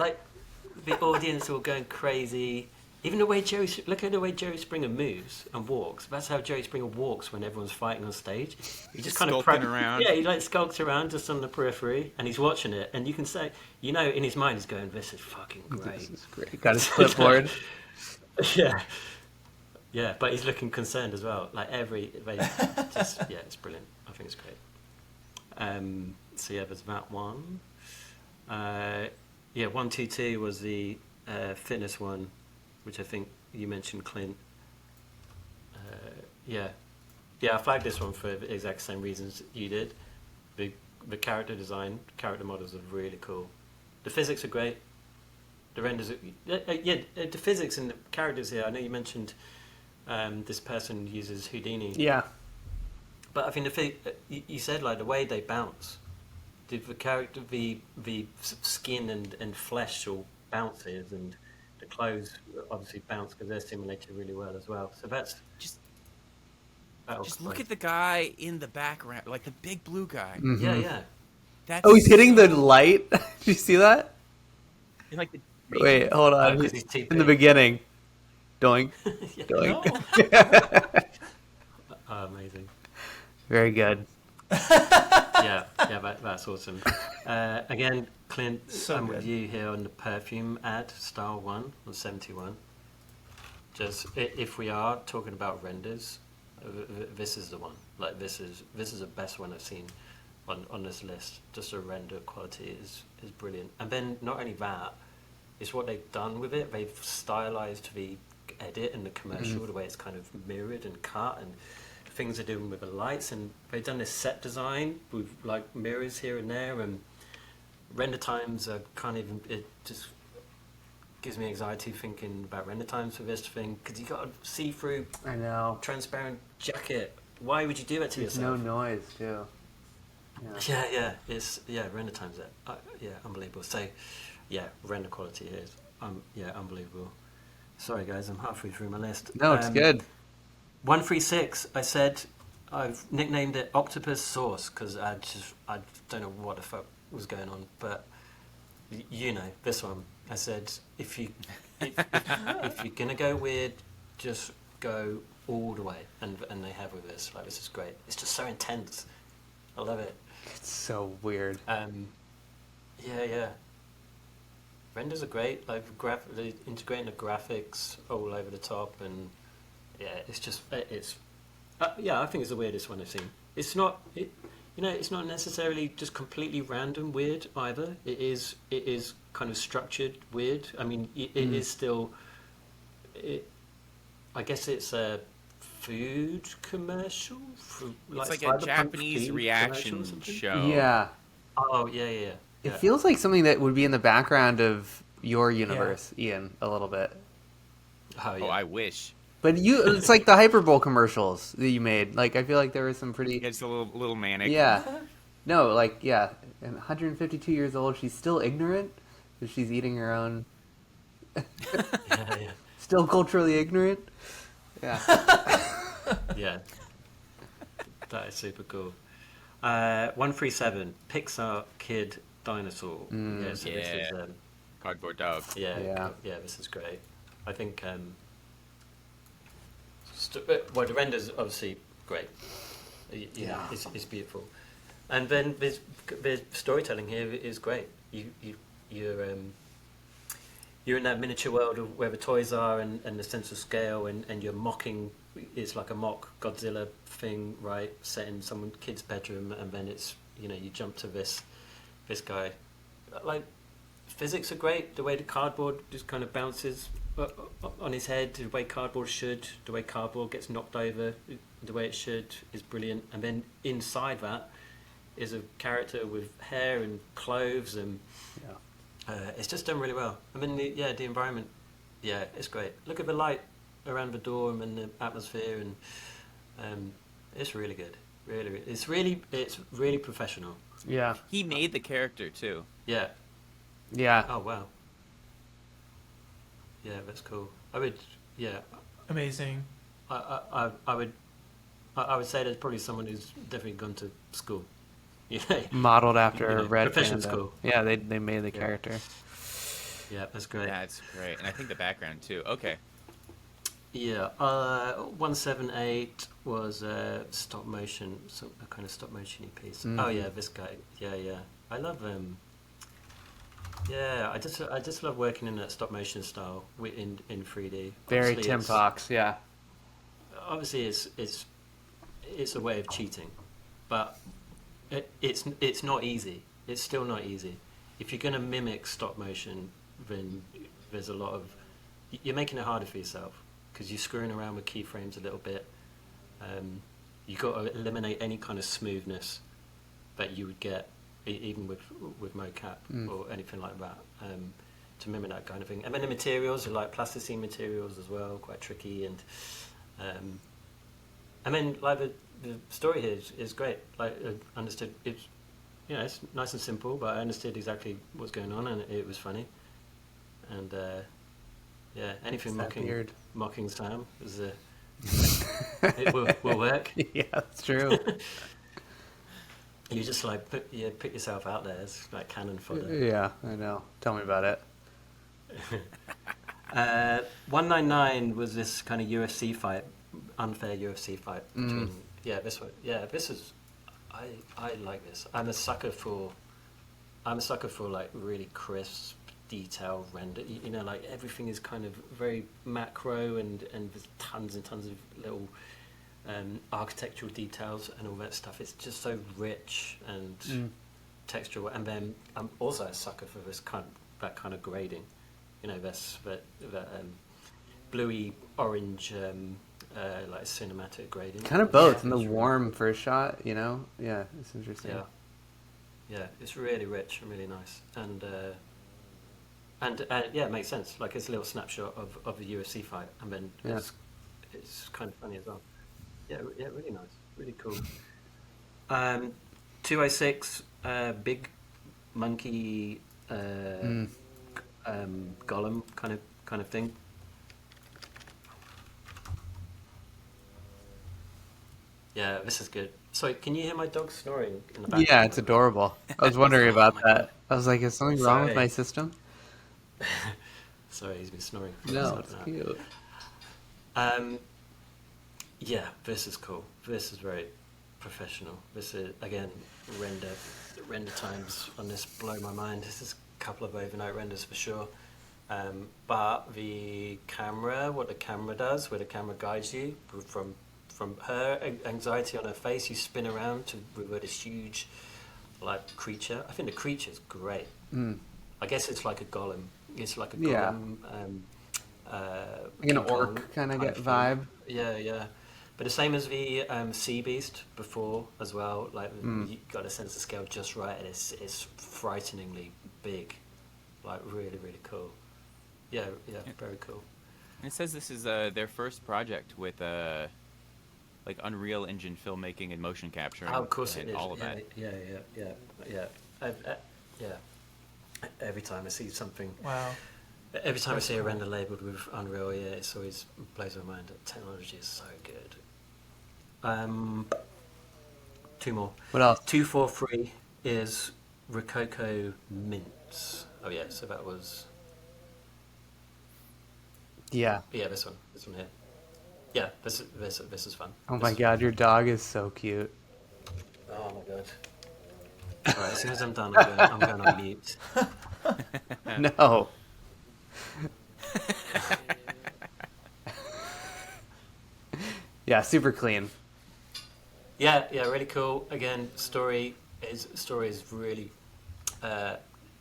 S4: the audience all going crazy. Even the way look at the way Jerry Springer moves and walks. That's how Jerry Springer walks when everyone's fighting on stage. He just kind of
S2: around.
S4: Yeah, he skulks around just on the periphery, and he's watching it, and you can say, in his mind, he's going, "This is fucking great."
S1: This is great. Got his clipboard.
S4: Yeah, but he's looking concerned as well. It's brilliant. I think it's great. So yeah, there's that one. 122 was the fitness one, which I think you mentioned, Clint. I flagged this one for the exact same reasons you did. The character design, character models are really cool. The physics are great. The renders, the physics and the characters here. I know you mentioned this person uses Houdini.
S1: Yeah.
S4: But I think you said the way they bounce, the character, the skin and flesh all bounces, and the clothes obviously bounce because they're simulated really well as well. So that's
S2: just look at the guy in the background, like the big blue guy.
S1: Mm-hmm.
S4: Yeah.
S1: He's hitting the light. Did you see that? Wait, hold on. In the beginning. Doink. Doink.
S4: Amazing.
S1: Very good.
S4: That's awesome. Again, Clint, I'm with you here on the perfume ad, style 1 on 71. Just if we are talking about renders, this is the one. This is the best one I've seen on this list. Just the render quality is brilliant. And then not only that, it's what they've done with it. They've stylized the edit and the commercial, the way it's kind of mirrored and cut, and things they're doing with the lights, and they've done this set design with mirrors here and there, and render times are it just gives me anxiety thinking about render times for this thing, because you got a see-through transparent jacket. Why would you do that to yourself?
S1: No noise too.
S4: It's render times unbelievable. So render quality here is unbelievable. Sorry guys, I'm halfway through my list.
S1: No, it's good.
S4: 136, I said I've nicknamed it Octopus Sauce because I don't know what the fuck was going on, but this one. I said if you're gonna go weird, just go all the way, and they have with this. This is great. It's just so intense. I love it.
S1: It's so weird.
S4: Renders are great. They're integrating the graphics all over the top, and I think it's the weirdest one I've seen. It's not necessarily just completely random weird either. It is kind of structured weird. I mean, it is still I guess it's a food commercial.
S2: It's like a
S4: Cyberpunk
S2: Japanese
S4: food
S2: reaction
S4: commercial or something?
S2: show.
S1: Yeah.
S4: Oh yeah.
S1: It feels like something that would be in the background of your
S3: Yeah.
S1: universe, Ian, a little bit.
S4: Oh yeah.
S2: Oh, I wish.
S1: But it's like the Hyperbowl commercials that you made. Like, I feel like there was some pretty...
S2: It's a little manic.
S1: Yeah. No, like, yeah. And 152 years old, she's still ignorant? Because she's eating her own...
S4: yeah.
S1: Still culturally ignorant? Yeah.
S4: Yeah. That is super cool. 137, Pixar Kid Dinosaur. Yeah, so this is
S2: Cardboard Dog.
S4: yeah, this is great. I think well, the render's obviously great. You know, it's beautiful, and then the storytelling here is great. You're in that miniature world of where the toys are and the sense of scale, and you're mocking. It's like a mock Godzilla thing, right? Set in some kid's bedroom, and then it's, you know, you jump to this guy. Like, physics are great. The way the cardboard just kind of bounces on his head, the way cardboard should, the way cardboard gets knocked over, the way it should, is brilliant. And then inside that is a character with hair and clothes, and it's just done really well. I mean, the environment, it's great. Look at the light around the door and the atmosphere, and it's really good. Really, it's really professional.
S1: Yeah.
S2: He made the character too.
S4: Yeah.
S1: Yeah.
S4: Oh wow. Yeah, that's cool. I would. Yeah.
S3: Amazing.
S4: I would say there's probably someone who's definitely gone to school. You know,
S1: modeled after Red
S4: professional
S1: Panda.
S4: school.
S1: Yeah, they made the character.
S4: Yeah, that's great.
S2: Yeah, it's great, and I think the background too. Okay.
S4: Yeah, 178 was stop motion, a kind of stop motion piece.
S1: Mm.
S4: Oh yeah, this guy. Yeah. I love Yeah, I just love working in that stop motion style in 3D.
S1: Very
S4: Obviously,
S1: Tim Fox, yeah.
S4: Obviously, it's a way of cheating, but it's not easy. It's still not easy. If you're going to mimic stop motion, then there's a lot of... You're making it harder for yourself, because you're screwing around with keyframes a little bit. You've got to eliminate any kind of smoothness that you would get even with mocap or anything like that, to mimic that kind of thing. And then the materials are like plasticine materials as well, quite tricky. And then like the story here is great. Like, I understood it's nice and simple, but I understood exactly what's going on, and it was funny. And anything mocking Sam is it will work.
S1: Yeah, that's true.
S4: You just like put yourself out there as like cannon fodder.
S1: Yeah, I know. Tell me about it.
S4: 199 was this kind of UFC fight, unfair UFC fight between. This one. Yeah, this is. I like this. I'm a sucker for like really crisp, detailed render. You know, like everything is kind of very macro, and there's tons and tons of little architectural details and all that stuff. It's just so rich and textural. And then I'm also a sucker for that kind of grading. You know, that bluey orange like cinematic grading.
S1: Kind of both. And the warm first shot, you know? Yeah, it's interesting.
S4: Yeah, it's really rich and really nice. And it makes sense. Like, it's a little snapshot of the UFC fight, and then it's kind of funny as well. Yeah, really nice, really cool. 206, big monkey golem kind of thing. Yeah, this is good. Sorry, can you hear my dog snoring in the background?
S1: Yeah, it's adorable. I was wondering about that. I was like, is something wrong with my system?
S4: Sorry, he's been snoring.
S1: No, it's cute.
S4: Yeah, this is cool. This is very professional. This is, again, render times on this blow my mind. This is a couple of overnight renders for sure. But the camera, what the camera does, where the camera guides you from her anxiety on her face, you spin around to revert this huge like creature. I think the creature's great. I guess it's like a golem. It's like a golem
S1: Like an
S4: King Kong
S1: orc kind of get
S4: thing.
S1: vibe.
S4: Yeah. But the same as the Sea Beast before as well. Like you got a sense of scale just right, and it's frighteningly big. Like really, really cool. Yeah, very cool.
S2: And it says this is their first project with like Unreal Engine filmmaking and motion capture.
S4: Oh, of course
S2: and
S4: it is.
S2: all of that.
S4: Yeah. Every time I see something,
S3: Wow.
S4: every time I see a render labeled with Unreal, it's always blows my mind. That technology is so good. 2 more.
S1: What else?
S4: 243 is Rokoko Mints. Oh yeah, so that was.
S1: Yeah.
S4: Yeah, this one here. Yeah, this is fun.
S1: Oh my god, your dog is so cute.
S4: Oh my god. Alright, as soon as I'm done, I'm going on mute.
S1: No. Yeah, super clean.
S4: Yeah, really cool. Again, story is really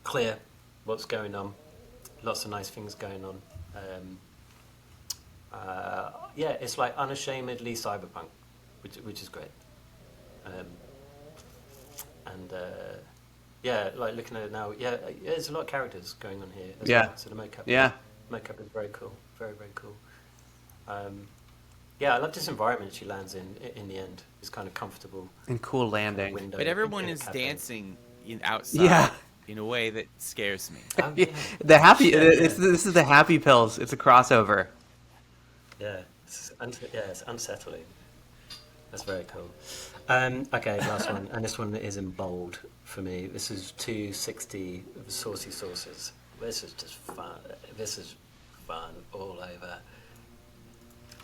S4: clear what's going on. Lots of nice things going on. It's like unashamedly cyberpunk, which is great. Like looking at it now, there's a lot of characters going on here. As well. So the mocap is very cool, very very cool. I love this environment she lands in the end. It's kind of comfortable
S1: and cool landing.
S2: But everyone is dancing outside in a way that scares me.
S1: The happy. This is the happy pills. It's a crossover.
S4: Yeah, it's unsettling. That's very cool. Okay, last one, and this one is in bold for me. This is 260 Saucy Sauces. This is just fun. This is fun all over.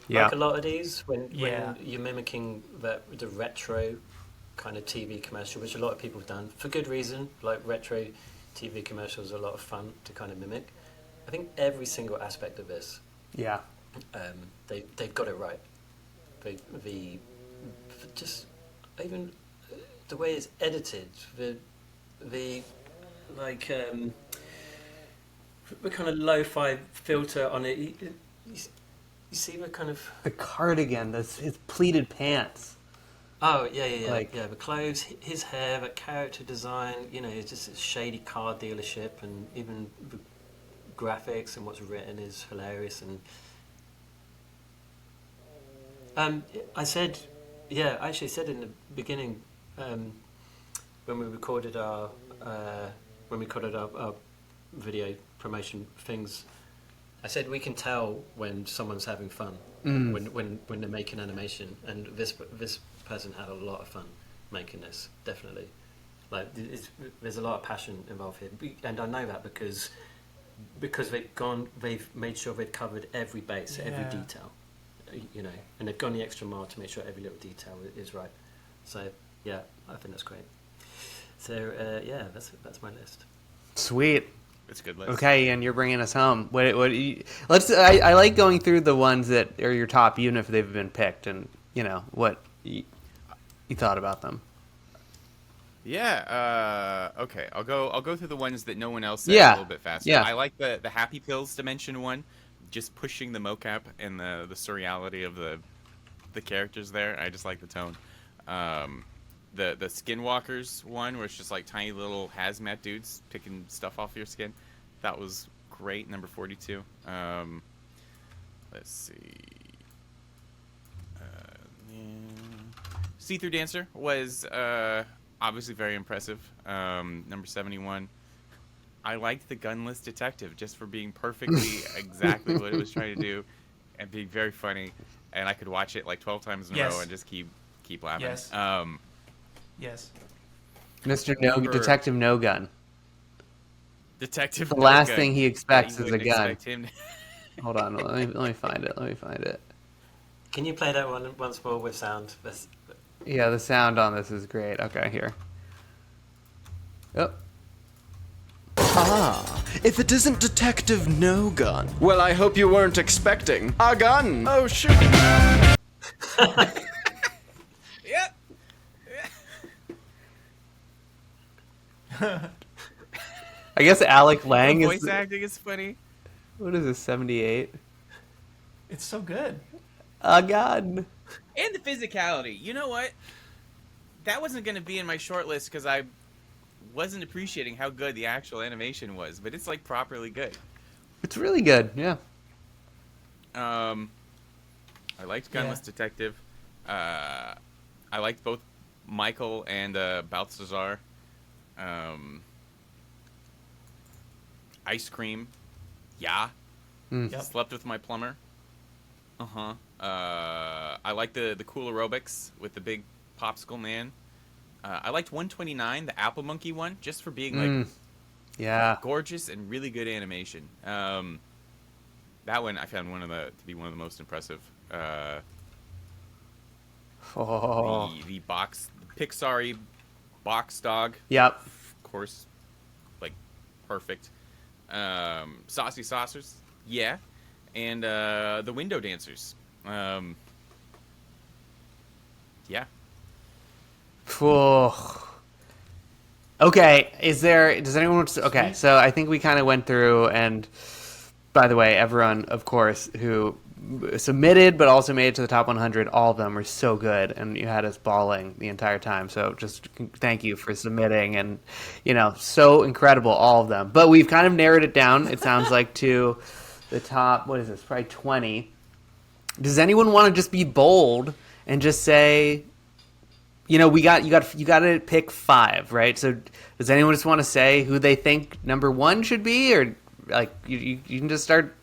S1: Yeah.
S4: Like a lot of these, when you're mimicking the retro kind of TV commercial, which a lot of people have done for good reason. Like retro TV commercials are a lot of fun to kind of mimic. I think every single aspect of this, they've got it right. Just even the way it's edited, the kind of lo-fi filter on it. You see the kind of
S1: the cardigan, his pleated pants.
S4: Oh yeah. The clothes, his hair, that character design. It's just a shady car dealership, and even the graphics and what's written is hilarious. And I actually said in the beginning when we recorded our video promotion things. I said we can tell when someone's having fun when they're making animation, and this person had a lot of fun making this. Definitely, there's a lot of passion involved here, and I know that because they've made sure they've covered every base, every detail, and they've gone the extra mile to make sure every little detail is right. So I think that's great. So that's my list.
S1: Sweet.
S2: It's a good list.
S1: Okay, and you're bringing us home. I like going through the ones that are your top, even if they've been picked, and what you thought about them.
S2: Yeah. Okay. I'll go through the ones that no one else said a little bit faster.
S1: Yeah.
S2: I like the Happy Pills dimension one, just pushing the mocap and the surreality of the characters there. I just like the tone. The Skinwalkers one, where it's just like tiny little hazmat dudes picking stuff off your skin. That was great. Number 42. Let's see. See-Through Dancer was obviously very impressive. Number 71. I liked the Gunless Detective just for being perfectly exactly what it was trying to do and being very funny. And I could watch it like 12 times in a row and just keep laughing.
S3: Yes. Yes.
S1: Mr. Detective No Gun.
S2: Detective
S1: The
S2: No
S1: last
S2: Gun.
S1: thing he expects is a gun.
S2: Expect him
S1: Hold on, let me find it.
S4: Can you play that one once more with sound?
S1: Yeah, the sound on this is great. Okay, here. Yep.
S8: Ah, if it isn't Detective No Gun, well, I hope you weren't expecting a gun. Oh, shoot.
S1: I guess Alec Lang
S2: the
S1: is...
S2: voice acting is funny.
S1: What is this, 78?
S3: It's so good.
S1: Again.
S2: And the physicality. You know what? That wasn't going to be in my short list because I wasn't appreciating how good the actual animation was, but it's like properly good.
S1: It's really good, yeah.
S2: I liked Gunless Detective. I liked both Michael and Balthazar. Ice cream. Yeah.
S1: Yep.
S2: Slept with my plumber. I like the cool aerobics with the big popsicle man. I liked 129, the Apple Monkey one, just for being like gorgeous and really good animation. That one I found to be one of the most impressive. The Pixar box dog.
S1: Yep.
S2: Of course, like perfect. Saucy Saucers, yeah, and the Window Dancers. Yeah.
S1: Okay, does anyone want to, okay, so I think we kind of went through, and by the way, everyone, of course, who submitted but also made it to the top 100, all of them were so good, and you had us bawling the entire time, so just thank you for submitting, and, so incredible, all of them. But we've kind of narrowed it down, it sounds like, to the top, what is this, probably 20. Does anyone want to just be bold and just say, you got to pick 5, right? So does anyone just want to say who they think number 1 should be, or like you can just start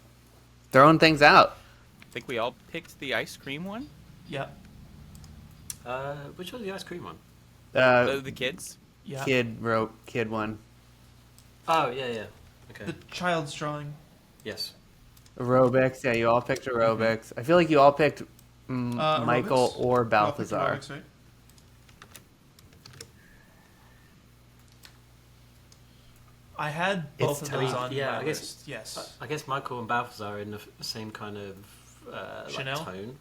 S1: throwing things out?
S2: I think we all picked the ice cream one.
S3: Yeah.
S4: Which was the ice cream one?
S2: The kids.
S3: Yeah.
S1: Kid one.
S4: Oh yeah. Okay.
S3: The child's drawing.
S4: Yes.
S1: Aerobics. Yeah, you all picked aerobics. I feel like you all picked Michael
S3: aerobics?
S1: or Balthazar.
S3: Aerobics, right? I had both of those on my list. Yes.
S4: I guess Michael and Balthazar are in the same kind of
S3: Chanel?
S4: like tone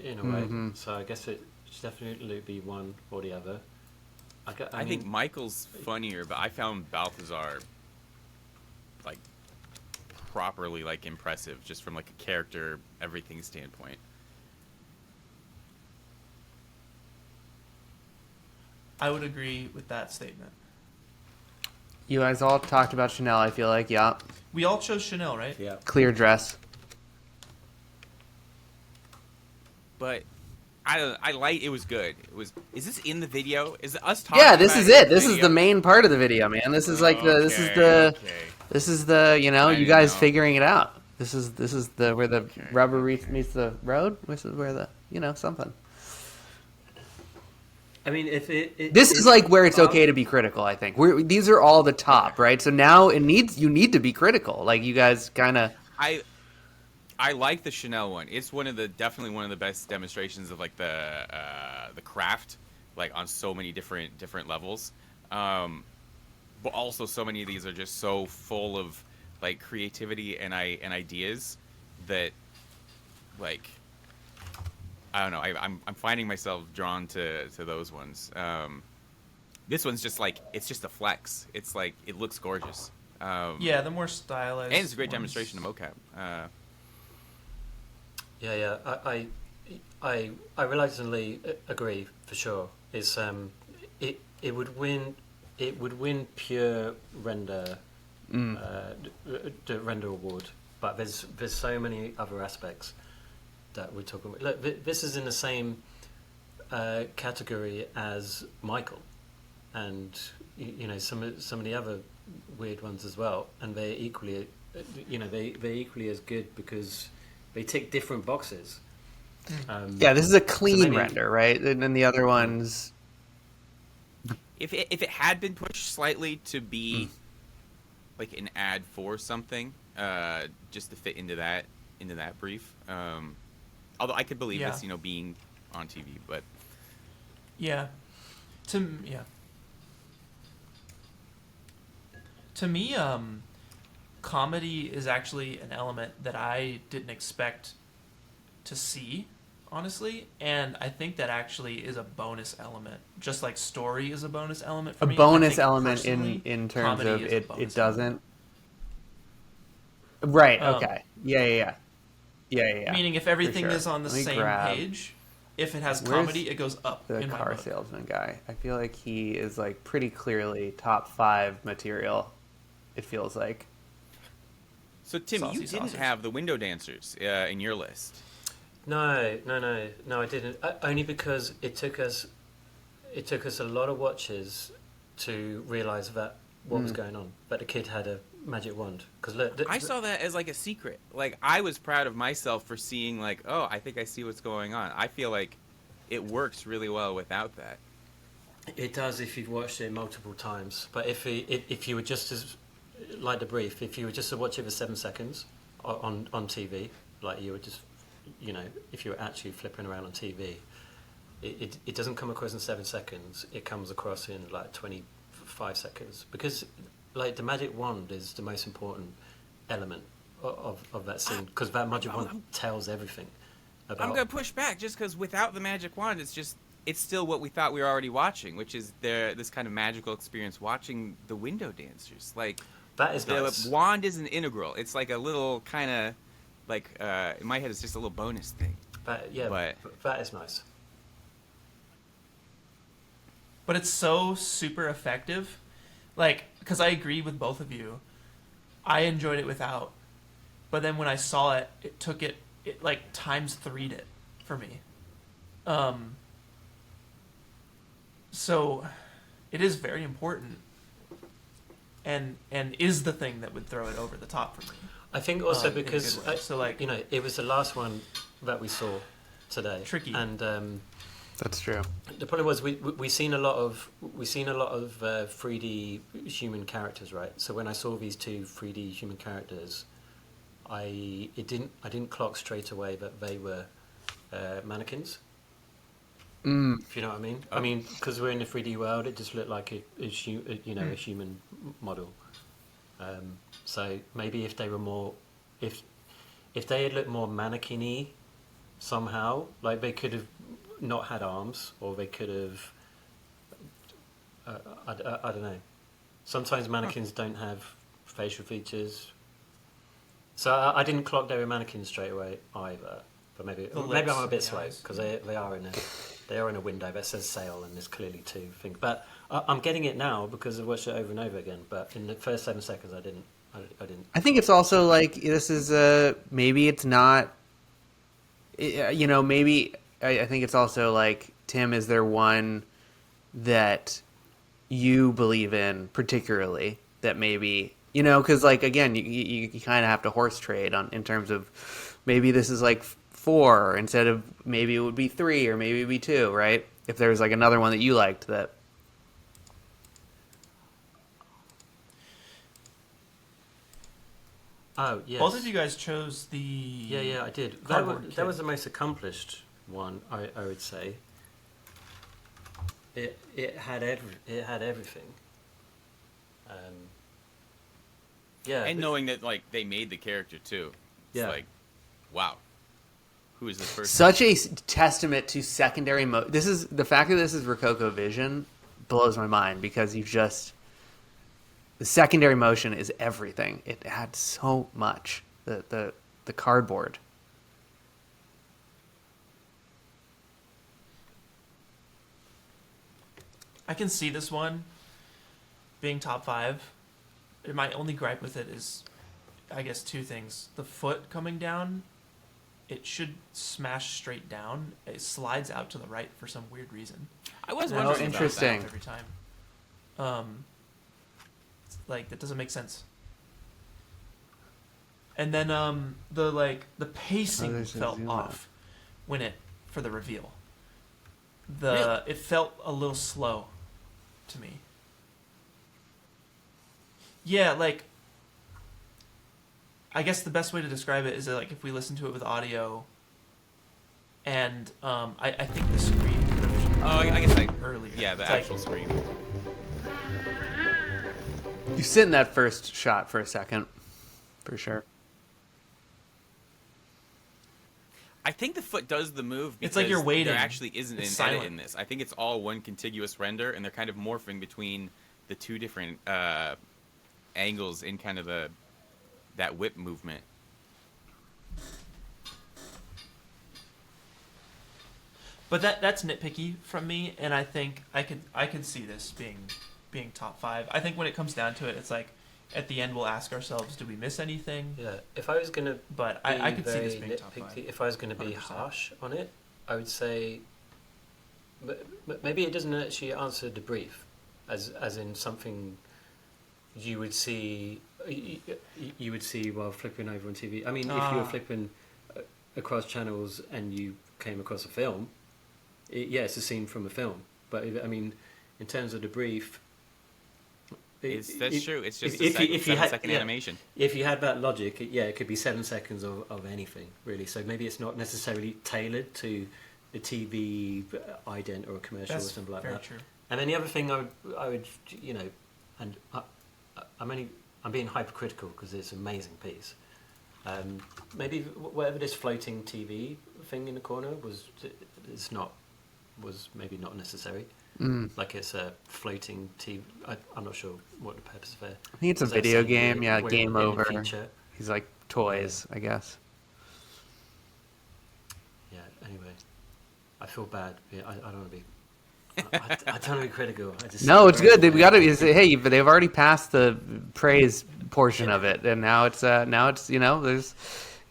S4: in a way. So I guess it should definitely be one or the other.
S2: I think Michael's funnier, but I found Balthazar like properly like impressive just from like a character everything standpoint.
S3: I would agree with that statement.
S1: You guys all talked about Chanel, I feel like, yeah.
S3: We all chose Chanel, right?
S4: Yeah.
S1: Clear dress.
S2: But it was good. Is this in the video? Is it us talking?
S1: Yeah, this
S2: about
S1: is
S2: it.
S1: it. This is the main part of the video, man. This is like this is the you guys figuring it out. This is the where the rubber meets the road. This is where the something.
S4: I mean,
S1: this is like where it's okay to be critical. I think these are all the top, right? So now you need to be critical. Like you guys kind of.
S2: I like the Chanel one. It's definitely one of the best demonstrations of like the craft, like on so many different levels. But also so many of these are just so full of like creativity and ideas that like. I don't know. I'm finding myself drawn to those ones. This one's just like it's just a flex. It's like it looks gorgeous.
S3: Yeah, the more stylized.
S2: And it's a great demonstration of mocap.
S4: Yeah. I reluctantly agree for sure. It's it would win pure render the render award, but there's so many other aspects that we're talking about. Look, this is in the same category as Michael, and some of the other weird ones as well, and they're equally, they're equally as good because they tick different boxes.
S1: Yeah, this is a clean render, right? And then the other ones.
S2: If it had been pushed slightly to be like an ad for something, just to fit into that brief. Although I could believe this, being on TV, but
S3: yeah, to me, comedy is actually an element that I didn't expect to see, honestly, and I think that actually is a bonus element, just like story is a bonus element for me.
S1: A bonus element in terms of it doesn't. Right. Okay. Yeah. Yeah.
S3: Meaning if
S1: for
S3: everything
S1: sure.
S3: is on the
S1: Let me
S3: same
S1: grab-
S3: page, if it has
S1: Where's
S3: comedy, it goes up
S1: the
S3: in my
S1: car
S3: book.
S1: salesman guy. I feel like he is like pretty clearly top 5 material. It feels like.
S2: So Tim,
S3: Saucy
S2: you didn't
S3: sausage.
S2: have the window dancers in your list.
S4: No, I didn't. Only because it took us a lot of watches to realise that what was going on. That the kid had a magic wand. Because look,
S2: I saw that as like a secret. Like I was proud of myself for seeing like, oh, I think I see what's going on. I feel like it works really well without that.
S4: it does if you've watched it multiple times. But if you were just as like the brief, if you were just to watch it for 7 seconds on TV, like you were just, if you were actually flipping around on TV, it doesn't come across in 7 seconds. It comes across in like 25 seconds because like the magic wand is the most important element of that scene because that magic wand tells everything about.
S2: I'm gonna push back just because without the magic wand, it's still what we thought we were already watching, which is this kind of magical experience watching the window dancers. Like
S4: that is
S2: the
S4: nice.
S2: wand isn't integral. It's like a little kind of like in my head, it's just a little bonus thing.
S4: But that is nice.
S3: But it's so super effective, like because I agree with both of you. I enjoyed it without, but then when I saw it, it like times 3'd it for me. So it is very important, and is the thing that would throw it over the top for me.
S4: I think also
S3: in a
S4: because
S3: good way. So like
S4: it was the last one that we saw today.
S3: Tricky.
S4: And
S1: that's true.
S4: The problem was we seen a lot of 3D human characters, right? So when I saw these 2 3D human characters, I didn't clock straight away that they were mannequins. If you know what I mean. I mean, because we're in the 3D world, it just looked like a human model. So maybe if they were more, if they had looked more mannequin-y somehow, like they could have not had arms, or they could have. I don't know. Sometimes mannequins don't have facial features, so I didn't clock they were mannequins straight away either. But maybe I'm a bit slow because they are in a window that says sale and there's clearly 2 things. But I'm getting it now because I've watched it over and over again. But in the first 7 seconds, I didn't.
S1: I think it's also like this is maybe it's not. Maybe I think it's also like, Tim, is there one that you believe in particularly that maybe because like again you kind of have to horse trade in terms of maybe this is like 4 instead of maybe it would be 3 or maybe it would be 2, right? If there's like another one that you liked that.
S4: Oh yes.
S3: Both of you guys chose the.
S4: Yeah, I did. That was the most accomplished one, I would say. It had everything. Yeah.
S2: And knowing that like they made the character too. It's like, wow. Who is this person?
S1: Such a testament to secondary This is the fact that this is Rokoko Vision blows my mind because the secondary motion is everything. It adds so much. The cardboard.
S3: I can see this one being top 5. My only gripe with it is, I guess, 2 things. The foot coming down, it should smash straight down. It slides out to the right for some weird reason.
S2: I was
S3: And
S2: wondering
S3: just
S2: about
S3: goes
S1: that.
S3: down every time. Like that doesn't make sense. And then the pacing felt off for the reveal. It felt a little slow to me. Yeah, like I guess the best way to describe it is that, like, if we listen to it with audio, and I think the screen could have.
S2: I guess like
S3: earlier.
S2: Yeah, the
S3: It's
S2: actual
S3: like,
S2: screen.
S1: You sit in that first shot for a second, for sure.
S2: I think the foot does the move because
S3: It's like you're waiting.
S2: there actually isn't
S3: It's
S2: an edit
S3: silent.
S2: in this. I think it's all one contiguous render, and they're kind of morphing between the 2 different angles in kind of that whip movement.
S3: But that's nitpicky from me, and I think I could see this being top 5. I think when it comes down to it, it's like at the end we'll ask ourselves, did we miss anything?
S4: Yeah, if I was gonna,
S3: but I could see this being top 5.
S4: If I was going to be 100%. Harsh on it, I would say, but maybe it doesn't actually answer the brief, as in something you would see while flipping over on TV. I mean, if you were flipping across channels and you came across a film, it's a scene from a film. But I mean, in terms of the brief,
S2: that's true. It's just a 7-second animation.
S4: If you had that logic, it could be 7 seconds of anything, really. So maybe it's not necessarily tailored to a TV ident or a commercial or something like that. True. And then the other thing I would and I'm being hypercritical because it's an amazing piece. Maybe whatever this floating TV thing in the corner was maybe not necessary. Like it's a floating TV. I'm not sure what the purpose of it.
S1: I think it's a video game. Game over. He's like toys, I guess.
S4: Yeah. Anyway, I feel bad. I don't want to be. I don't want to be critical.
S1: No, it's good. We got to hey, but they've already passed the praise portion of it, and now it's I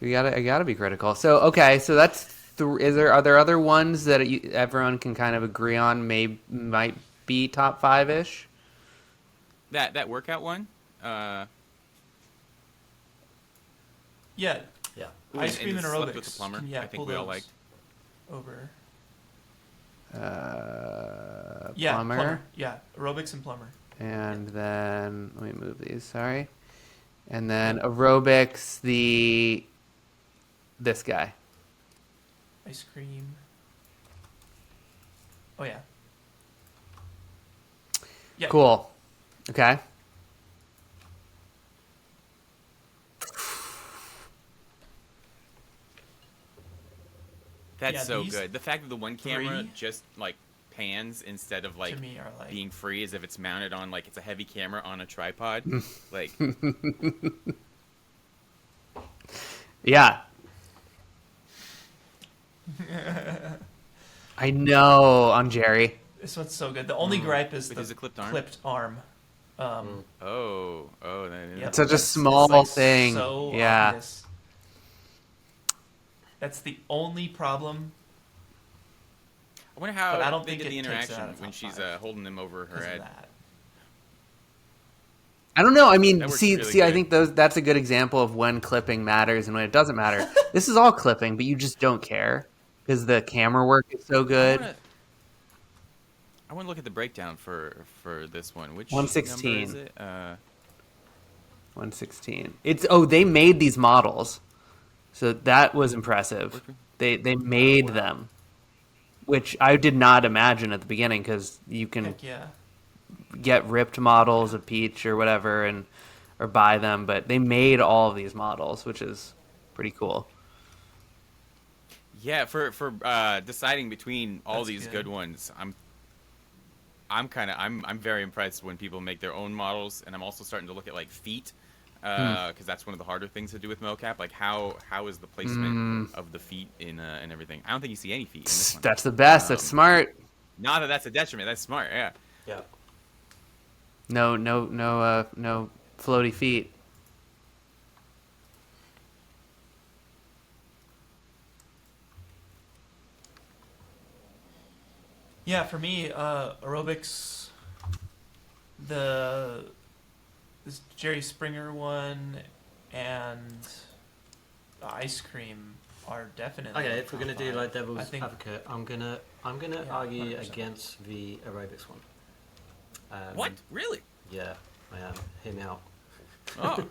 S1: gotta be critical. So okay, so that's are there other ones that everyone can kind of agree on might be top 5-ish?
S2: That workout one.
S3: Yeah. Ice cream and aerobics.
S2: With the plumber. I think we all liked.
S3: Over.
S1: Plumber.
S3: Yeah, aerobics and plumber.
S1: And then let me move these. Sorry. And then aerobics, this guy.
S3: Ice cream. Oh yeah. Yeah.
S1: Cool. Okay.
S2: That's so good. The fact that the one camera just like pans instead of like being free, as if it's mounted on like it's a heavy camera on a tripod. Like,
S1: yeah. I know on Jerry.
S3: This one's so good. The only gripe is
S2: the clipped
S3: arm.
S1: It's such a small thing.
S3: So
S1: yeah.
S3: Obvious. That's the only problem.
S2: I wonder how
S3: I don't
S2: they
S3: think
S2: did the
S3: it takes it
S2: interaction
S3: out of
S2: when
S3: top
S2: she's
S3: 5
S2: holding him over her head.
S1: I don't know. I mean,
S2: That works
S1: see,
S2: really
S1: I
S2: good.
S1: think that's a good example of when clipping matters and when it doesn't matter. This is all clipping, but you just don't care because the camera work is so good.
S2: I want to look at the breakdown for this one. Which
S1: 116.
S2: number is it?
S1: 116. They made these models, so that was impressive. They made them, which I did not imagine at the beginning because you can get ripped models of Peach or whatever or buy them, but they made all of these models, which is pretty cool.
S2: Yeah, for deciding between all these good ones, I'm very impressed when people make their own models, and I'm also starting to look at like feet, because that's one of the harder things to do with mocap. Like how is the placement of the feet in and everything? I don't think you see any feet in this one.
S1: That's the best. That's smart.
S2: Not that that's a detriment. That's smart. Yeah.
S4: Yeah.
S1: No floaty feet.
S3: Yeah, for me, aerobics, this Jerry Springer one, and the ice cream are definitely.
S4: Okay, if we're gonna do like devil's
S3: think,
S4: advocate, I'm gonna argue 100%. Against the aerobics one.
S2: What? Really?
S4: Yeah, I am. Hear me out.
S2: Oh.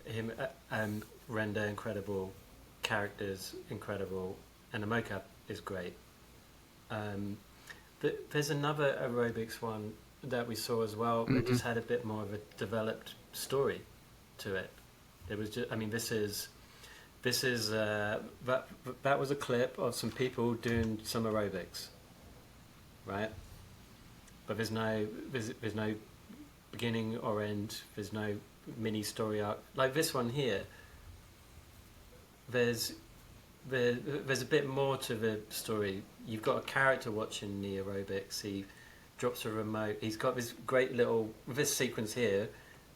S4: Him, render incredible, characters incredible, and the mocap is great. There's another aerobics one that we saw as well that just had a bit more of a developed story to it. There was just, I mean, this is that was a clip of some people doing some aerobics, right? But there's no beginning or end. There's no mini story arc like this one here. There's there's a bit more to the story. You've got a character watching the aerobics. He drops a remote. He's got this great this sequence here,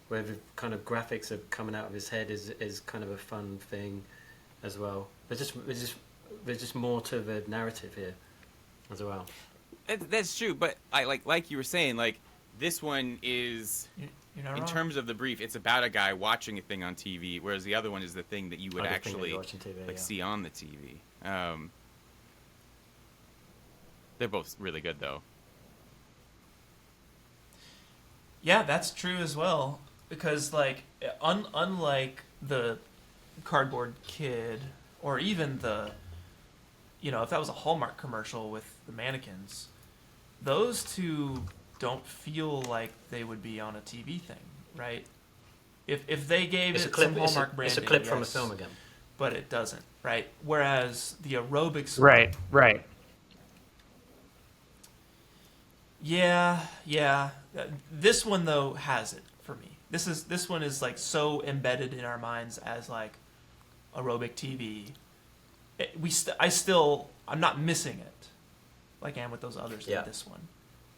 S4: where the kind of graphics are coming out of his head is kind of a fun thing, as well. There's just more to the narrative here, as well.
S2: That's true, but like you were saying, like this one is
S3: You're not
S2: in
S3: wrong.
S2: terms of the brief, it's about a guy watching a thing on TV, whereas the other one is the thing that you would actually see on the TV. They're both really good, though.
S3: Yeah, that's true as well. Because, like, unlike the Cardboard Kid, or even the, if that was a Hallmark commercial with the mannequins, those two don't feel like they would be on a TV thing, right? If they gave it some Hallmark branding,
S4: it's a clip
S3: yes,
S4: from a film again.
S3: But it doesn't, right? Whereas the aerobics...
S1: Right.
S3: Yeah. This one, though, has it for me. This one is like so embedded in our minds as like aerobic TV. I'm not missing it, like I am with those others in this one.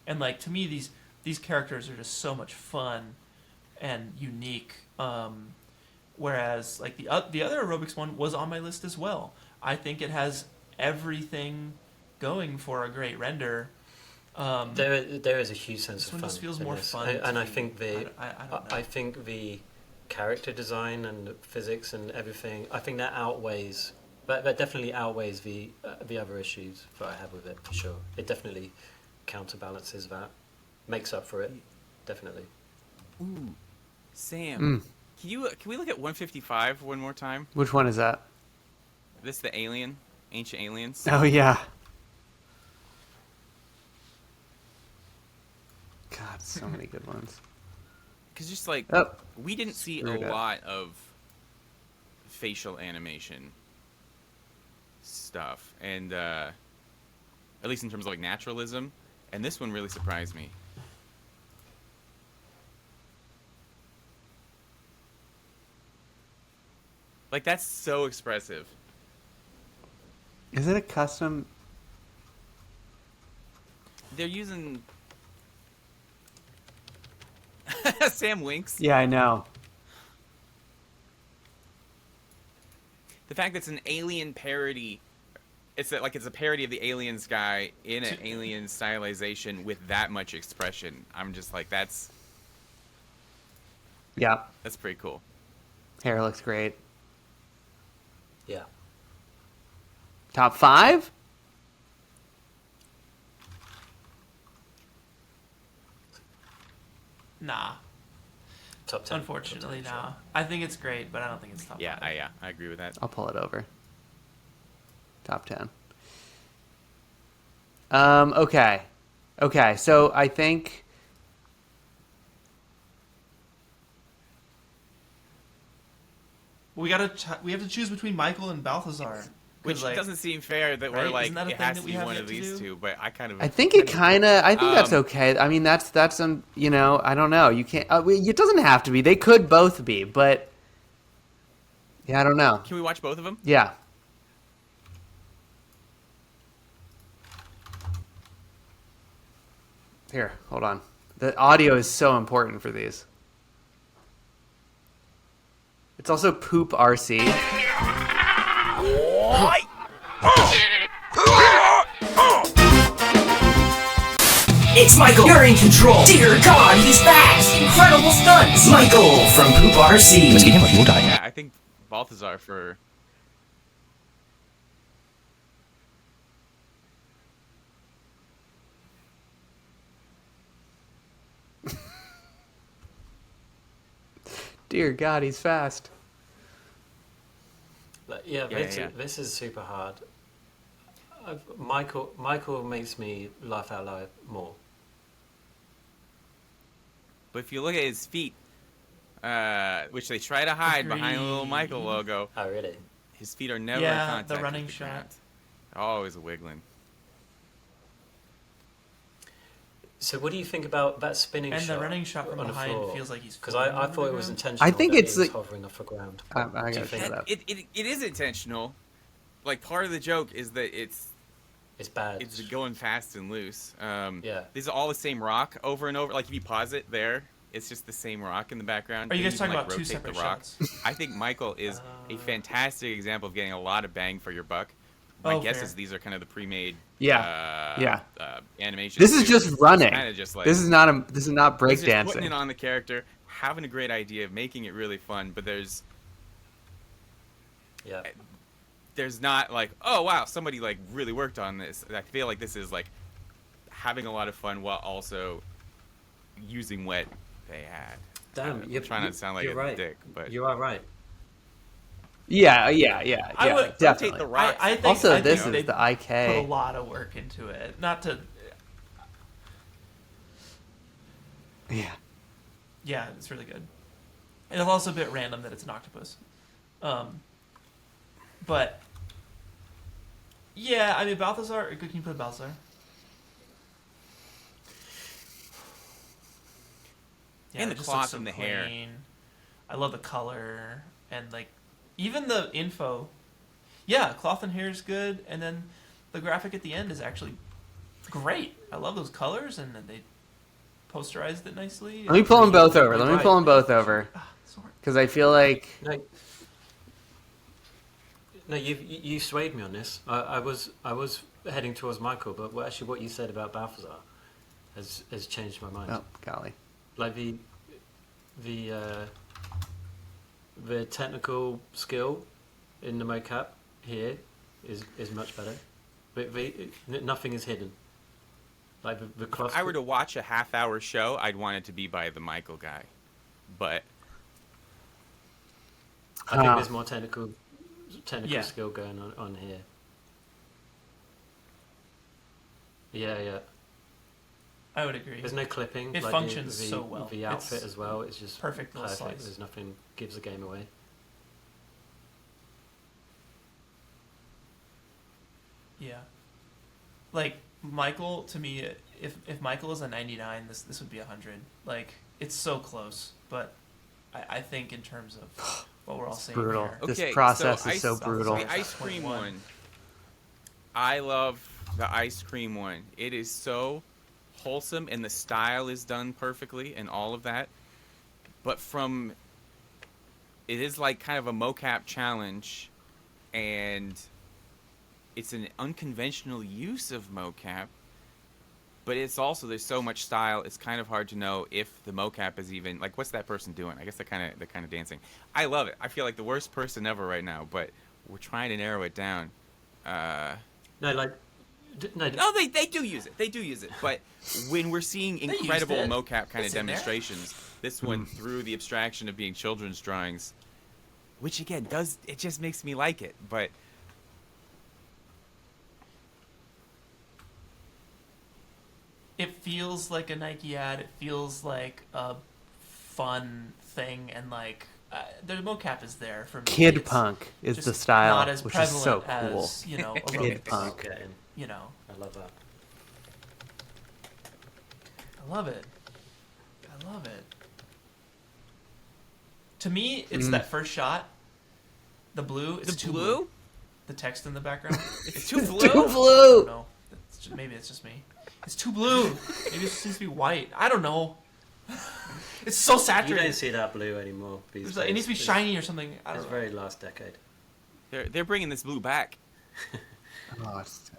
S3: And like to me, these characters are just so much fun and unique. Whereas like the other aerobics one was on my list as well. I think it has everything going for a great render.
S4: There is a huge sense of fun.
S3: This feels
S4: in
S3: more
S4: this.
S3: fun.
S4: And I
S3: to
S4: think
S3: me.
S4: I think the character design and the physics and everything, I think that outweighs. That definitely outweighs the other issues that I have with it, for sure. It definitely counterbalances that, makes up for it, definitely.
S2: Ooh, Sam, can we look at 155 one more time?
S1: Which one is that?
S2: This the alien, Ancient Aliens.
S1: Oh yeah. God, so many good ones.
S2: Because just like we didn't see a lot of facial animation stuff, and at least in terms of like naturalism, and this one really surprised me. Like that's so expressive.
S1: Is it a custom?
S2: They're using Sam winks.
S1: Yeah, I know.
S2: The fact that it's an alien parody, it's a parody of the Aliens guy in an alien stylization with that much expression. I'm just like, that's pretty cool.
S1: Hair looks great.
S4: Yeah.
S1: Top 5?
S3: Nah.
S4: Top 10.
S3: Unfortunately, nah. I think it's great, but I don't think it's top 5.
S2: Yeah, I agree with that.
S1: I'll pull it over. Top 10. Okay, so I think
S3: we have to choose between Michael and Balthazar.
S2: Which doesn't seem fair that we're like, it has to be one of these two, but I kind of...
S1: I think that's okay. I mean, that's I don't know. You can't, it doesn't have to be. They could both be, but yeah, I don't know.
S2: Can we watch both of them?
S1: Yeah. Here, hold on. The audio is so important for these. It's also Poop RC.
S9: It's Michael, you're in control. Dear God, he's back. Incredible stunts. Michael from Poop RC.
S17: Let's get him a fuel die.
S2: Yeah, I think Balthazar for...
S1: Dear God, he's fast.
S4: This is super hard. Michael makes me laugh out loud more.
S2: But if you look at his feet, which they try to hide behind a little Michael logo.
S4: Oh, really?
S2: His feet are never in contact
S3: the running
S2: with
S3: shot.
S2: ground. Always wiggling.
S4: So what do you think about that spinning shot?
S3: And the running shot from behind feels like he's...
S4: Because I thought it was intentional.
S1: I think
S4: that
S1: it's
S4: he was
S1: like...
S4: hovering off the ground.
S1: I gotta shut up.
S2: It is intentional. like part of the joke is that it's
S4: bad.
S2: It's going fast and loose.
S4: Yeah.
S2: These are all the same rock over and over. Like if you pause it there, it's just the same rock in the background.
S3: Are you
S2: Then
S3: guys
S2: can,
S3: talking
S2: like,
S3: about two
S2: rotate
S3: separate
S2: the rock.
S3: shots?
S2: I think Michael is a fantastic example of getting a lot of bang for your buck. My guess
S3: fair.
S2: is these are kind of the pre-made animations.
S1: This is just running.
S2: Kind of just like
S1: this is not breakdancing.
S2: He's just putting it on the character, having a great idea, making it really fun. But there's not like, oh wow, somebody like really worked on this. I feel like this is like having a lot of fun while also using what they had.
S4: Damn,
S2: I'm trying not to sound like
S4: you're
S2: a
S4: right.
S2: dick, but
S4: you are right.
S1: Yeah,
S3: I would
S1: definitely.
S2: Rotate the rocks.
S3: I think,
S1: also,
S3: I
S1: this
S3: think
S1: is
S3: they
S1: the IK.
S3: Put a lot of work into it. Not to.
S1: Yeah.
S3: Yeah, it's really good. And it's also a bit random that it's an octopus. But yeah, I mean Balthazar. Can you play Balthazar? Yeah,
S2: And
S3: it
S2: the
S3: just
S2: cloth
S3: looks so
S2: and the hair.
S3: clean. I love the color and like even the info. Yeah, cloth and hair is good, and then the graphic at the end is actually great. I love those colors, and then they posterized it nicely.
S1: Let me pull them both over. Because I feel like
S4: No, you swayed me on this. I was heading towards Michael, but actually what you said about Balthazar has changed my mind.
S1: Oh golly!
S4: Like the technical skill in the mocap here is much better. But nothing is hidden. Like the cloth.
S2: If I were to watch a half-hour show, I'd want it to be by the Michael guy, but
S4: I think there's more technical skill going on here. Yeah.
S3: I would agree.
S4: There's no clipping.
S3: It
S4: like
S3: functions so well.
S4: The outfit as well. It's just
S3: perfect.
S4: Perfect. There's nothing gives the game away.
S3: Yeah. Like Michael, to me, if Michael is a 99, this would be 100. Like it's so close, but I think in terms of what we're all saying
S1: brutal.
S3: here.
S1: This process is so brutal.
S2: The ice cream one. I love the ice cream one. It is so wholesome, and the style is done perfectly, and all of that. But it is like kind of a mocap challenge, and it's an unconventional use of mocap. But it's also, there's so much style, it's kind of hard to know if the mocap is even, like, what's that person doing? I guess they're kind of dancing. I love it. I feel like the worst person ever right now, but we're trying to narrow it down.
S4: No,
S2: they do use it. They do use it. But when we're seeing incredible mocap kind of demonstrations, this one, through the abstraction of being children's drawings, which again, it just makes me like it, but...
S3: It feels like a Nike ad. It feels like a fun thing, and like the mocap is there for me.
S1: Kid
S3: It's
S1: punk is
S3: just
S1: the style,
S3: not as
S1: which is so
S3: prevalent
S1: cool.
S3: as, you know,
S1: Kid
S3: aerobics.
S1: punk.
S3: You know,
S4: I love that.
S3: I love it. I love it. To me, it's that first shot. The blue. It's too blue. The text in the background. It's too blue.
S1: Too blue.
S3: No, maybe it's just me. It's too blue. Maybe it seems to be white. I don't know. It's so saturated.
S4: You don't see that blue anymore.
S3: It needs to be shiny or something.
S4: It's very last decade.
S2: They're bringing this blue back.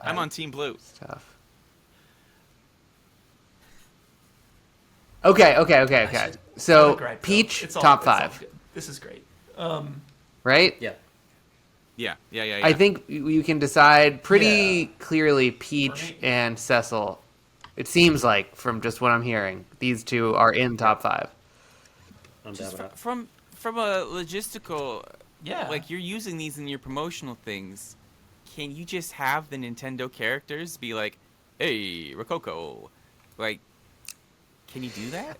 S2: I'm on Team Blue.
S1: It's tough. Okay. So Peach, top 5.
S3: This is great.
S1: Right?
S2: Yeah.
S1: I think you can decide pretty clearly Peach and Cecil. It seems like, from just what I'm hearing, these two are in top 5.
S2: Just from a logistical, like you're using these in your promotional things. Can you just have the Nintendo characters be like, "Hey, ROKOKO," like? Can you do that?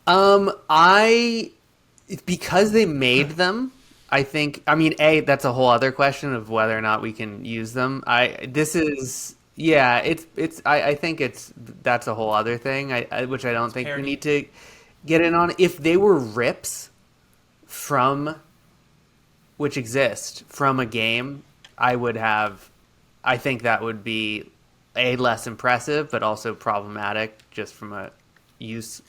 S1: Because they made them. I think. I mean, that's a whole other question of whether or not we can use them. I think that's a whole other thing. Which I don't think we need to get in on. If they were rips which exist from a game, I would have I think that would be less impressive, but also problematic just from a use.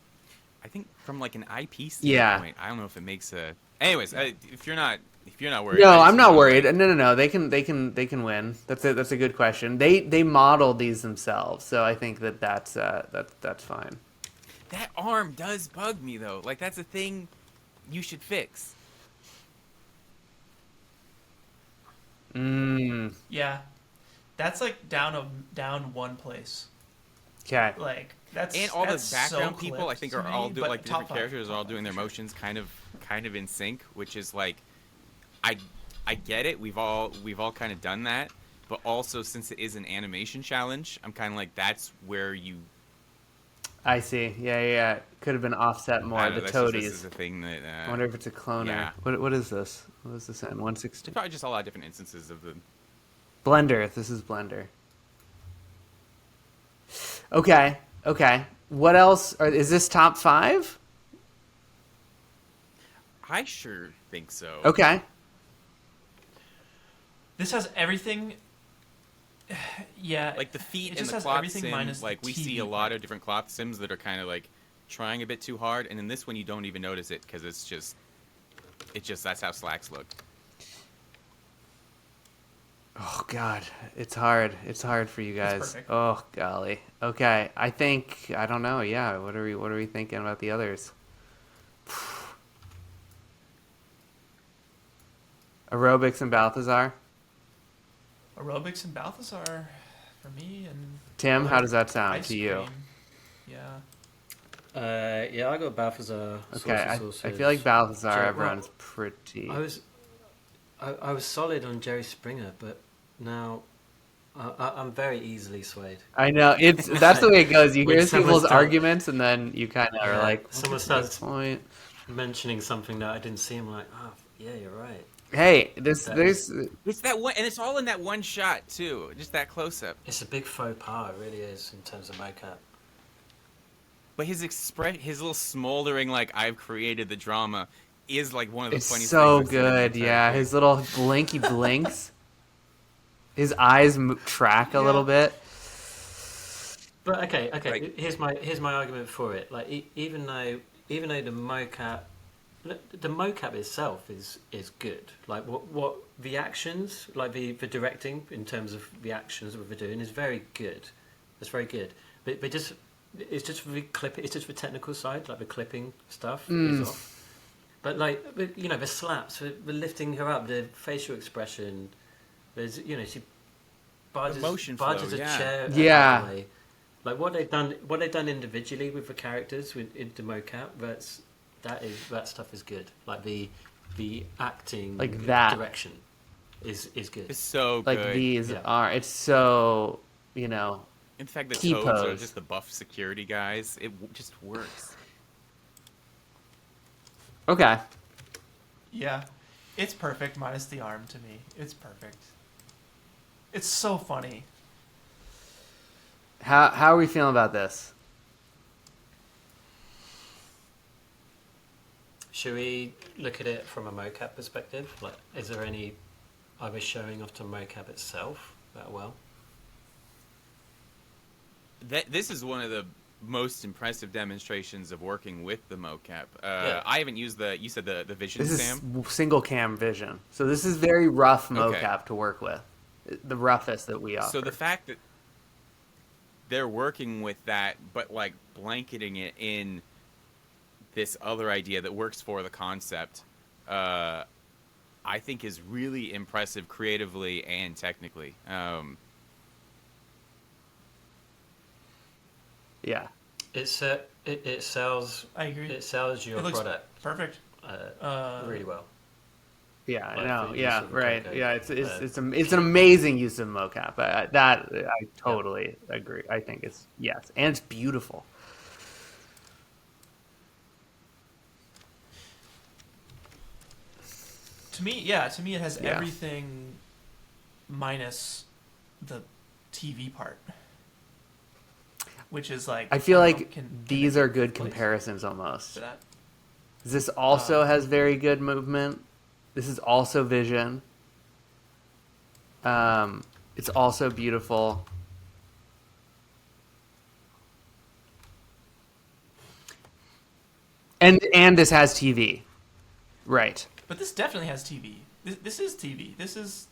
S2: I think from like an IP standpoint,
S1: Yeah.
S2: I don't know if it makes a. Anyways, if you're not worried.
S1: No,
S2: I just
S1: I'm not
S2: wanna,
S1: worried.
S2: like-
S1: No. They can win. That's a good question. They modeled these themselves, so I think that's fine.
S2: That arm does bug me though. Like that's a thing you should fix.
S3: Yeah, that's like down one place.
S1: Okay.
S3: Like that's
S2: And all
S3: that's
S2: the background
S3: so
S2: people, I
S3: clipped
S2: think,
S3: to
S2: are all
S3: me,
S2: do
S3: but
S2: like the
S3: top
S2: different
S3: five.
S2: characters are all doing their motions kind of in sync, which is like, I get it. We've all kind of done that, but also since it is an animation challenge, I'm kind of like that's where you.
S1: I see. Yeah. Could have been offset more.
S2: I don't
S1: The
S2: know, that's just-
S1: toadies.
S2: This is a thing that.
S1: I wonder if it's a cloner.
S2: Yeah.
S1: What is this? What is this in? 160.
S2: There's probably just a lot of different instances of the.
S1: Blender. This is Blender. Okay. What else? Is this top 5?
S2: I sure think so.
S1: Okay.
S3: This has everything. Yeah,
S2: Like the feet
S3: it
S2: and
S3: just
S2: the
S3: has
S2: cloth
S3: everything
S2: sim,
S3: minus
S2: like
S3: the
S2: we
S3: TV
S2: see a lot of different cloth sims that are kind of like trying a bit too hard, and in this one you don't even notice it because it's just that's how slacks look.
S1: Oh God, it's hard. It's hard for you guys.
S3: perfect.
S1: Oh golly. Okay, I don't know. Yeah, what are we thinking about the others? Aerobics and Balthazar.
S3: Aerobics and Balthazar for me, and
S1: Tim, how does that sound
S3: Ice
S1: to you?
S3: Cream. Yeah.
S4: Yeah, I got Balthazar.
S1: Okay,
S4: Sauces,
S1: I feel like Balthazar.
S4: Jerry-
S1: Everyone's pretty.
S4: I was solid on Jerry Springer, but now I'm very easily swayed.
S1: I know that's the way it goes. You
S4: When
S1: hear
S4: someone
S1: people's
S4: starts-
S1: arguments, and then you kind of are
S4: Yeah,
S1: like,
S4: someone
S1: "What's the
S4: starts
S1: point?"
S4: mentioning something that I didn't see. I'm like, oh yeah, you're right.
S1: Hey,
S2: It's that one, and it's all in that one shot too, just that close up.
S4: It's a big faux pas, it really is, in terms of mocap.
S2: But his little smoldering, like I've created the drama, is like one of the
S1: It's
S2: funniest
S1: so
S2: things I've seen in the
S1: good.
S2: entire
S1: Yeah,
S2: thing.
S1: his little blink, he blinks. His eyes track a little bit.
S4: But okay. Here's my argument for it. Like even though the mocap itself is good. Like what the actions, like the directing in terms of the actions that we're doing is very good. It's very good. But it's just for the clip. It's just the technical side, like the clipping stuff is off. But like the slaps, the lifting her up, the facial expression. There's she barges a chair. out of the way. Like what they've done individually with the characters in the mocap. That stuff is good. Like the acting,
S1: Like that.
S4: direction is good.
S2: It's so
S1: Like
S2: good.
S1: these are. It's so
S2: In fact, the
S1: key
S2: toads are
S1: pose.
S2: just the buff security guys. It just works.
S1: Okay.
S3: Yeah, it's perfect minus the arm to me. It's perfect. It's so funny.
S1: How are we feeling about this?
S4: Should we look at it from a mocap perspective? Like, are we showing off to mocap itself that well?
S2: This is one of the most impressive demonstrations of working with the mocap.
S4: Yeah.
S2: I haven't used you said the Vision,
S1: This
S2: Sam?
S1: is single cam vision. So this is very rough
S2: Okay.
S1: mocap to work with. The roughest that we offer.
S2: So the fact that they're working with that, but like blanketing it in this other idea that works for the concept, I think is really impressive creatively and technically.
S1: Yeah.
S4: It sells.
S3: I agree.
S4: It sells your
S3: It looks
S4: product
S3: perfect.
S4: really well.
S1: Yeah, I
S4: Like
S1: know.
S4: the use
S1: Yeah,
S4: of
S1: right.
S4: ROKOKO,
S1: Yeah, it's an amazing use of mocap. I totally agree. I think it's and it's beautiful.
S3: To me, it has
S1: Yeah.
S3: everything minus the TV part, which is like
S1: I feel
S3: don't
S1: like
S3: know, can
S1: these are good
S3: place
S1: comparisons almost.
S3: for that.
S1: This also has very good movement. This is also vision. It's also beautiful. And this has TV. Right.
S3: But this definitely has TV. This is TV. This is...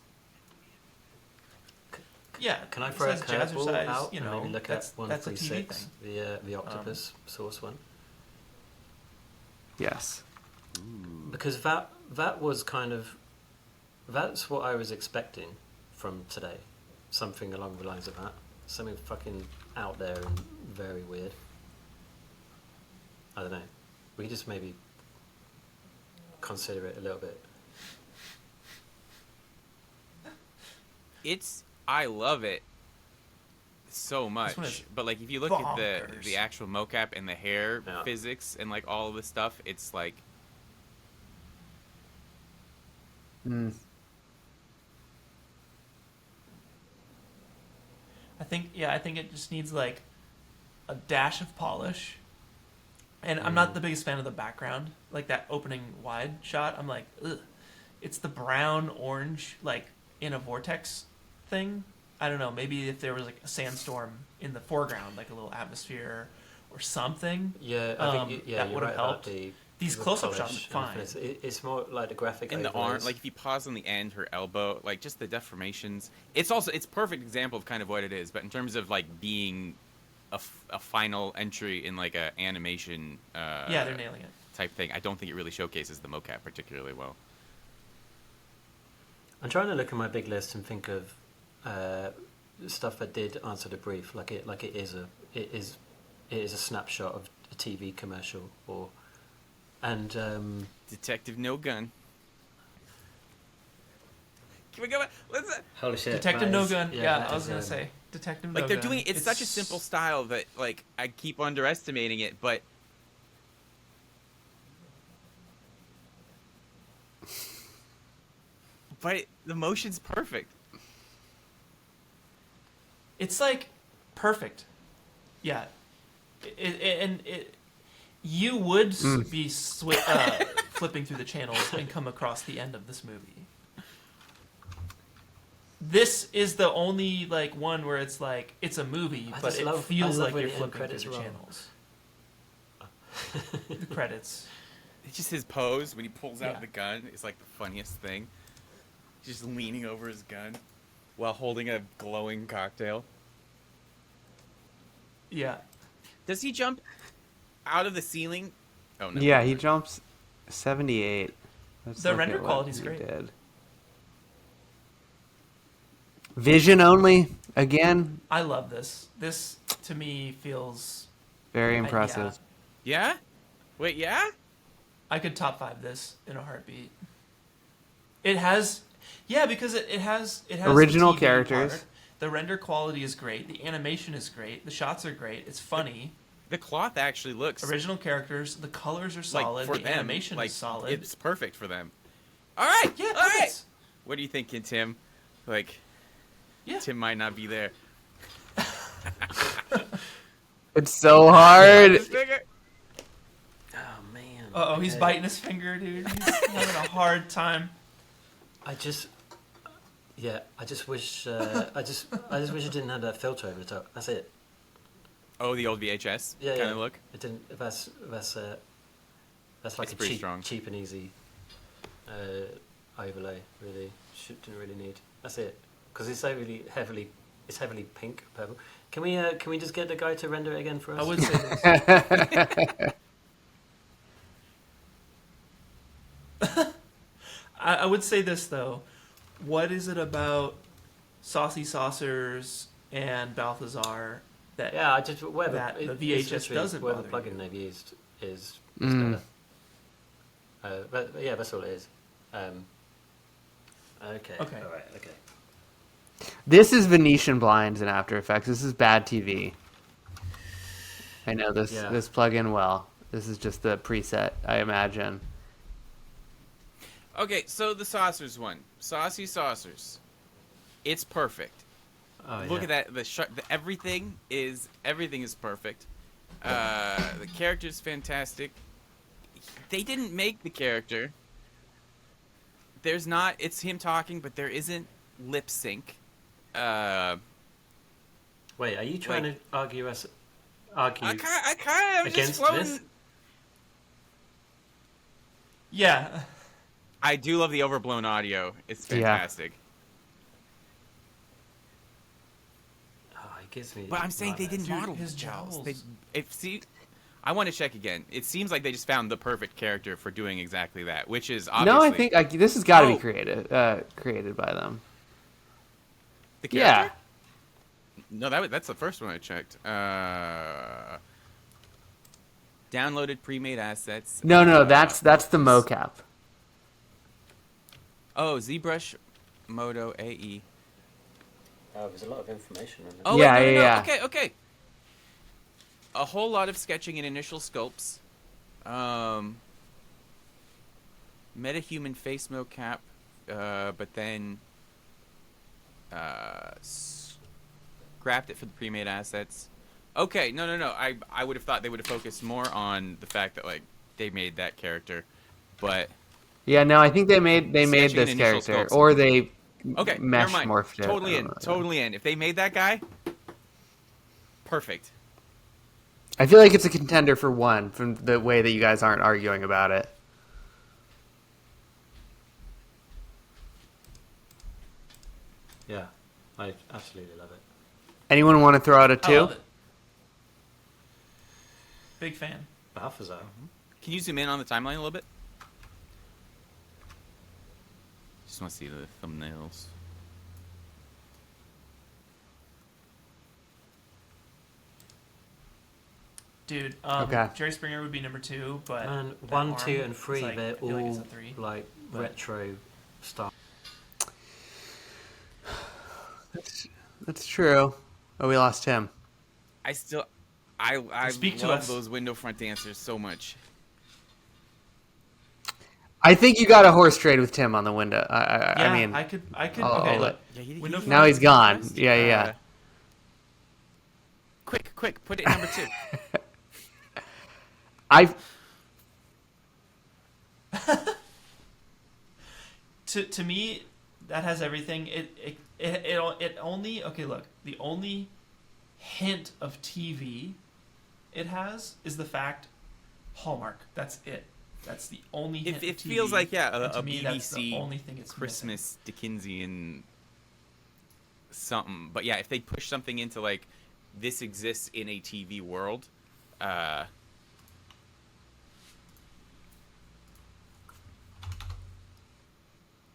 S3: Yeah.
S4: Can I throw a curveball out
S3: you know,
S4: and maybe look at
S3: that's a TV
S4: 136,
S3: thing.
S4: the octopus source one?
S1: Yes.
S4: Because that was kind of... That's what I was expecting from today. Something along the lines of that. Something fucking out there and very weird. I don't know. We could just maybe consider it a little bit.
S2: I love it so much, but like if you look at the actual mocap and the hair physics and like all of this stuff, it's like
S3: I think it just needs like a dash of polish. And I'm not the biggest fan of the background, like that opening wide shot. I'm like, ugh. It's the brown orange, like in a vortex thing. I don't know. Maybe if there was like a sandstorm in the foreground, like a little atmosphere or something.
S4: Yeah, I think
S3: that would have helped.
S4: the
S3: These close-up
S4: polish
S3: shots are fine.
S4: It's more like the graphic
S2: in the
S4: overlays.
S2: arm, like if you pause on the end, her elbow, like just the deformations. It's perfect example of kind of what it is. But in terms of like being a final entry in like a animation
S3: yeah, they're nailing it
S2: type thing, I don't think it really showcases the mocap particularly well.
S4: I'm trying to look at my big list and think of stuff that did answer the brief, like it is a snapshot of a TV commercial, and
S2: Detective No Gun. Can we go back?
S4: Holy shit!
S3: Detective No Gun. Yeah, I was gonna say Detective No Gun.
S2: Like they're doing it's such a simple style that like I keep underestimating it, but the motion's perfect.
S3: It's like perfect. Yeah, you would be flipping through the channels and come across the end of this movie. This is the only like one where it's like it's a movie, but it feels like you're flipping through the channels. The credits.
S2: It's just his pose when he pulls out the gun is like the funniest thing. He's just leaning over his gun while holding a glowing cocktail.
S3: Yeah.
S2: Does he jump out of the ceiling? Oh no.
S1: Yeah, he jumps 78.
S3: The render quality's great.
S1: Did. Vision only again.
S3: I love this. This to me feels
S1: very impressive.
S2: Yeah? Wait, yeah?
S3: I could top 5 this in a heartbeat. It has, because it has
S1: original
S3: the TV
S1: characters.
S3: part. The render quality is great. The animation is great. The shots are great. It's funny.
S2: The cloth actually looks
S3: original characters. The colors are solid.
S2: Like for
S3: the
S2: them,
S3: animation
S2: like,
S3: is solid.
S2: It's perfect for them. All right,
S3: yeah,
S2: all right. What are you thinking, Tim? Like, Tim might not be there.
S1: It's so hard.
S4: Oh man.
S3: Uh-oh, he's biting his finger, dude. He's having a hard time.
S4: I just wish I just wish it didn't have that filter over the top. That's it.
S2: Oh, the old VHS kind of look.
S4: It didn't. That's like
S2: it's
S4: a cheap and easy overlay. Really, didn't really need. That's it. Because it's heavily pink, purple. Can we just get the guy to render it again for us?
S3: I would say this. I would say this though. What is it about Saucy Saucers and Balthazar that the VHS doesn't
S4: where
S3: bother
S4: the plugin
S3: you?
S4: they've used is better. But yeah, that's all it is. Okay. All right. Okay.
S1: This is Venetian blinds in After Effects. This is bad TV. I know this plugin well. This is just the preset, I imagine.
S2: Okay, so the saucers one, Saucy Saucers, it's perfect.
S4: Oh,
S2: Look at that. Everything is perfect. The character's fantastic. They didn't make the character. It's him talking, but there isn't lip sync.
S4: Wait, are you trying to argue
S2: I kind of
S4: against
S2: just floating.
S4: this?
S3: Yeah.
S2: I do love the overblown audio. It's fantastic.
S4: Oh, it gives me.
S2: But I'm saying they didn't model
S3: his
S2: jowls.
S3: jowls.
S2: I want to check again. It seems like they just found the perfect character for doing exactly that, which is
S1: No,
S2: obviously.
S1: I think this has got to be created by them.
S2: The
S1: Yeah.
S2: character? No, that's the first one I checked. Downloaded pre-made assets.
S1: No, that's the mocap.
S2: Oh, ZBrush Moto AE.
S4: Oh, there's a lot of information on it.
S2: Oh,
S1: Yeah,
S2: wait, no.
S1: yeah.
S2: Okay. A whole lot of sketching and initial sculpts. Metahuman face mocap, but then scrapped it for the pre-made assets. Okay, no. I would have thought they would have focused more on the fact that like they made that character, but
S1: Yeah, no, I think they made
S2: sketching
S1: this
S2: and initial
S1: character,
S2: sculpts.
S1: or they
S2: Okay,
S1: mesh
S2: never mind.
S1: morphed it.
S2: Totally in. Totally in. If they made that guy, perfect.
S1: I feel like it's a contender for one from the way that you guys aren't arguing about it.
S4: Yeah, I absolutely love it.
S1: Anyone want to throw out a
S3: I
S1: two?
S3: love it. Big fan.
S4: Balthazar.
S2: Can you zoom in on the timeline a little bit? Just want to see the thumbnails.
S3: Dude,
S1: Okay.
S3: Jerry Springer would be number 2, but
S4: And
S3: that
S4: 1,
S3: arm
S4: 2, and
S3: is
S4: 3,
S3: like,
S4: they're
S3: I feel like it's
S4: all
S3: a 3.
S4: like
S3: but-
S4: retro style.
S1: That's true. Oh, we lost him.
S2: I
S3: Speak to
S2: love
S3: us.
S2: those window front dancers so much.
S1: I think you got a horse trade with Tim on the window. I mean,
S3: I could.
S1: I'll
S3: Okay,
S1: let-
S3: look. Window
S1: now
S3: front
S1: he's
S3: is
S1: gone.
S3: best.
S1: Yeah.
S2: Quick, put it at number 2.
S3: To me, that has everything. It only look. The only hint of TV it has is the fact Hallmark. That's it. That's the only hint.
S2: It
S3: of TV.
S2: feels like
S3: And
S2: a
S3: to me, that's the
S2: BBC
S3: only thing it's
S2: Christmas Dickensian something. But yeah, if they push something into like this exists in a TV world, I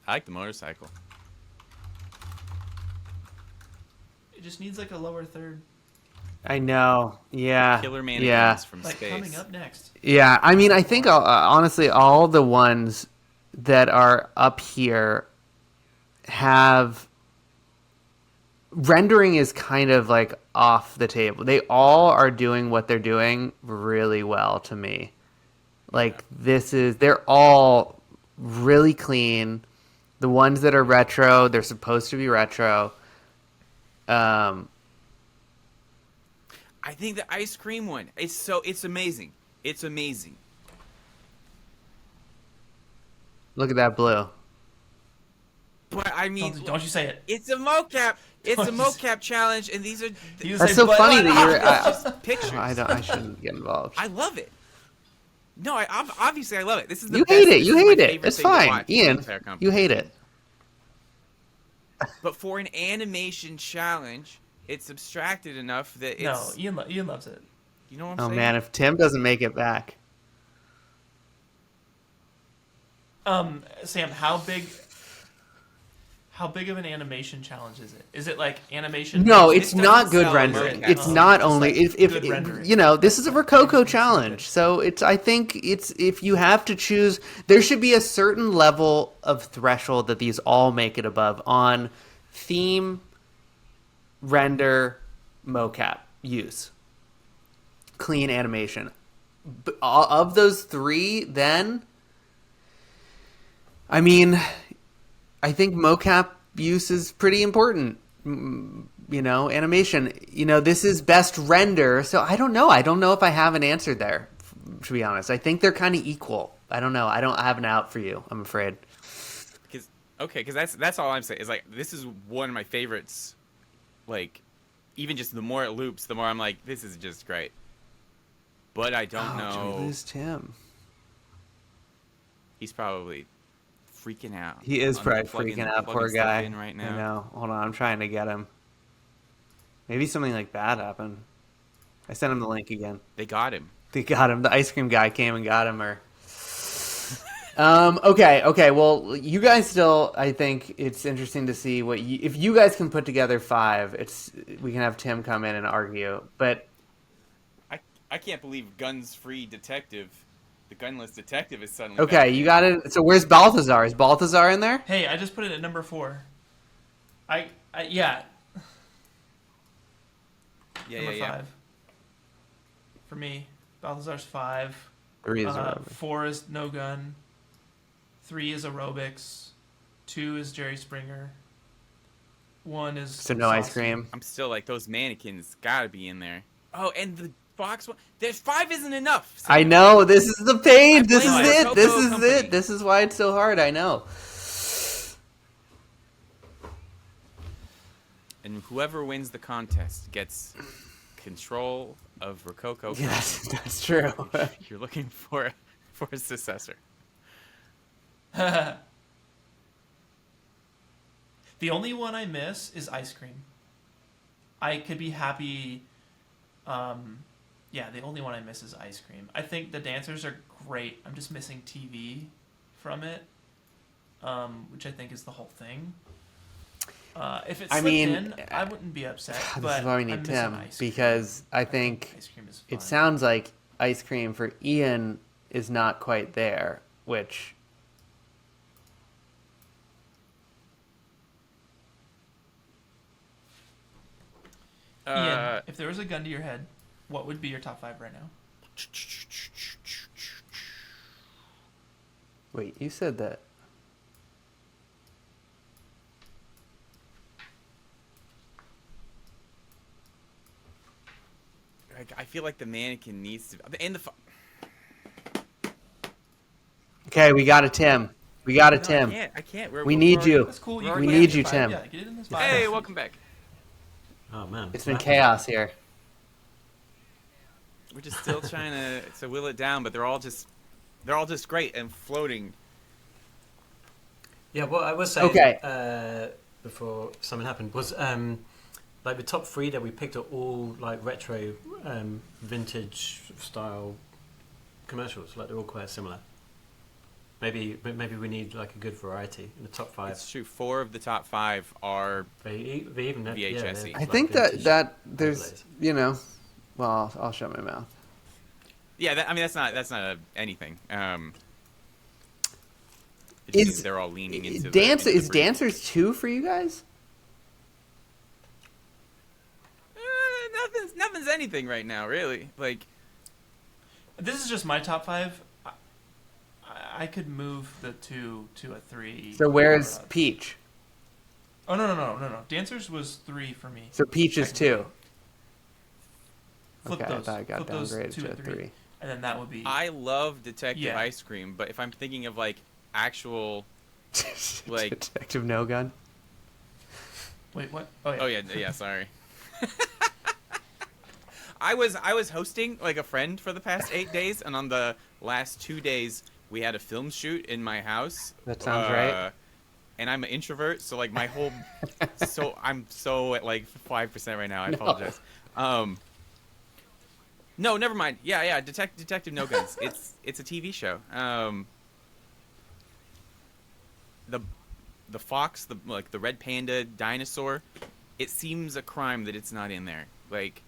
S2: like the motorcycle.
S3: It just needs like a lower third.
S1: I know. Yeah.
S2: Killer mannequins
S1: Yeah.
S2: from
S3: Like
S2: space.
S3: coming up next.
S1: Yeah. I mean, I think honestly, all the ones that are up here have rendering is kind of like off the table. They all are doing what they're doing really well to me. Like they're all really clean. The ones that are retro, they're supposed to be retro.
S2: I think the ice cream one. It's amazing. It's amazing.
S1: Look at that blue.
S2: But I mean,
S3: Don't you say it.
S2: It's a mocap. It's a mocap challenge, and these are.
S1: That's so funny that you're.
S2: It's just pictures.
S1: I shouldn't get involved.
S2: I love it. No, obviously I love it. This is the
S1: You
S2: best.
S1: hate it.
S2: This
S1: You
S2: is my
S1: hate it.
S2: favorite
S1: It's
S2: thing to
S1: fine,
S2: watch in the
S1: Ian.
S2: entire company.
S1: You hate it.
S2: But for an animation challenge, it's abstracted enough that it's.
S3: No, Ian loves it.
S2: You know what I'm
S1: Oh
S2: saying?
S1: man, if Tim doesn't make it back.
S3: Sam, how big of an animation challenge is it? Is it like animation?
S1: No,
S3: It
S1: it's
S3: doesn't
S1: not good
S3: sound
S1: rendering.
S3: like
S1: It's
S3: that.
S1: not
S3: It's
S1: only
S3: like
S1: if
S3: good rendering.
S1: you know, this is a ROKOKO challenge. So I think it's if you have to choose, there should be a certain level of threshold that these all make it above on theme, render, mocap use, clean animation. But of those three, then I mean, I think mocap use is pretty important. You know, animation. You know, this is best render, so I don't know. I don't know if I have an answer there, to be honest. I think they're kind of equal. I don't know. I don't have an out for you, I'm afraid.
S2: Because that's all I'm saying is like this is one of my favorites like, even just the more it loops, the more I'm like, this is just great. But I don't know.
S1: Did we lose Tim?
S2: He's probably freaking out.
S1: He is probably freaking out, poor
S2: plugging stuff
S1: guy.
S2: in right now.
S1: I know. Hold on, I'm trying to get him. Maybe something like bad happened. I sent him the link again.
S2: They got him.
S1: They got him. The ice cream guy came and got him. Or okay. Well, you guys still. I think it's interesting to see what if you guys can put together 5. We can have Tim come in and argue. But
S2: I can't believe guns free detective. The gunless detective is suddenly
S1: okay.
S2: back.
S1: You got it. So where's Balthazar? Is Balthazar in there?
S3: Hey, I just put it at number 4. Yeah. Number 5. For me, Balthazar's 5.
S1: 3 is aerobics.
S3: 4 is no gun. 3 is aerobics. 2 is Jerry Springer. 1 is
S1: So no ice cream.
S2: I'm still like, those mannequins gotta be in there. Oh, and the box one. There's 5 isn't enough. So
S1: I know. This is the pain. This is
S2: blame
S1: it.
S2: ROKOKO
S1: This is
S2: company.
S1: it. This is why it's so hard. I know.
S2: And whoever wins the contest gets control of ROKOKO.
S1: Yes, that's true.
S2: You're looking for a successor.
S3: The only one I miss is ice cream. I could be happy. Yeah, the only one I miss is ice cream. I think the dancers are great. I'm just missing TV from it, which I think is the whole thing. If it slipped in, I wouldn't be upset.
S1: This
S3: but
S1: is why we
S3: I'm
S1: need
S3: missing
S1: Tim,
S3: ice cream.
S1: because I think
S3: Ice cream is
S1: it
S3: fun.
S1: sounds like ice cream for Ian is not quite there, which
S3: Ian, if there was a gun to your head, what would be your top 5 right now?
S1: wait, you said that.
S2: I feel like the mannequin needs to. And
S1: Okay, we got a Tim. We got a Tim.
S2: I can't.
S1: We need you.
S3: That's cool.
S1: We need you, Tim.
S3: Yeah, get it in this 5.
S2: Hey, welcome back.
S4: Oh man,
S1: It's been chaos here.
S2: We're just still trying to will it down, but they're all just great and floating.
S4: Yeah, what I was saying before something happened was like the top 3 that we picked are all like retro, vintage style commercials. Like they're all quite similar. Maybe we need like a good variety in the top 5.
S2: It's true. 4 of the top 5 are
S4: they even
S2: VHS.
S1: I think that there's well, I'll shut my mouth.
S2: Yeah, that's not anything. It just means they're all leaning into
S1: Is Dancers 2 for you guys?
S2: Nothing's anything right now, really. Like,
S3: this is just my top 5. I could move the 2 to a 3.
S1: So where's Peach?
S3: Oh no. Dancers was 3 for me.
S1: So Peach is 2.
S3: Flip
S1: Okay,
S3: those.
S1: I thought I got
S3: Flip those
S1: downgraded
S3: 2
S1: to
S3: and
S1: 3.
S3: And then that would be.
S2: I love Detective
S3: Yeah.
S2: Ice Cream, but if I'm thinking of like actual, like
S1: Detective No Gun.
S3: Wait, what?
S2: Oh yeah. Sorry. I was hosting like a friend for the past 8 days, and on the last 2 days we had a film shoot in my house.
S1: That sounds right.
S2: And I'm an introvert, so like my whole, I'm so at like 5% right now. I
S1: No.
S2: apologize. No, never mind. Yeah. Detective No Guns. It's a TV show. The fox, the red panda dinosaur. It seems a crime that it's not in there. Like,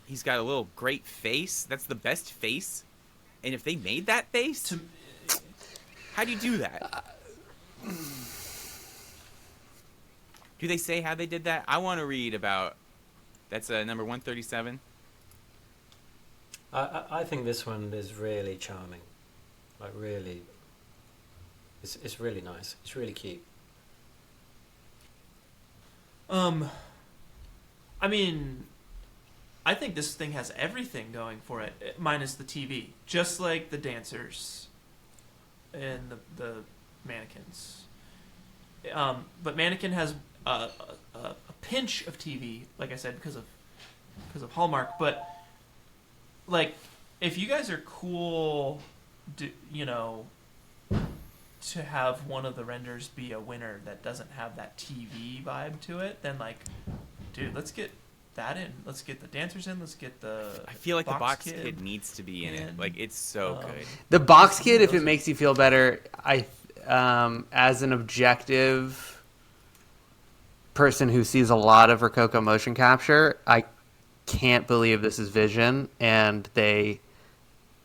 S2: he's got a little great face. That's the best face. And if they made that face, how do you do that? Do they say how they did that? I want to read about. That's number 137.
S4: I think this one is really charming. Like really, it's really nice. It's really cute.
S3: I mean, I think this thing has everything going for it, minus the TV. Just like the dancers and the mannequins. But Mannequin has a pinch of TV, like I said, because of Hallmark. But like, if you guys are cool, to have one of the renders be a winner that doesn't have that TV vibe to it, then like, dude, let's get that in. Let's get the dancers in. Let's get the.
S2: I feel like the box kid needs to be in it. Like, it's so good.
S1: The box kid, if it makes you feel better, as an objective person who sees a lot of Rokoko motion capture, I can't believe this is Vision, and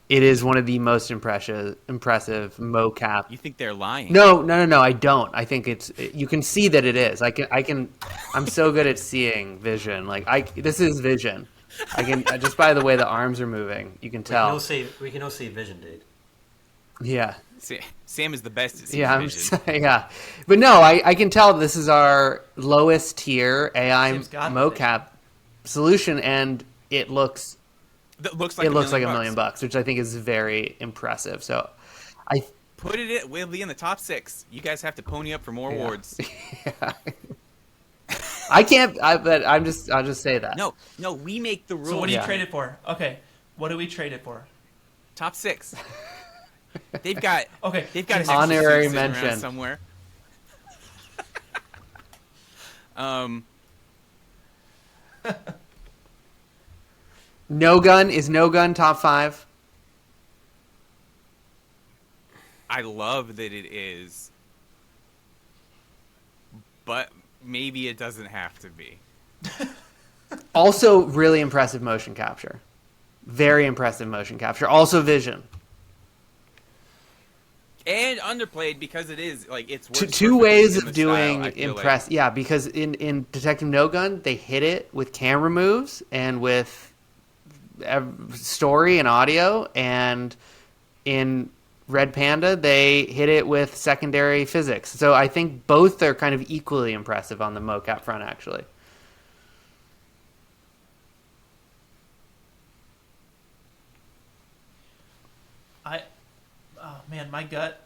S1: it is one of the most impressive mocap.
S2: You think they're lying?
S1: No, I don't. I think you can see that it is. I'm so good at seeing Vision. This is Vision. I can just by the way the arms are moving, you can tell.
S4: We can all see Vision, dude.
S1: Yeah.
S2: Sam is the best at seeing Vision.
S1: Yeah. But no, I can tell this is our lowest tier AI mocap solution, and it looks like $1 million, which I think is very impressive. So,
S2: put it in. We'll be in the top 6. You guys have to pony up for more awards.
S1: Yeah. I can't. But I'll just say that.
S2: No, we make the rules.
S3: So what do you trade it for? Okay, what do we trade it for?
S2: Top 6. They've got They've got an
S1: honorary
S2: extra
S1: mention
S2: somewhere.
S1: No Gun top 5?
S2: I love that it is, but maybe it doesn't have to be.
S1: Also, really impressive motion capture. Very impressive motion capture. Also, Vision.
S2: And underplayed because it is like it's
S1: two ways of doing impress. Like. Yeah, because in Detective No Gun they hit it with camera moves and with story and audio, and in Red Panda they hit it with secondary physics. So I think both are kind of equally impressive on the mocap front, actually.
S3: Man, my gut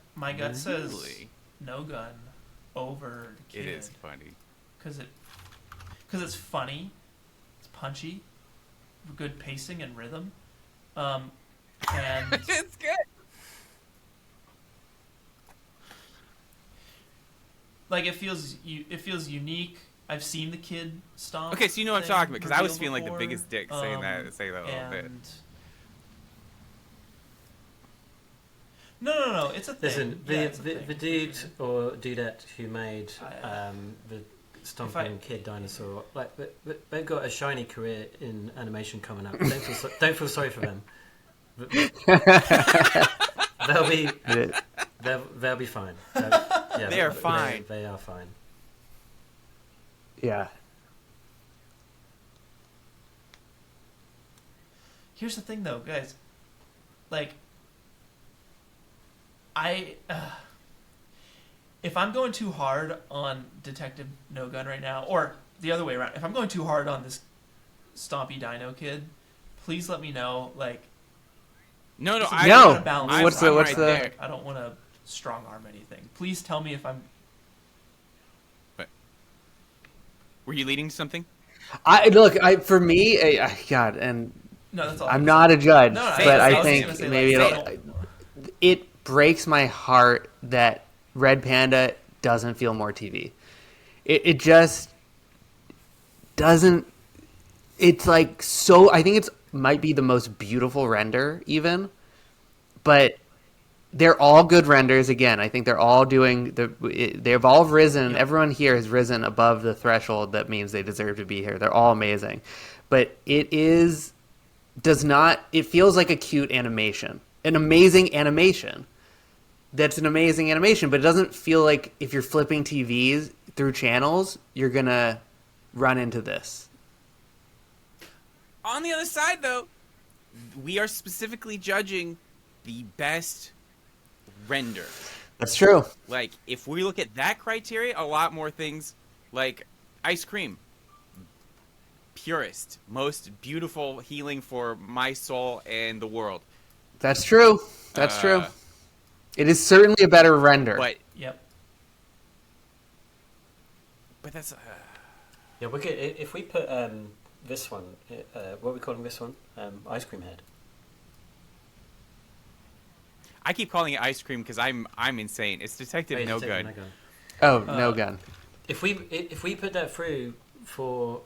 S3: says No Gun over the Kid.
S2: It is funny
S3: because it's funny, it's punchy, good pacing and rhythm, and
S2: it's good.
S3: Like it feels unique. I've seen the Kid stomp.
S2: Okay, so you know what I'm talking about because I was feeling like the biggest dick saying that a little bit.
S3: No, it's a thing.
S4: Listen, the dude or dudette who made the stomping kid dinosaur, like they've got a shiny career in animation coming up. Don't feel sorry for them. They'll be fine.
S2: They are fine.
S4: They are fine.
S1: Yeah.
S3: Here's the thing, though, guys. Like, if I'm going too hard on Detective No Gun right now, or the other way around, if I'm going too hard on this Stompy Dino Kid, please let me know. Like,
S2: no,
S3: I
S1: no.
S3: Want to balance
S1: What's the?
S3: I don't want to strong arm anything. Please tell me if I'm.
S2: But were you leading to something?
S1: For me, God, and
S3: no, that's all
S1: I'm not a judge, but I think maybe
S3: like,
S1: it breaks my heart that Red Panda doesn't feel more TV. It just doesn't. It's like so. I think it's might be the most beautiful render even, but they're all good renders. Again, I think they're all doing they've all risen. Yep. Everyone here has risen above the threshold that means they deserve to be here. They're all amazing, but it feels like a cute animation, an amazing animation. That's an amazing animation, but it doesn't feel like if you're flipping TVs through channels, you're gonna run into this.
S2: On the other side, though, we are specifically judging the best render.
S1: That's true.
S2: Like, if we look at that criteria, a lot more things like Ice Cream. Purest, most beautiful healing for my soul and the world.
S1: That's true. That's true. It is certainly a better render.
S2: But
S3: yep.
S2: But that's
S4: Yeah, we could if we put this one. What are we calling this one? Ice cream head.
S2: I keep calling it ice cream because I'm insane. It's Detective No Gun.
S1: Oh, No Gun.
S4: If we put that through for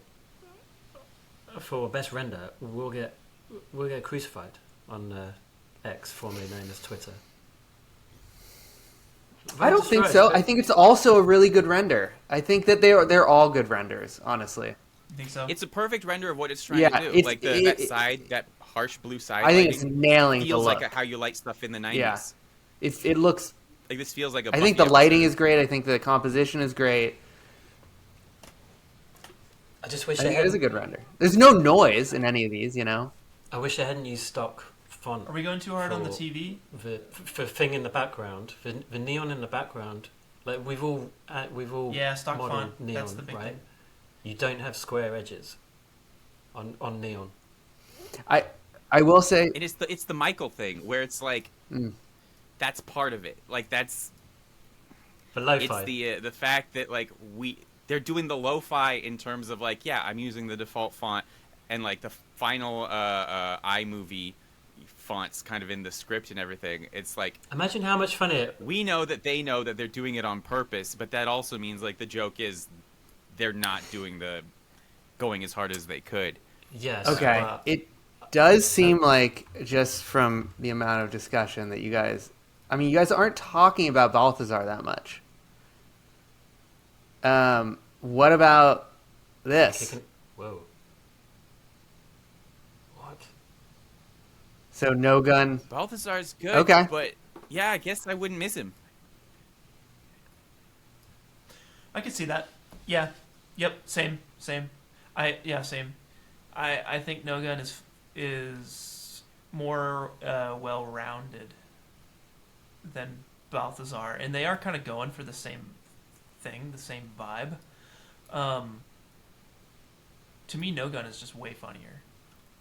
S4: best render, we'll get crucified on X, formerly known as Twitter.
S1: I don't think so. I think it's also a really good render. I think that they're all good renders, honestly.
S3: You think so?
S2: It's a perfect render of what it's trying to do. Like that harsh blue side.
S1: I think it's nailing the
S2: feels
S1: look.
S2: like how you light stuff in the 90s.
S1: Yeah, it looks.
S2: Like this feels like a.
S1: I think the lighting is great. I think the composition is great.
S4: I just wish
S1: I think it is a good render. There's no noise in any of these, you know.
S4: I wish I hadn't used stock font.
S3: Are we going too hard on the TV?
S4: For thing in the background, the neon in the background. Like we've all
S3: stock
S4: modeled
S3: font.
S4: neon,
S3: That's the big
S4: right?
S3: thing.
S4: You don't have square edges on neon.
S1: I will say,
S2: and it's the Michael thing where it's like that's part of it. Like that's
S4: the lo-fi.
S2: It's the fact that like they're doing the lo-fi in terms of like, yeah, I'm using the default font and like the final iMovie fonts kind of in the script and everything. It's like,
S4: imagine how much fun
S2: we know that they know that they're doing it on purpose, but that also means like the joke is they're not going as hard as they could.
S4: Yes.
S1: Okay. It does seem like, just from the amount of discussion that you guys aren't talking about Balthazar that much. What about this?
S4: Whoa. What?
S1: So No Gun.
S2: Balthazar's good,
S1: Okay.
S2: But yeah, I guess I wouldn't miss him.
S3: I could see that. Yeah. Yep. Same. Same. I think No Gun is more well-rounded than Balthazar, and they are kind of going for the same thing, the same vibe. To me, No Gun is just way funnier.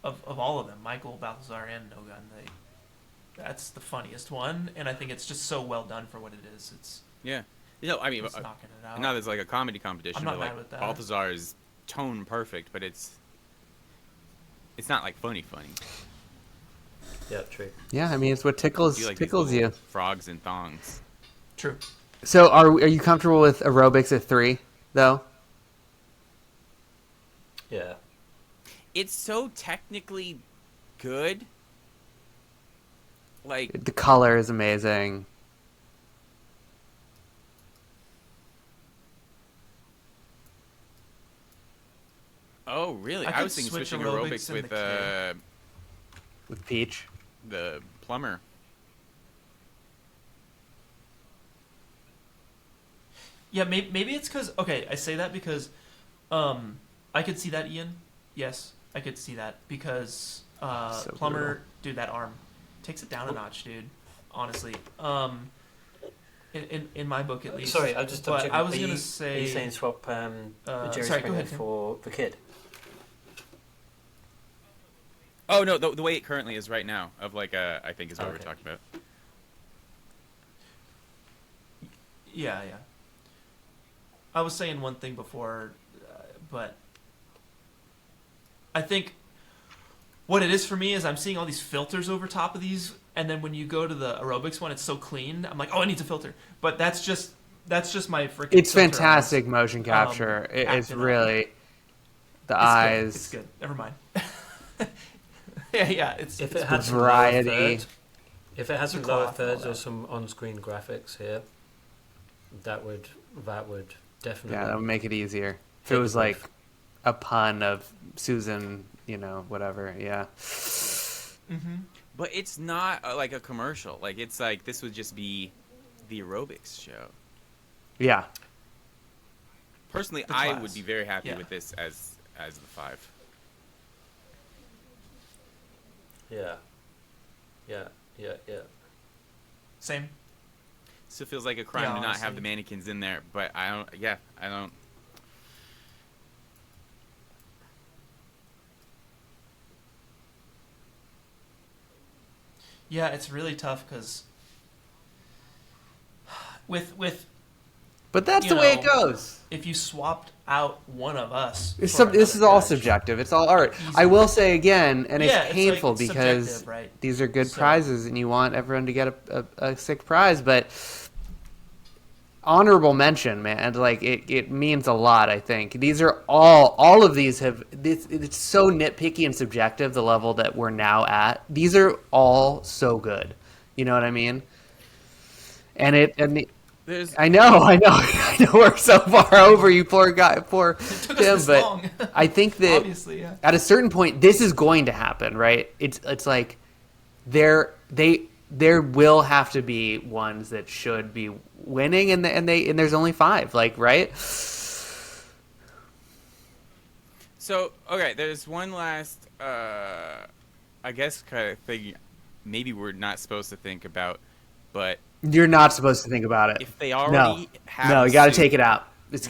S3: Of all of them, Michael, Balthazar, and No Gun, that's the funniest one, and I think it's just so well done for what it is.
S2: Yeah. You know, I mean,
S3: it's knocking it out.
S2: Now there's like a comedy competition.
S3: I'm not
S2: where,
S3: mad
S2: like,
S3: with that.
S2: Balthazar is tone perfect, but it's not like funny.
S4: Yeah, true.
S1: Yeah, I mean, it's what tickles you.
S2: Frogs and thongs.
S3: True.
S1: So are you comfortable with aerobics at 3, though?
S4: Yeah.
S2: It's so technically good. Like,
S1: The color is amazing.
S2: oh really?
S3: I
S2: I
S3: could
S2: was thinking
S3: switch
S2: switching
S3: aerobics
S2: aerobics
S3: in the
S1: with Peach.
S2: The plumber.
S3: Yeah, maybe it's because... Okay, I say that because I could see that, Ian. Yes, I could see that because Plumber,
S1: brutal.
S3: dude, that arm takes it down a notch, dude. Honestly. In my book, at least.
S4: Sorry, I just
S3: But I was
S4: Are
S3: going
S4: you
S3: to say...
S4: saying swap Jerry
S3: sorry, go
S4: Springer
S3: ahead, Tim.
S4: for the kid?
S2: Oh no, the way it currently is right now, of like I think is what we're talking about.
S3: Yeah. I was saying one thing before, but I think what it is for me is I'm seeing all these filters over top of these, and then when you go to the aerobics one, it's so clean. I'm like, oh, it needs a filter, but that's just my freaking.
S1: It's
S3: filter
S1: fantastic
S3: eyes.
S1: motion capture. It's
S3: acting up.
S1: really the
S3: It's
S1: eyes.
S3: Good. It's good. Never mind. yeah. It's
S4: If
S3: it's
S4: it has
S1: variety.
S4: If it has some
S3: The
S4: lower
S3: cloth and all
S4: thirds or
S3: that.
S4: some on-screen graphics here, that would definitely.
S1: Yeah, that would make it easier. If
S4: Take
S1: it was
S4: the
S1: like
S4: breath.
S1: a pun of Susan, whatever. Yeah.
S3: Mm-hmm.
S2: But it's not like a commercial. Like it's like this would just be the aerobics show.
S1: Yeah.
S2: Personally,
S3: The
S2: I
S3: class.
S2: would be very happy
S3: Yeah.
S2: with this as the 5.
S4: Yeah.
S3: Same.
S2: Still feels like a crime
S3: Yeah,
S2: to not have
S3: honestly.
S2: the mannequins in there, but I don't.
S3: Yeah, it's really tough because with
S1: But that's
S3: you
S1: the way it
S3: know,
S1: goes.
S3: If you swapped out one of us,
S1: This
S3: for
S1: is
S3: another
S1: all
S3: judge,
S1: subjective. It's all art. I will say again, and
S3: Yeah,
S1: it's
S3: it's
S1: painful
S3: like, it's
S1: because
S3: subjective, right?
S1: these are good
S3: So-
S1: prizes, and you want everyone to get a sick prize. But honorable mention, man. Like it means a lot. I think these are all of these have. It's so nitpicky and subjective. The level that we're now at. These are all so good. You know what I mean? And I know, I know we're so far over you, poor guy, poor Tim.
S3: this
S1: But
S3: long.
S1: I think that
S3: Obviously, yeah.
S1: at a certain point, this is going to happen, right? It's like there will have to be ones that should be winning, and there's only 5, like, right?
S2: So, okay, there's one last, I guess, kind of thing maybe we're not supposed to think about, but
S1: You're not supposed to think about it.
S2: if they already have
S1: no,
S2: a
S1: you got to
S2: suit-
S1: take it out. It's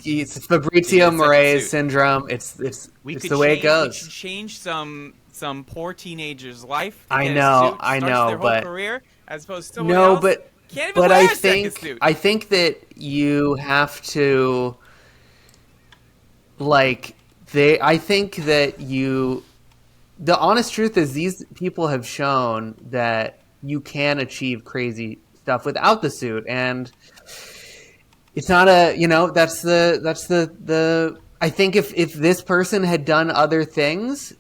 S1: Fabrizio
S2: Second
S1: Moret's
S2: suit.
S1: syndrome. It's
S2: we
S1: it's
S2: could
S1: the way it
S2: change-
S1: goes.
S2: We could change some poor teenager's life.
S1: I
S2: get a
S1: know,
S2: suit,
S1: I
S2: starts
S1: know,
S2: their whole
S1: but-
S2: career as opposed to someone
S1: No,
S2: else.
S1: but
S2: Can't even
S1: but
S2: wear
S1: I
S2: a second
S1: think
S2: suit.
S1: I think that you have to like I think that the honest truth is these people have shown that you can achieve crazy stuff without the suit, and it's not that's the I think if this person had done other things,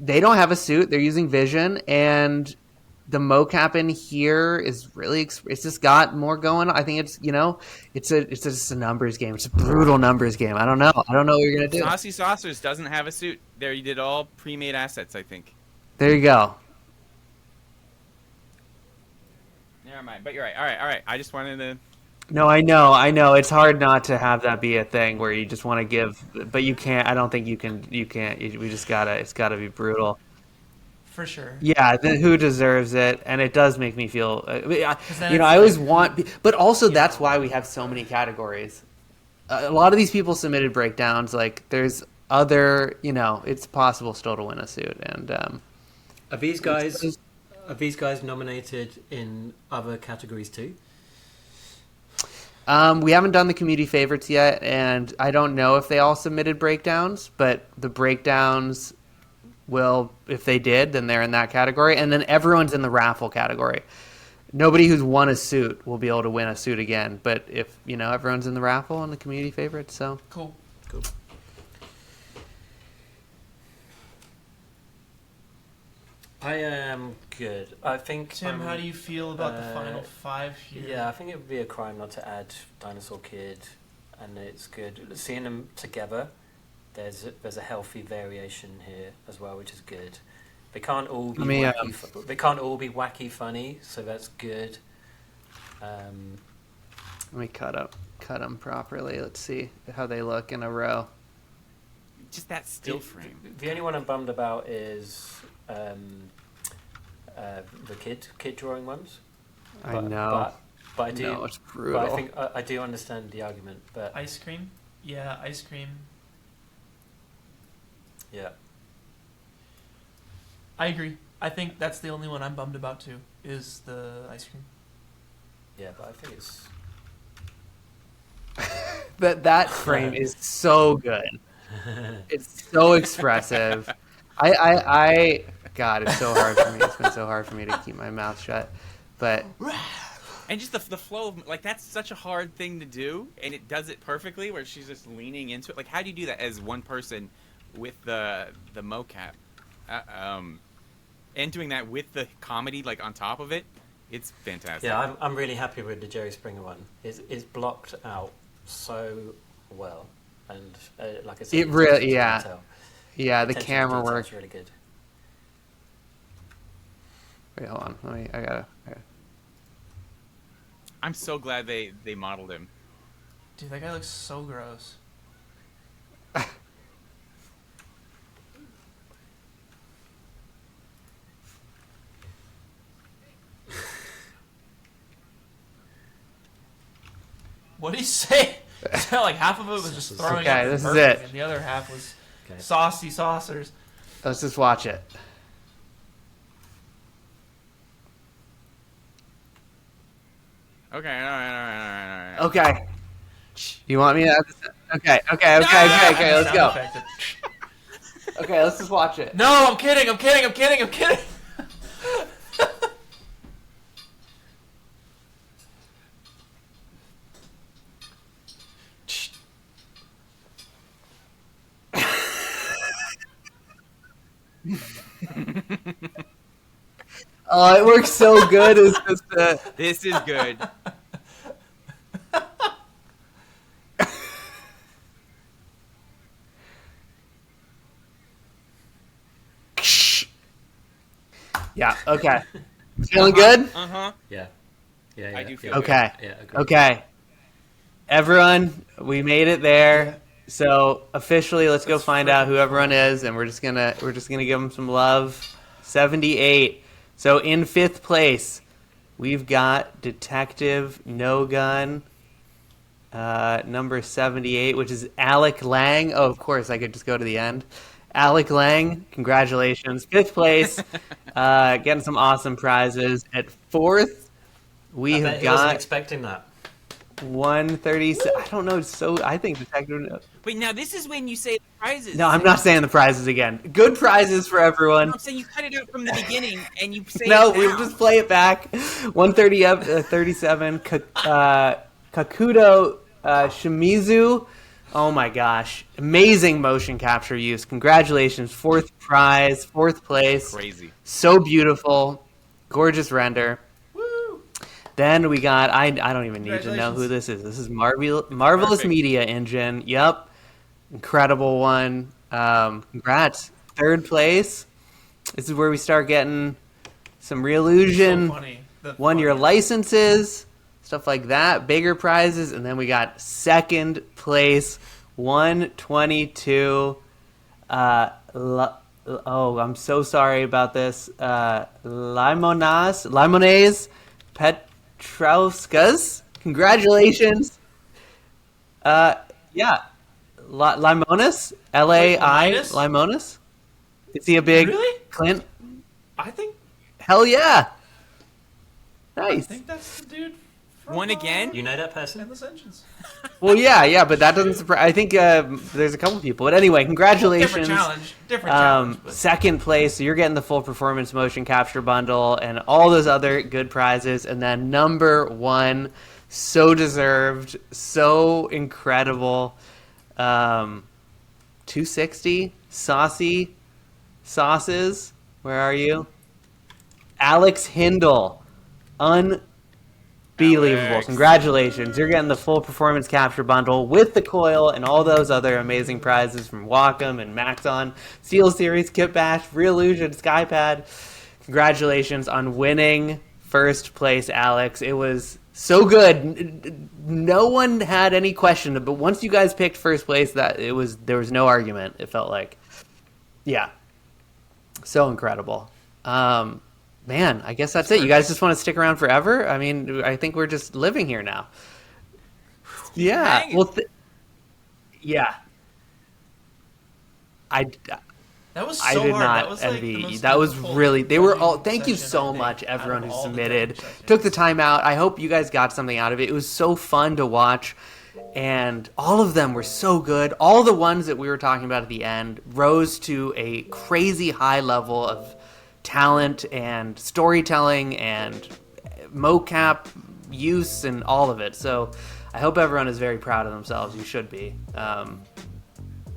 S1: they don't have a suit, they're using vision, and the mocap in here is really it's just got more going on. I think it's just a numbers game. It's a brutal numbers game. I don't know what you're gonna do.
S2: Saucy Saucers doesn't have a suit. There, you did all pre-made assets, I think.
S1: There you go.
S2: Never mind. But you're right. All right. I just wanted to.
S1: No, I know. It's hard not to have that be a thing where you just want to give, but you can't. I don't think you can. You can't. We just gotta. It's gotta be brutal.
S3: For sure.
S1: Yeah, who deserves it, and it does make me feel. I
S3: then
S1: always want, but also that's why we have so many categories. A lot of these people submitted breakdowns. Like, there's other. It's possible still to win a suit, and
S4: Are these guys nominated in other categories too?
S1: we haven't done the community favorites yet, and I don't know if they all submitted breakdowns, but the breakdowns will, if they did, then they're in that category, and then everyone's in the raffle category. Nobody who's won a suit will be able to win a suit again, but if everyone's in the raffle and the community favorites, so
S3: Cool.
S4: I am good. I think.
S3: Tim, how do you feel about the final 5 here?
S4: Yeah, I think it would be a crime not to add Dinosaur Kid, and it's good seeing them together. There's a healthy variation here as well, which is good. They can't all be wacky. They can't all be wacky funny, so that's good.
S1: let me cut them properly. Let's see how they look in a row.
S2: Just that still frame.
S4: The only one I'm bummed about is the kid drawing ones.
S1: I know.
S4: But I do.
S1: No, it's brutal.
S4: But I think I do understand the argument. But
S3: Ice cream? Yeah, ice cream.
S4: Yeah.
S3: I agree. I think that's the only one I'm bummed about too, is the ice cream.
S4: Yeah, but I think it's
S1: that frame is so good. It's so expressive. God, it's so hard for me. It's been so hard for me to keep my mouth shut. But
S2: And just the flow of, like, that's such a hard thing to do, and it does it perfectly where she's just leaning into it. Like, how do you do that as one person with the mocap? And doing that with the comedy, like, on top of it, it's fantastic.
S4: Yeah, I'm really happy with the Jerry Springer one. It's blocked out so well, and like I said,
S1: it really, the
S4: attention to
S1: camera
S4: detail
S1: work.
S4: is really good.
S1: Wait, hold on. I gotta.
S2: I'm so glad they modeled him.
S3: Dude, that guy looks so gross. What did he say? Like half of it was just throwing up
S1: this is
S3: burping,
S1: it.
S3: and the other half was saucy saucers.
S1: Let's just watch it.
S2: Okay, all right.
S1: Okay. You want me to add this? Okay, let's go. Okay, let's just watch it.
S3: No, I'm kidding.
S1: Oh, it works so good. It's just
S2: This is good.
S1: Yeah. Okay. Feeling good?
S4: Yeah.
S20: I do feel
S1: Okay.
S4: Yeah, agreed.
S1: Okay. Everyone, we made it there. So officially, let's go find out who everyone is, and we're just gonna give them some love. 78. So in 5th place, we've got Detective No Gun, number 78, which is Alec Lang. Oh, of course, I could just go to the end. Alec Lang, congratulations, 5th place, getting some awesome prizes. At 4th, we
S4: I
S1: have
S4: bet he wasn't
S1: got
S4: expecting that.
S1: 130. I don't know. So I think Detective.
S2: Wait, now this is when you say the prizes.
S1: No, I'm not saying the prizes again. Good prizes for everyone.
S2: I'm saying you cut it out from the beginning and you say
S1: No,
S2: it
S1: we'll
S2: now.
S1: just play it back. 130 up, 37. Kakudo Shimizu. Oh my gosh. Amazing motion capture use. Congratulations. 4th prize, 4th place.
S2: Crazy.
S1: So beautiful. Gorgeous render. Then we got, I don't even need to know who this is. This is Marvelous
S2: Perfect.
S1: Media Engine. Yep. Incredible one. Congrats. 3rd place. This is where we start getting some Realusion.
S3: So funny. The
S1: 1-year licenses. Stuff like that. Bigger prizes. And then we got 2nd place. 122. Oh, I'm so sorry about this. Limones Petrauskas. Congratulations. Yeah. Limones? L-A-I?
S3: Linus?
S1: Limones? Is he a big
S3: Really?
S1: Clint?
S3: I think
S1: Hell yeah.
S3: I
S1: Nice.
S3: think that's the dude from
S2: One again?
S4: You know that person?
S3: Endless Engines.
S1: Well, yeah, but that doesn't surprise. I think there's a couple people. But anyway, congratulations.
S3: Different challenge. But
S1: 2nd place, so you're getting the full performance motion capture bundle and all those other good prizes. And then number 1, so deserved, so incredible. 260 saucy sauces. Where are you? Alex Hindle. Unbelievable.
S2: Alex.
S1: Congratulations. You're getting the full performance capture bundle with the coil and all those other amazing prizes from Wacom and Maxon, Steel Series, Kit Bash, Realusion, Skypad. Congratulations on winning 1st place, Alex. It was so good. No one had any question, but once you guys picked 1st place, there was no argument. It felt like, yeah, so incredible. Man, I guess that's it. You guys just want to stick around forever? I mean, I think we're just living here now. Yeah.
S2: Dang.
S1: Well, yeah.
S3: that was so
S1: I did
S3: hard.
S1: not
S3: That was like the
S1: envy.
S3: most
S1: That was
S3: difficult
S1: really. They were all.
S3: judging
S1: Thank you
S3: session,
S1: so
S3: I think,
S1: much,
S3: out of
S1: everyone who
S3: all the
S1: submitted.
S3: judging sessions.
S1: Took the time out. I hope you guys got something out of it. It was so fun to watch, and all of them were so good. All the ones that we were talking about at the end rose to a crazy high level of talent and storytelling and mocap use and all of it. So I hope everyone is very proud of themselves. You should be.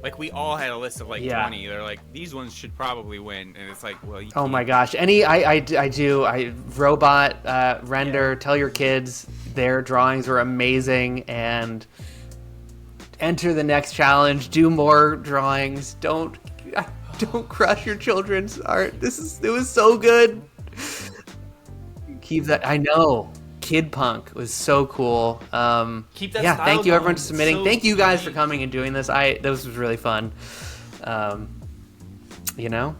S2: Like, we all had a list of like
S1: Yeah.
S2: 20. They're like, these ones should probably win. And it's like, well, you
S1: Oh
S2: can't.
S1: my gosh. I do. Robot render, tell your kids their drawings were amazing and enter the next challenge. Do more drawings. Don't crush your children's art. It was so good. Keep that. I know. Kid Punk was so cool.
S3: Keep that
S1: yeah,
S3: style
S1: thank you everyone
S3: going.
S1: for submitting.
S3: So
S1: Thank you guys for
S3: unique.
S1: coming and doing this. This was really fun. You know?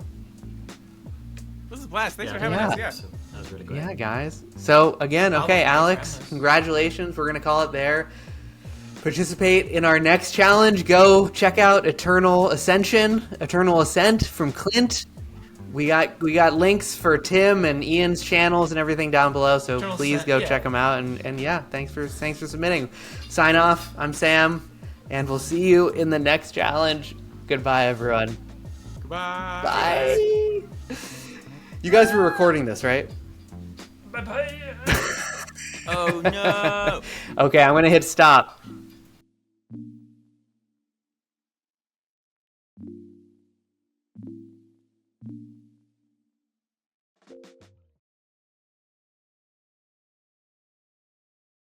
S2: This is a blast. Thanks for having
S1: Yeah.
S2: us. Yeah.
S4: That was really great.
S1: Yeah, guys. So again, okay,
S3: Thanks for
S1: Alex,
S3: having us.
S1: congratulations. We're gonna call it there. Participate in our next challenge. Go check out Eternal Ascent from Clint. We got links for Tim and Ian's channels and everything down below, so
S3: Channel
S1: please
S3: set,
S1: go
S3: yeah.
S1: check them out. And yeah, thanks for submitting. Sign off. I'm Sam, and we'll see you in the next challenge. Goodbye, everyone.
S2: Goodbye.
S1: Bye. You guys were recording this, right?
S3: Bye-bye.
S2: Oh no.
S1: Okay, I'm gonna hit stop.